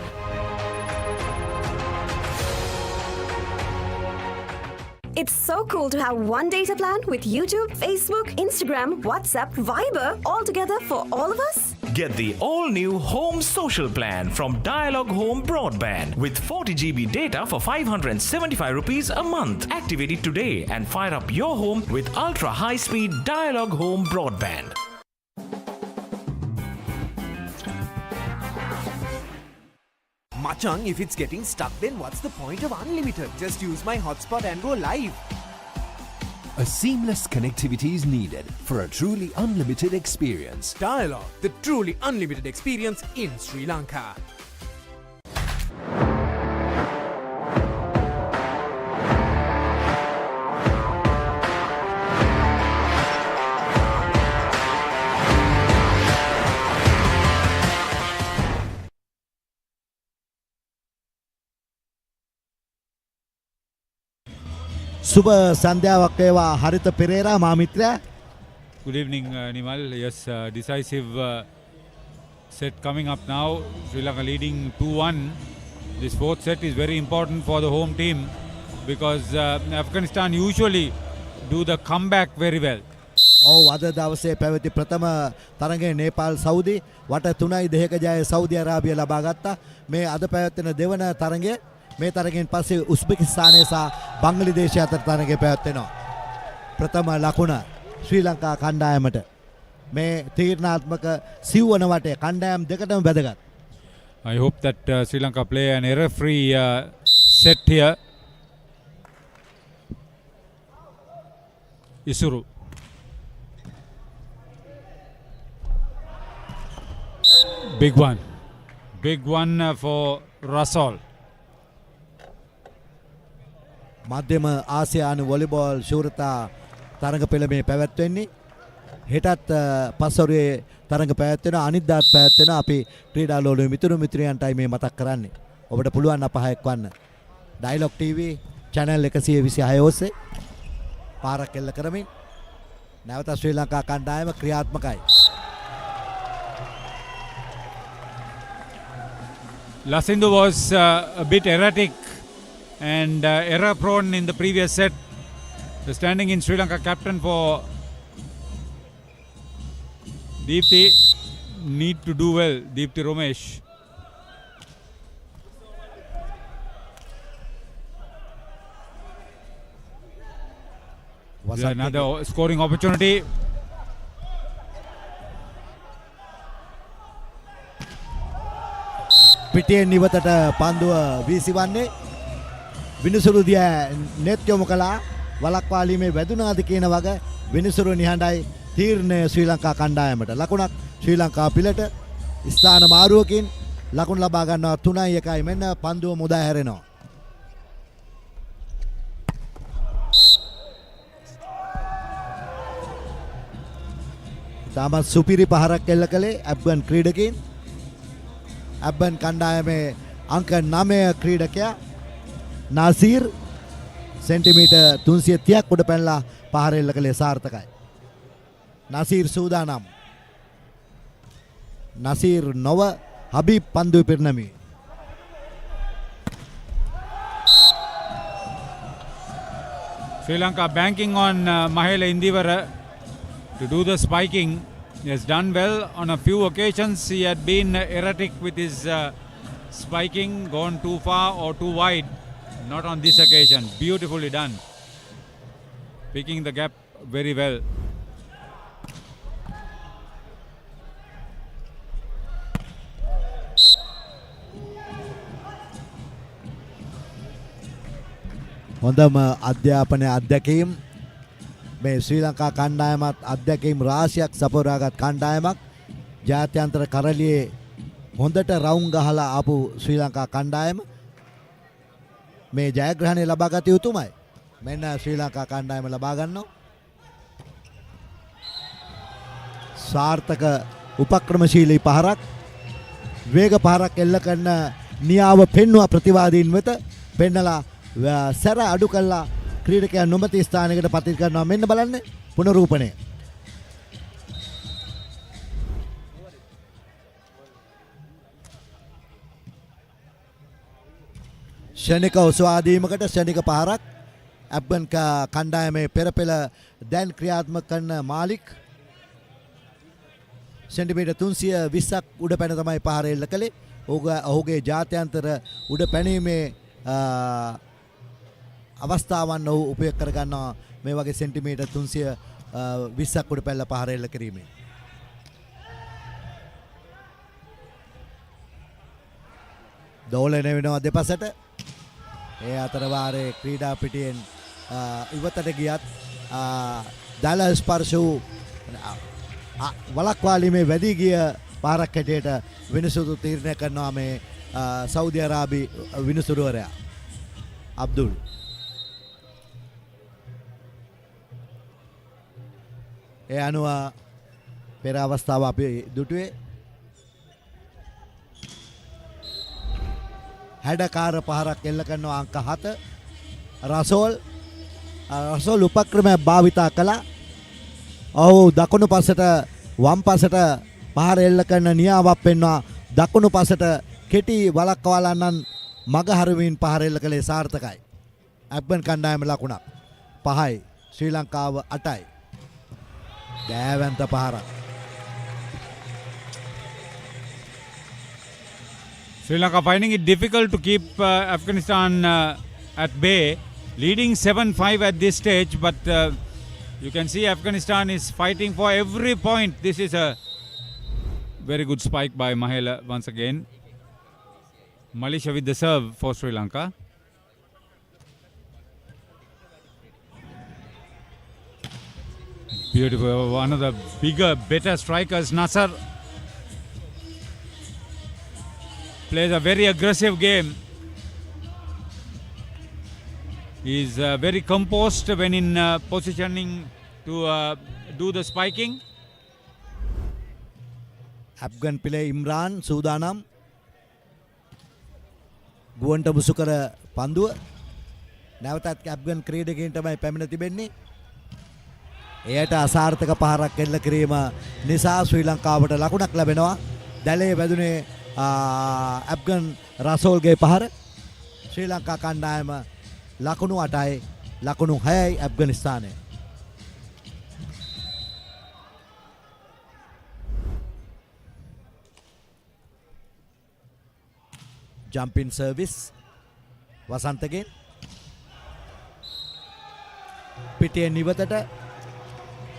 It's so cool to have one data plan with YouTube, Facebook, Instagram, WhatsApp, Viber all together for all of us. Get the all-new Home Social Plan from Dialog Home Broadband with 40 GB data for 575 rupees a month. Activate it today and fire up your home with ultra-high-speed Dialog Home Broadband. Machang, if it's getting stuck, then what's the point of unlimited? Just use my hotspot and go live. A seamless connectivity is needed for a truly unlimited experience. Dialog, the truly unlimited experience in Sri Lanka. සුබ සන්ධ්‍යාවක් වේවා හරිත පෙරේරා මා මිත්‍රයා. Good evening, Nimal. Yes, decisive set coming up now. Sri Lanka leading 2-1. This fourth set is very important for the home team because Afghanistan usually do the comeback very well. ඔව් අද දවසේ පැවති ප්‍රථම තරගයේ Nepal Saudi වට 3-2 ජය Saudi අරාබිය ලබා ගත්තා. මේ අද පැවැත්වෙන දෙවන තරගය මේ තරගෙන් පස්සේ උස්බෙකිස්තානය සහ බංග්ලාදේශය අතර තරගය පැවැත්වෙනවා. ප්‍රථම ලකුණ ශ්‍රී ලංකා කණ්ඩායමට. මේ තීරණාත්මක සිව්වන වටේ කණ්ඩායම් දෙකටම වැදගත්. I hope that Sri Lanka play an error-free set here. Isuru. Big one. Big one for Rasol. මධ්‍යම ආසියානු වොලිබෝල් ශූරතා තරඟ පෙළ මේ පැවැත්වෙන්නේ. හෙටත් පස්වරුවේ තරඟ පැවැත්වෙනවා. අනිද්දාත් පැවැත්වෙනවා. අපි ක්‍රීඩා ලෝලුවේ මිතුරු මිත්‍රයන්ටයි මේ මතක් කරන්නේ. ඔබට පුළුවන් අප එක්වන්න. Dialog TV channel 126 ඔස්සේ පාරක් එල්ල කරමින් නැවත ශ්‍රී ලංකා කණ්ඩායම ක්‍රියාත්මකයි. Lasindu was a bit erratic and error prone in the previous set. The standing in Sri Lanka captain for Deepthi need to do well. Deepthi Romesh. Another scoring opportunity. පිටියෙන් නිවතට පන්දුව වීසිවන්නේ විනිසුරු දිය net යොමු කළා. වලක්වාලීමේ වැදුනාද කියන වග විනිසුරු නිහඬයි. තීරණය ශ්‍රී ලංකා කණ්ඩායමට. ලකුණක් ශ්‍රී ලංකා පිළට ස්ථාන මාරුවකින් ලකුණු ලබා ගන්නවා 3-1. මෙන්න පන්දුව මුදා හැරෙනවා. තාමත් සුපිරි පහරක් එල්ල කළේ ඇබ්බන් ක්‍රීඩකයින්. ඇබ්බන් කණ්ඩායමේ අංක 9 ක්‍රීඩකයා නාසීර් සෙන්ටිමීටර් 330ක් උඩ පැනලා පහර එල්ල කළේ සාර්ථකයි. නාසීර් සූදානම්. නාසීර් නොව හබීබ් පන්දුවේ පිරිනැමි. Sri Lanka banking on Mahela Indivara to do the spiking. He has done well on a few occasions. He had been erratic with his spiking, gone too far or too wide. Not on this occasion. Beautifully done. Picking the gap very well. හොඳම අධ්‍යාපනය අධ්‍යක්ීම් මේ ශ්‍රී ලංකා කණ්ඩායමත් අධ්‍යක්ීම් රාශියක් සපුරාගත් කණ්ඩායමක්. ජාත්‍යන්තර කරලියේ හොඳට රවුම් ගහලා ආපු ශ්‍රී ලංකා කණ්ඩායම මේ ජයග්‍රහණය ලබා ගත යුතුමයි. මෙන්න ශ්‍රී ලංකා කණ්ඩායම ලබා ගන්නවා. සාර්ථක උපක්‍රමශීලී පහරක් වේග පහරක් එල්ල කරන නියාව පෙන්වුවා ප්‍රතිවාදීන් වෙත. පෙන්නලා සැර අඩු කළා ක්‍රීඩකයන් නොමැති ස්ථානයකට පතිත කරනවා. මෙන්න බලන්න පුනරූපණය. ෂණික උසවාදීමකට ෂණික පහරක් ඇබ්බන් කණ්ඩායමේ පෙරපෙළ දැන් ක්‍රියාත්මක කරන මාලික් සෙන්ටිමීටර් 320ක් උඩ පැන තමයි පහර එල්ල කළේ. ඔහුගේ ජාත්‍යන්තර උඩ පැනීමේ අවස්ථාවන් ඔහු උපයෝග කර ගන්නවා මේ වගේ සෙන්ටිමීටර් 320ක් උඩ පැනලා පහර එල්ල කිරීමෙන්. දෝලනය වෙනවා දෙපසට. ඒ අතර වාරේ ක්‍රීඩා පිටියෙන් ඉවතට ගියත් දල ස්පර්ශ වූ වලක්වාලීමේ වැඩි ගිය පාරක් හැටියට විනිසුරු තීරණය කරනවා මේ සෞදි අරාබි විනිසුරුවරයා අබ්දුල්. ඒ අනුව පෙර අවස්ථාව අපි දුටුවේ හැඩකාර පහරක් එල්ල කරනවා අංක 7 රසෝල් උපක්‍රමය භාවිතා කළා. ඔව් දකුණු පසට වම් පසට පහර එල්ල කරන නියාවක් පෙන්වා දකුණු පසට කෙටි වලක්වාලන්නන් මග හරමින් පහර එල්ල කළේ සාර්ථකයි. ඇබ්ගන් කණ්ඩායම ලකුණක් 5යි ශ්‍රී ලංකාව 8යි. දෑවැන්ත පහරක්. Sri Lanka finding it difficult to keep Afghanistan at bay, leading 7-5 at this stage, but you can see Afghanistan is fighting for every point. This is a very good spike by Mahela once again. Malaysia with the serve for Sri Lanka. Beautiful. One of the bigger, better strikers, Nasser, plays a very aggressive game. He's very composed when in positioning to do the spiking. Afghan play Imran Sudanam ගුවන්ට මුසු කර පන්දුව නැවතත් Afghan ක්‍රීඩකයන්ට තමයි පැමිණ තිබෙන්නේ. එයට අසාර්ථක පහරක් එල්ල කිරීම නිසා ශ්‍රී ලංකාවට ලකුණක් ලැබෙනවා. දැලේ වැදුනේ ඇෆ්ගන් රසෝල්ගේ පහර. ශ්‍රී ලංකා කණ්ඩායම ලකුණු 8යි ලකුණු 6යි ඇෆ්ගනිස්තානයේ. Jumping service වසන්තගෙන් පිටියේ නිවතට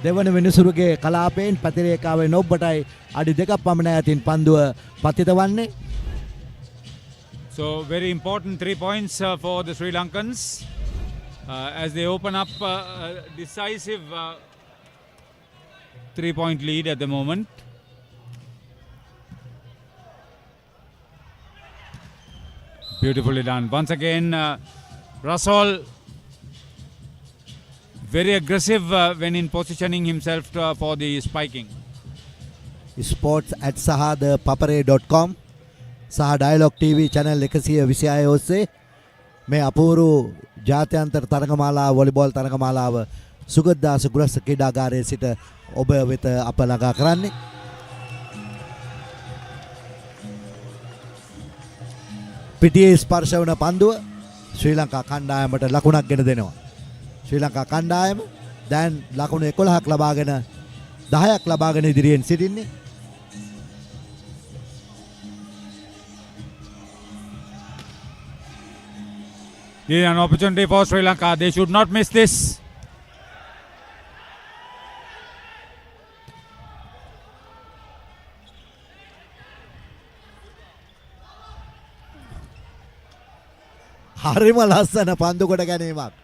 දෙවන විනිසුරුගේ කලාපයෙන් ප්‍රතිරේඛාවේ නොබ්බටයි අඩි 2ක් පමණ ඈතින් පන්දුව පතිත වන්නේ. So very important 3 points for the Sri Lankans as they open up a decisive 3-point lead at the moment. Beautifully done. Once again, Rasol very aggressive when in positioning himself for the spiking. Sports at ThePapare.com සහ Dialog TV channel 126 ඔස්සේ මේ අපූර්ව ජාත්‍යන්තර තරගමාලාව volleyball තරගමාලාව Sugathadasa ගෘහස්ථ ක්‍රීඩාගාරයේ සිට ඔබ වෙත අප ළඟා කරන්නේ. පිටියේ ස්පර්ශ වන පන්දුව ශ්‍රී ලංකා කණ්ඩායමට ලකුණක් ගෙන දෙනවා. ශ්‍රී ලංකා කණ්ඩායම දැන් ලකුණු 11ක් ලබාගෙන 10ක් ලබාගෙන ඉදිරියෙන් සිටින්නේ. Here an opportunity for Sri Lanka. They should not miss this. හරිම ලස්සන පන්දු කොට ගැනීමක්.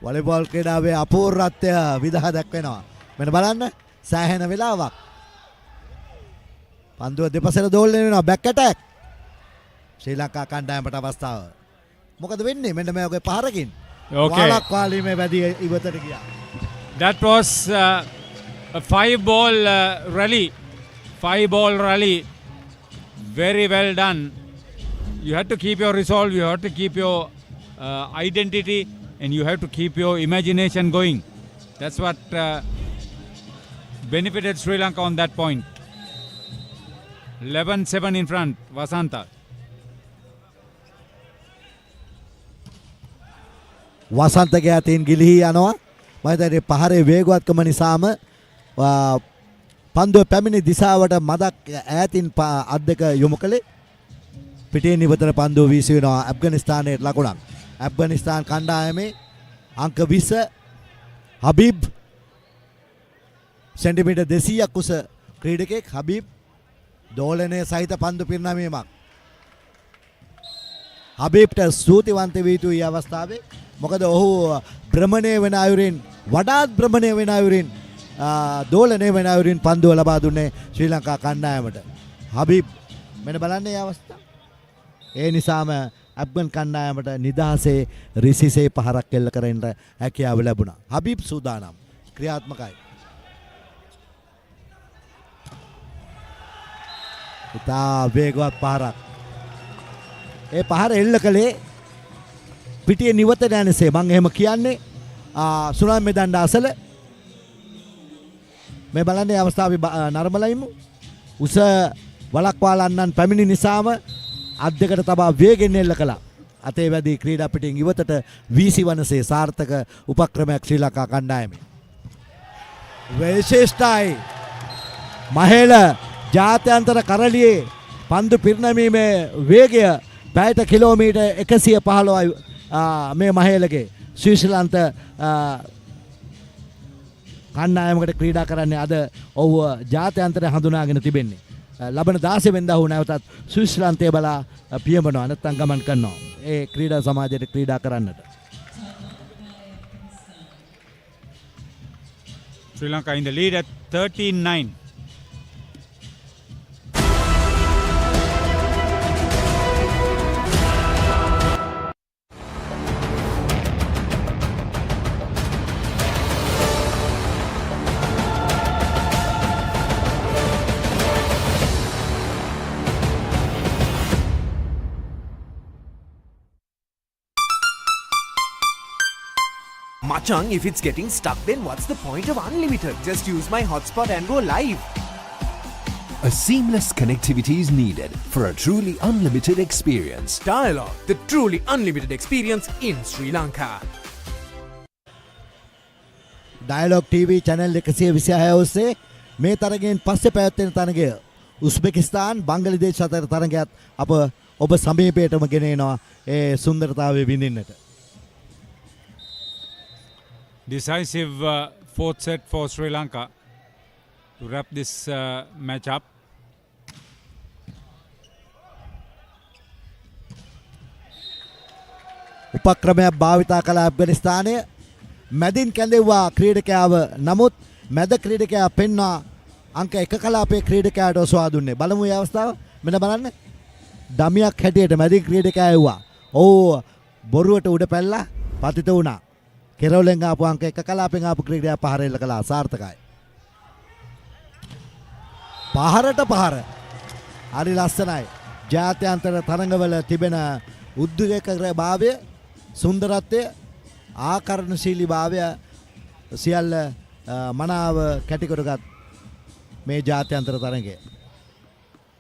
වොලිබෝල් ක්‍රීඩාවේ අපූර්වත්වය විදහා දක්වනවා. මෙන්න බලන්න සෑහෙන වෙලාවක්. පන්දුව දෙපසට දෝලණය වෙනවා බැක් ඇටැක්. ශ්‍රී ලංකා කණ්ඩායමට අවස්ථාව. මොකද වෙන්නේ මෙන්න මේ වගේ පහරකින්. වලක් වාලීමේ වැඩි ඉවතට ගියා. That was a 5-ball rally. 5-ball rally. Very well done. You have to keep your resolve, you have to keep your identity, and you have to keep your imagination going. That's what benefited Sri Lanka on that point. 11-7 in front, Vasanta. වසන්තගේ අතින් ගිලිහි යනවා. මම හිතන්නේ පහරේ වේගවත්කම නිසාම පන්දුව පැමිණි දිශාවට මදක් ඈතින් අත් දෙක යොමු කළේ. පිටින් ඉවතට පන්දුව වීසි වෙනවා ඇෆ්ගනිස්තානයේ ලකුණක්. ඇෆ්ගනිස්තාන් කණ්ඩායමේ අංක 20 හබීබ් සෙන්ටිමීටර් 200ක් උස ක්‍රීඩකෙක් හබීබ් දෝලනයේ සහිත පන්දු පිරිනැමීමක්. හබීබ්ට ස්තුතිවන්ත වී යුතුයි අවස්ථාවේ. මොකද ඔහු භ්‍රමණය වෙන අයුරින් වඩාත් භ්‍රමණය වෙන අයුරින් දෝලනය වෙන අයුරින් පන්දුව ලබා දුන්නේ ශ්‍රී ලංකා කණ්ඩායමට. හබීබ් මෙන්න බලන්න මේ අවස්ථාව. ඒ නිසාම ඇෆ්ගන් කණ්ඩායමට නිදහසේ රිසිසේ පහරක් එල්ල කරන්න හැකියාව ලැබුණා. හබීබ් සූදානම් ක්‍රියාත්මකයි. ඉතා වේගවත් පහරක්. ඒ පහර එල්ල කළේ පිටියේ නිවත නැනසේ මම එහෙම කියන්නේ සුනාමි මෙදණ්ඩ අසල මේ බලන්නේ අවස්ථාවේ නර්මලයිමු උස වලක්වාලන්නන් පැමිණි නිසාම අත් දෙකට තබා වේගෙන් එල්ල කළා. අතේ වැඩි ක්‍රීඩා පිටින් ඉවතට වීසි වනසේ සාර්ථක උපක්‍රමයක් ශ්‍රී ලංකා කණ්ඩායමේ. විශේෂයි මහේල ජාත්‍යන්තර කරලියේ පන්දු පිරිනැමීමේ වේගය පැයට කිලෝමීටර් 115යි මේ මහේලගේ ශ්‍රීශලන්ත කණ්ඩායමකට ක්‍රීඩා කරන්නේ අද ඔහු ජාත්‍යන්තරය හඳුනාගෙන තිබෙන්නේ. ලබන 16 වෙනිදා ඔහු නැවතත් ස්විස්ලන්තය බලා පියඹනවා නැත්නම් ගමන් කරනවා. ඒ ක්‍රීඩා සමාජයට ක්‍රීඩා කරන්නට. Sri Lanka in the lead at 13-9. Machang, if it's getting stuck, then what's the point of unlimited? Just use my hotspot and go live. A seamless connectivity is needed for a truly unlimited experience. Dialog, the truly unlimited experience in Sri Lanka. Dialog TV channel 126 ඔස්සේ මේ තරගයෙන් පස්සේ පැවැත්වෙන තරගය උස්බෙකිස්තාන් බංගලාදේශ අතර තරගයත් අප ඔබ සමීපයටම ගෙන එනවා ඒ සුන්දරතාවය විඳින්නට. Decisive fourth set for Sri Lanka to wrap this match up. උපක්‍රමයක් භාවිතා කළ ඇෆ්ගනිස්තානය මැදින් කැඳෙව්වා ක්‍රීඩකයාව. නමුත් මැද ක්‍රීඩකයා පෙන්වා අංක 1 කලාපයේ ක්‍රීඩකයාට ඔසවා දුන්නේ. බලමු මේ අවස්ථාව. මෙන්න බලන්න. දමියක් හැටියට මැදින් ක්‍රීඩකයා එව්වා. ඕ බොරුවට උඩ පැල්ලා පතිත වුණා. කෙරවලෙන් ආපු අංක 1 කලාපෙන් ආපු ක්‍රීඩකයා පහර එල්ල කළා. සාර්ථකයි. පහරට පහර. හරි ලස්සනයි. ජාත්‍යන්තර තරඟවල තිබෙන උද්විග්නභාවය, සුන්දරත්වය, ආකර්ණශීලී භාවය සියල්ල මනාව කැටිකොටගත් මේ ජාත්‍යන්තර තරඟය.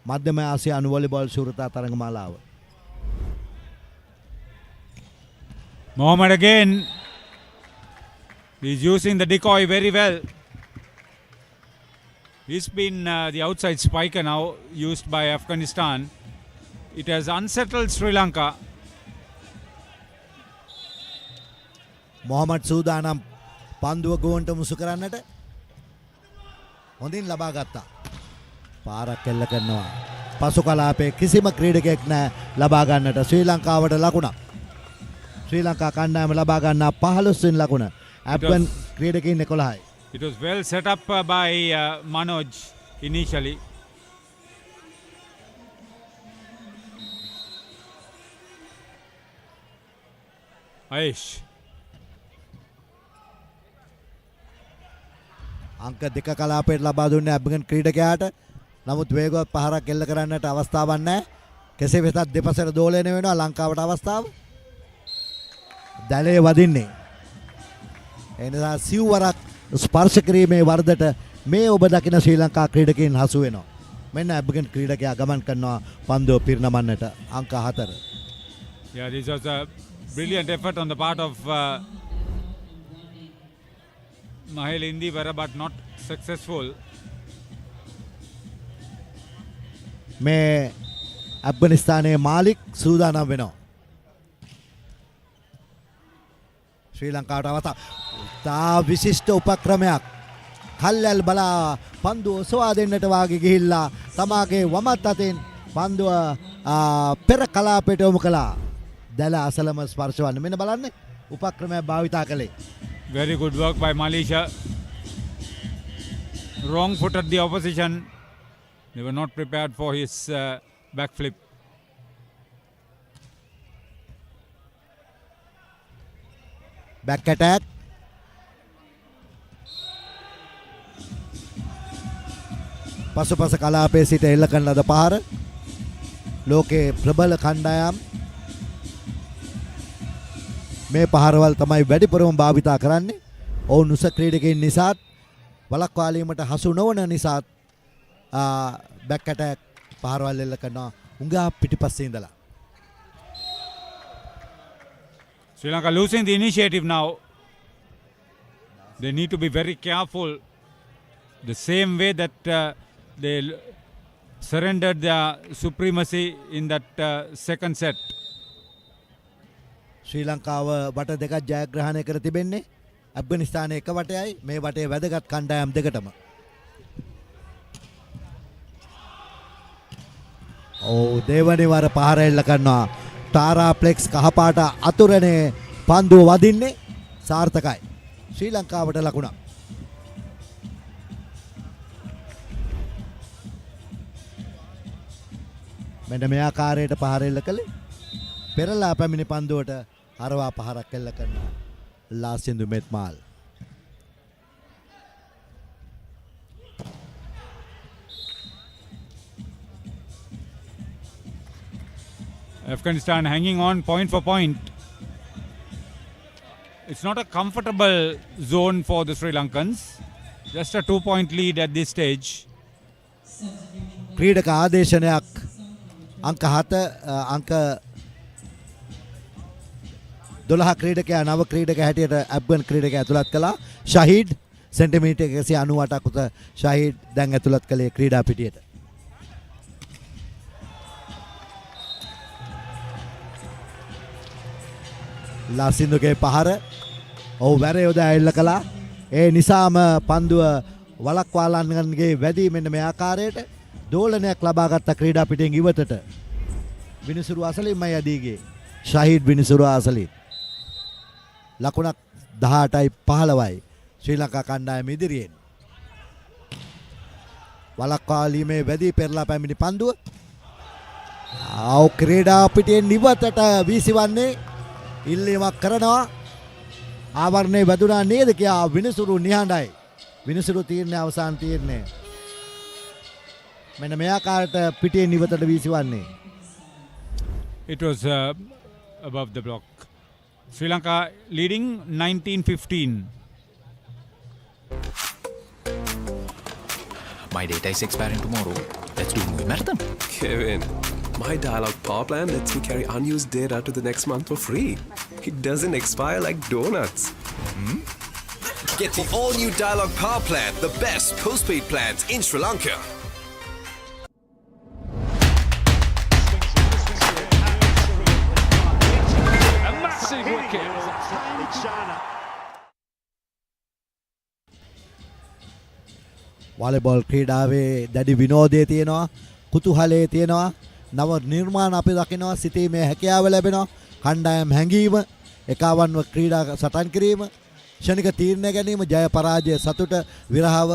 මධ්‍යම ආසියානු volleyball ශූරතා තරඟමාලාව. Mohammed again. He's using the decoy very well. He's been the outside spiker now used by Afghanistan. It has unsettled Sri Lanka. Mohammed සූදානම් පන්දුව ගෝන්ට මුසු කරන්නට. හොඳින් ලබා ගත්තා. පාරක් එල්ල කරනවා. පසු කලාපයේ කිසිම ක්‍රීඩකයෙක් නැහැ ලබා ගන්නට. ශ්‍රී ලංකාවට ලකුණක්. ශ්‍රී ලංකා කණ්ඩායම ලබා ගන්නා 15 වෙනි ලකුණ. Afghan ක්‍රීඩකයින් 11යි. It was well set up by Manoj initially. Aish. අංක 2 කලාපයට ලබා දුන්නේ අබ්ගන් ක්‍රීඩකයාට. නමුත් වේගවත් පහරක් එල්ල කරන්නට අවස්ථාවක් නැහැ. කෙසේ වෙතත් දෙපසට දෝලනය වෙනවා ලංකාවට අවස්ථාව. දැලේ වදින්නේ. එනිසා සිව්වරක් ස්පර්ශ කිරීමේ වර්ධට මේ ඔබ දකින ශ්‍රී ලංකා ක්‍රීඩකයන් හසු වෙනවා. මෙන්න අබ්ගන් ක්‍රීඩකයා ගමන් කරනවා පන්දුව පිරිනමන්නට අංක 4. Yeah, this was a brilliant effort on the part of Mahel Indivara, but not successful. මේ අෆ්ගනිස්තානයේ මාලික් සූදානම් වෙනවා. ශ්‍රී ලංකාවට අවස්ථාව. තා විශිෂ්ට උපක්‍රමයක්. කල්යල් බලා පන්දුව ඔසවා දෙන්නට වාගේ ගිහිල්ලා තමාගේ වමත් අතෙන් පන්දුව පෙර කලාපයට යොමු කළා. දැල අසලම ස්පර්ශ වන්න. මෙන්න බලන්න උපක්‍රමයක් භාවිතා කළේ. Very good work by Malaysia. Wrong foot at the opposition. They were not prepared for his backflip. Back attack. පසුපස කලාපයේ සිට එල්ල කරන ලද පහර ලෝකේ ප්‍රබල කණ්ඩායම් මේ පහරවල් තමයි වැඩිපුරම භාවිතා කරන්නේ. ඔවුන් උස ක්‍රීඩකයින් නිසාත් වළක්වාලීමට හසු නොවන නිසාත් බැක් ඇටැක් පහරවල් එල්ල කරනවා උඟා පිටිපස්සේ ඉඳලා. Sri Lanka losing the initiative now. They need to be very careful. The same way that they surrendered their supremacy in that second set. ශ්‍රී ලංකාව වට දෙකක් ජයග්‍රහණය කර තිබෙන්නේ. ඇෆ්ගනිස්තානයේ එක වටයයි මේ වටේ වැදගත් කණ්ඩායම් දෙකටම. දෙවනි වර පහර එල්ල කරනවා. තාරා ප්ලෙක්ස් කහපාට අතුරනේ පන්දුව වදින්නේ සාර්ථකයි. ශ්‍රී ලංකාවට ලකුණක්. මෙන්න මේ ආකාරයට පහර එල්ල කළේ. පෙරලා පැමිණි පන්දුවට හරවා පහරක් එල්ල කරනවා ලාසින්දු මෙත්මාල්. Afghanistan hanging on point for point. It's not a comfortable zone for the Sri Lankans. Just a 2-point lead at this stage. ක්‍රීඩක ආදේශනයක් අංක 7 අංක 12 ක්‍රීඩකයා නව ක්‍රීඩක හැටියට ඇෆ්ගන් ක්‍රීඩකයා ඇතුළත් කළා. ෂහීඩ් සෙන්ටිමීටර් 198ක් උස ෂහීඩ් දැන් ඇතුළත් කළේ ක්‍රීඩා පිටියට. ලාසින්දුගේ පහර වැර යොදා එල්ල කළා. ඒ නිසාම පන්දුව වලක්වාලන්ගේ වැඩි මෙන්න මේ ආකාරයට දෝලනයක් ලබාගත් ක්‍රීඩා පිටියෙන් ඉවතට විනිසුරු අසලින්මයි යදීගේ ෂහීඩ් විනිසුරු අසලින් ලකුණක් 18යි 15යි ශ්‍රී ලංකා කණ්ඩායම ඉදිරියෙන්. වලක්වාලීමේ වැඩි පෙරලා පැමිණි පන්දුව ක්‍රීඩා පිටියෙන් ඉවතට වීසිවන්නේ ඉල්ලීමක් කරනවා. ආවරණය වැදුනා නේද කියා විනිසුරු නිහඬයි. විනිසුරු තීරණය අවසාන තීරණය. මෙන්න මේ ආකාරයට පිටියෙන් ඉවතට වීසිවන්නේ. It was above the block. Sri Lanka leading 19-15. My data is expiring tomorrow. Let's do movie marathon. Kevin, my Dialog Power Plan lets me carry unused data to the next month for free. It doesn't expire like donuts. Get the all-new Dialog Power Plan, the best postpaid plans in Sri Lanka. A massive wicket. Volleyball ක්‍රීඩාවේ දැඩි විනෝදයේ තියෙනවා, කුතුහලයේ තියෙනවා, නව නිර්මාණ අපි දකිනවා, සිතීමේ හැකියාව ලැබෙනවා, කණ්ඩායම් හැංගීම, එකවන්ව ක්‍රීඩා සටන් කිරීම, ක්ෂණික තීරණ ගැනීම, ජය පරාජය සතුට විරහව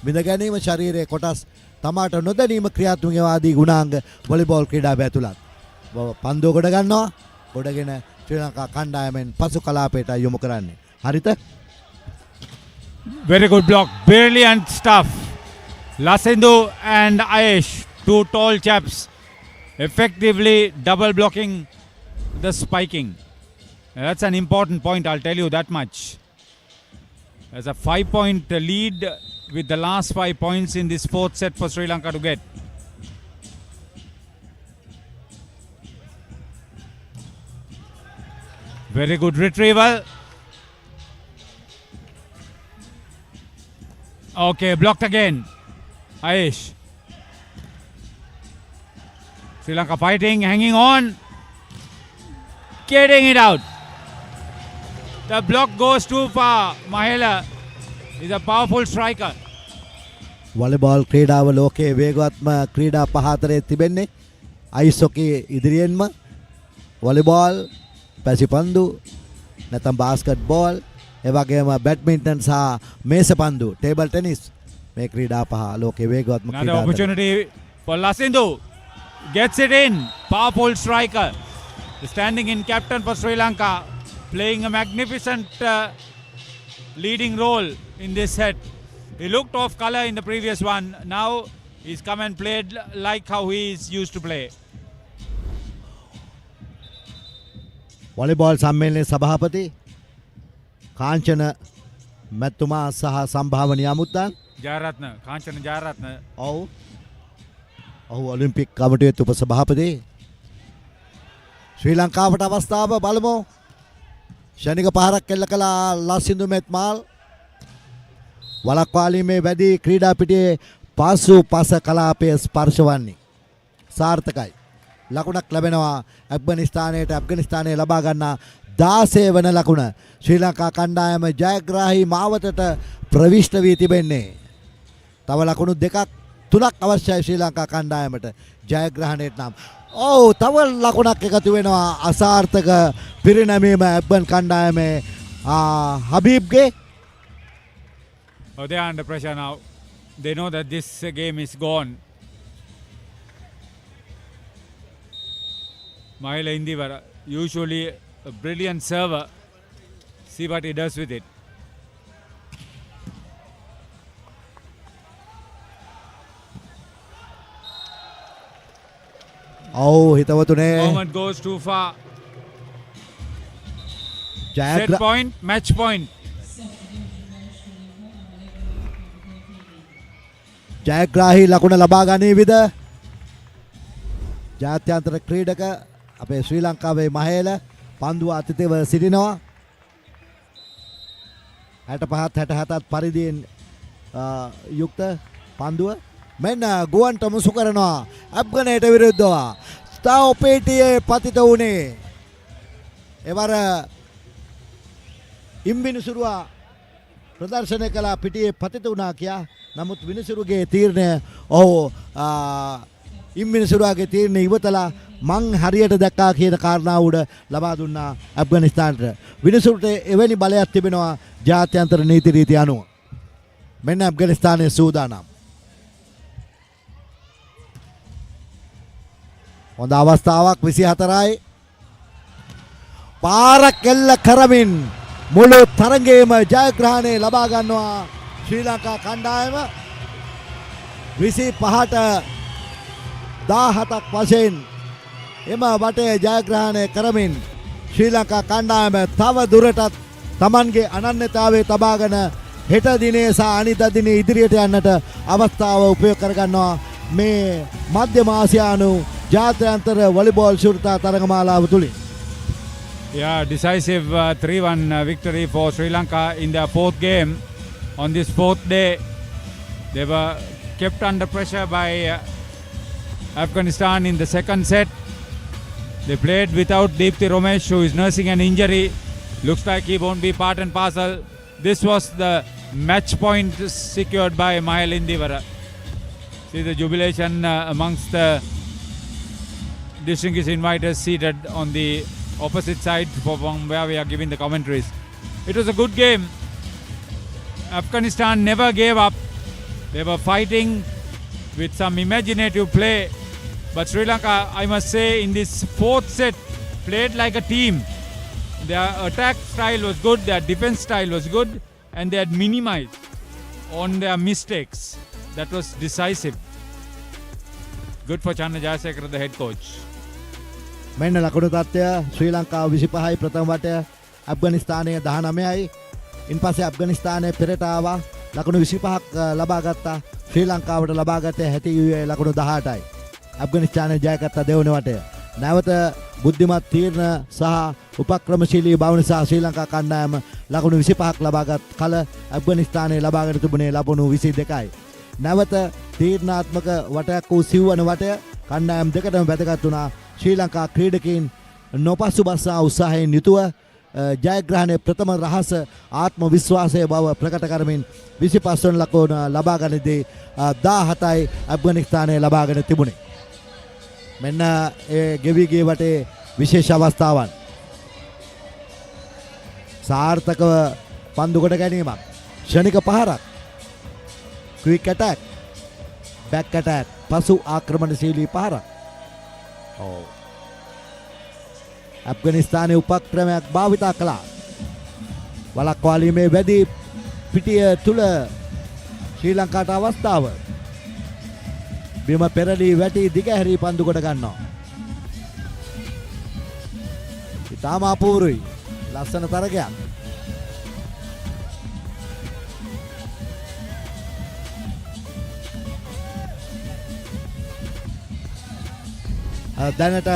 විඳ ගැනීම, ශරීරයේ කොටස් තමාට නොදැනීම ක්‍රියාත්මක ආදී ගුණාංග වොලිබෝල් ක්‍රීඩාව ඇතුළත්. පන්දුව ගොඩ ගන්නවා, ගොඩගෙන ශ්‍රී ලංකා කණ්ඩායමෙන් පසු කලාපයට යොමු කරන්නේ. හරිද? Very good block. Brilliant stuff. Lasindu and Ayesh, two tall chaps, effectively double blocking the spiking. That's an important point, I'll tell you that much. There's a 5-point lead with the last 5 points in this fourth set for Sri Lanka to get. Very good retrieval. Okay, blocked again. Ayesh. Sri Lanka fighting, hanging on. Getting it out. The block goes too far. Mahela is a powerful striker. Volleyball ක්‍රීඩාව ලෝකයේ වේගවත්ම ක්‍රීඩා පහ අතරේ තිබෙන්නේ. Ice හොකි ඉදිරියෙන්ම volleyball, පැසිපන්දු, නැත්නම් බාස්කට්බෝල්, ඒ වගේම badminton සහ මේසපන්දු ටේබල් ටෙනිස් මේ ක්‍රීඩා පහ ලෝකයේ වේගවත්ම Another ක්‍රීඩා. opportunity for Lasindu. Gets it in. Powerful striker. The standing in captain for Sri Lanka. Playing a magnificent leading role in this set. He looked off colour in the previous one. Now he's come and played like how he is used to play. Volleyball සම්මේලනයේ සභාපති කාංචන මැතිතුමා සහ සම්භාවනීය අමුත්තන් Jayaratna. Kanchana Jayaratna. ඔහු Olympic කමිටුවේ උපසභාපති. ශ්‍රී ලංකාවට අවස්ථාව බලමු. ෂණික පහරක් එල්ල කළ ලසින්දු මෙත්මාල් වලක්වාලීමේ වැඩි ක්‍රීඩා පිටියේ පාසු පස කලාපයේ ස්පර්ශ වන්නේ සාර්ථකයි. ලකුණක් ලැබෙනවා ඇෆ්ගනිස්තානයට. ඇෆ්ගනිස්තානය ලබා ගන්නා 16 වන ලකුණ. ශ්‍රී ලංකා කණ්ඩායම ජයග්‍රාහී මාවතට ප්‍රවිෂ්ඨ වී තිබෙන්නේ. තව ලකුණු දෙකක් තුනක් අවශ්‍යයි ශ්‍රී ලංකා කණ්ඩායමට ජයග්‍රහණයට නම්. තව ලකුණක් එකතු වෙනවා අසාර්ථක පිරිනැමීම ඇෆ්ගන් කණ්ඩායමේ හබීබ්ගේ. They are under pressure now. They know that this game is gone. Mahela Indivara, usually a brilliant server. See what he does with it. හිතවතුනේ. Moment goes too far. Set point, match point. ජයග්‍රාහී ලකුණ ලබා ගනීවිද? ජාත්‍යන්තර ක්‍රීඩක අපේ ශ්‍රී ලංකාවේ මහේල පන්දුව අතිතේව සිටිනවා. 65 67 පරිදියෙන් යුක්ත පන්දුව මෙන්න ගුවන්ට මුසු කරනවා ඇෆ්ගනයට විරුද්ධව. ස්තාපේටියේ පතිත වුණේ එවර ඉම්බිනිසුරුවා ප්‍රදර්ශනය කළ පිටියේ පතිත වුණා කියා. නමුත් විනිසුරුගේ තීරණය ඉම්බිනිසුරුවාගේ තීරණය ඉවතලා මං හරියට දැක්කා කියන කාරණාව උඩ ලබා දුන්නා ඇෆ්ගනිස්තානට. විනිසුරුට එවැනි බලයක් තිබෙනවා ජාත්‍යන්තර නීති රීති අනුව. මෙන්න ඇෆ්ගනිස්තානයේ සූදානම්. හොඳ අවස්ථාවක් 24යි. පාරක් එල්ල කරමින් මුළු තරගයේම ජයග්‍රහණය ලබා ගන්නවා ශ්‍රී ලංකා කණ්ඩායම. 25ට 17ක් වශයෙන් එම වටේ ජයග්‍රහණය කරමින් ශ්‍රී ලංකා කණ්ඩායම තව දුරටත් Tamanගේ අනන්‍යතාවය තබාගෙන හෙට දිනේ සහ අනිද්දා දිනේ ඉදිරියට යන්නට අවස්ථාව උපයෝග කරගන්නවා මේ මධ්‍යම ආසියානු ජාත්‍යන්තර වොලිබෝල් ශූරතා තරගමාලාව තුලින්. Yeah, decisive 3-1 victory for Sri Lanka in their fourth game. On this fourth day, they were kept under pressure by Afghanistan in the second set. They played without Deepthi Romesh, who is nursing an injury. Looks like he won't be part and parcel. This was the match point secured by Mahela Indivara. See the jubilation amongst the distinguished inviters seated on the opposite side from where we are giving the commentaries. It was a good game. Afghanistan never gave up. They were fighting with some imaginative play. But Sri Lanka, I must say, in this fourth set, played like a team. Their attack style was good, their defense style was good, and they had minimized on their mistakes. That was decisive. Good for Channa Jayasekara, the head coach. මෙන්න ලකුණු තත්ත්වය ශ්‍රී ලංකාව 25යි ප්‍රථම වටය ඇෆ්ගනිස්තානය 19යි. ඉන්පස්සේ ඇෆ්ගනිස්තානය පෙරට ආවා ලකුණු 25ක් ලබා ගත්තා. ශ්‍රී ලංකාවට ලබා ගත්තේ 60 ලකුණු 18යි. ඇෆ්ගනිස්තානය ජයගත්ත දෙවන වටය. නැවත බුද්ධිමත් තීරණ සහ උපක්‍රමශීලී බව නිසා ශ්‍රී ලංකා කණ්ඩායම ලකුණු 25ක් ලබාගත් කල ඇෆ්ගනිස්තානය ලබාගෙන තිබුණේ ලකුණු 22යි. නැවත තීරණාත්මක වටයක් වූ සිව්වන වටය කණ්ඩායම් දෙකටම වැදගත් වුණා. ශ්‍රී ලංකා ක්‍රීඩකයන් නොපසුබස්සා උත්සාහයෙන් යුතුව ජයග්‍රහණයේ ප්‍රථම රහස ආත්ම විශ්වාසය බව ප්‍රකට කරමින් 25 වන ලකුණ ලබා ගන්නදී 17යි ඇෆ්ගනිස්තානය ලබාගෙන තිබුණේ. මෙන්න ඒ ගෙවිගේ වටේ විශේෂ අවස්ථාවන් සාර්ථකව පන්දු කොට ගැනීමක්. ෂණික පහරක්. Quick attack. Back attack. පසු ආක්‍රමණශීලී පහරක්. ඔව්. ඇෆ්ගනිස්තානයේ උපක්‍රමයක් භාවිතා කළා. වළක්වාලීමේ වැඩි පිටිය තුල ශ්‍රී ලංකාවට අවස්ථාව. බිම පෙරළී වැටි දිගහැරි පන්දු කොට ගන්නවා. ඉතාම අපූර්වයි. ලස්සන තරගයක්. දැනට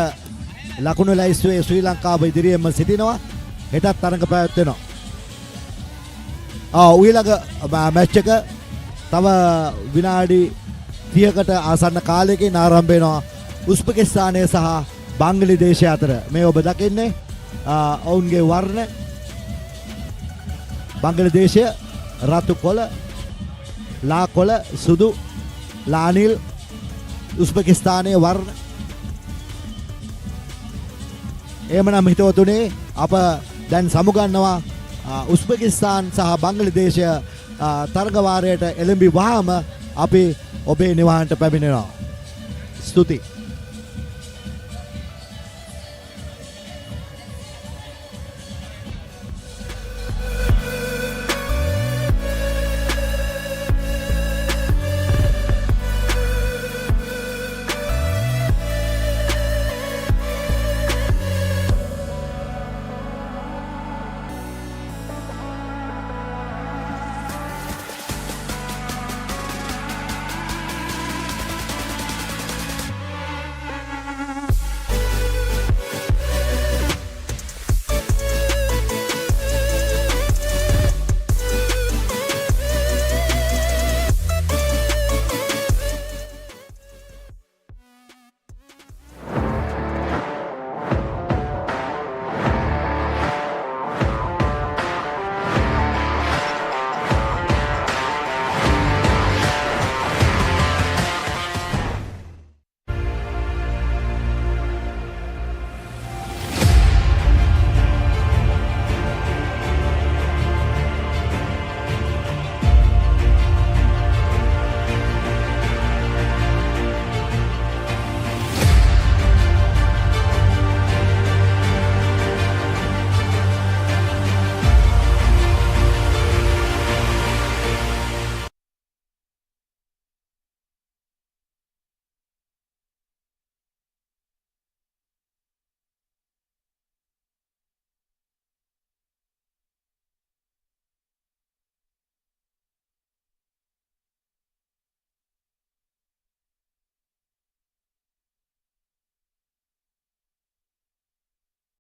ලකුණු ලැයිස්තුවේ ශ්‍රී ලංකාව ඉදිරියෙන්ම සිටිනවා. හෙටත් තරඟ පැවැත්වෙනවා. ඊළඟ මැච් එක තව විනාඩි 30කට ආසන්න කාලයකින් ආරම්භ වෙනවා. උස්බෙකිස්තානය සහ බංග්ලාදේශය අතර. මේ ඔබ දකින්නේ ඔවුන්ගේ වර්ණ. බංග්ලාදේශය රතු කොළ, ලා කොළ, සුදු, ලා නිල්. උස්බෙකිස්තානයේ වර්ණ. එහෙමනම් හිතවතුනේ අප දැන් සමුගන්නවා උස්බෙකිස්තාන් සහ බංග්ලාදේශය තරග වාරයට එළඹි වහම අපි ඔබේ නිවහනට පැමිණෙනවා. ස්තුතියි.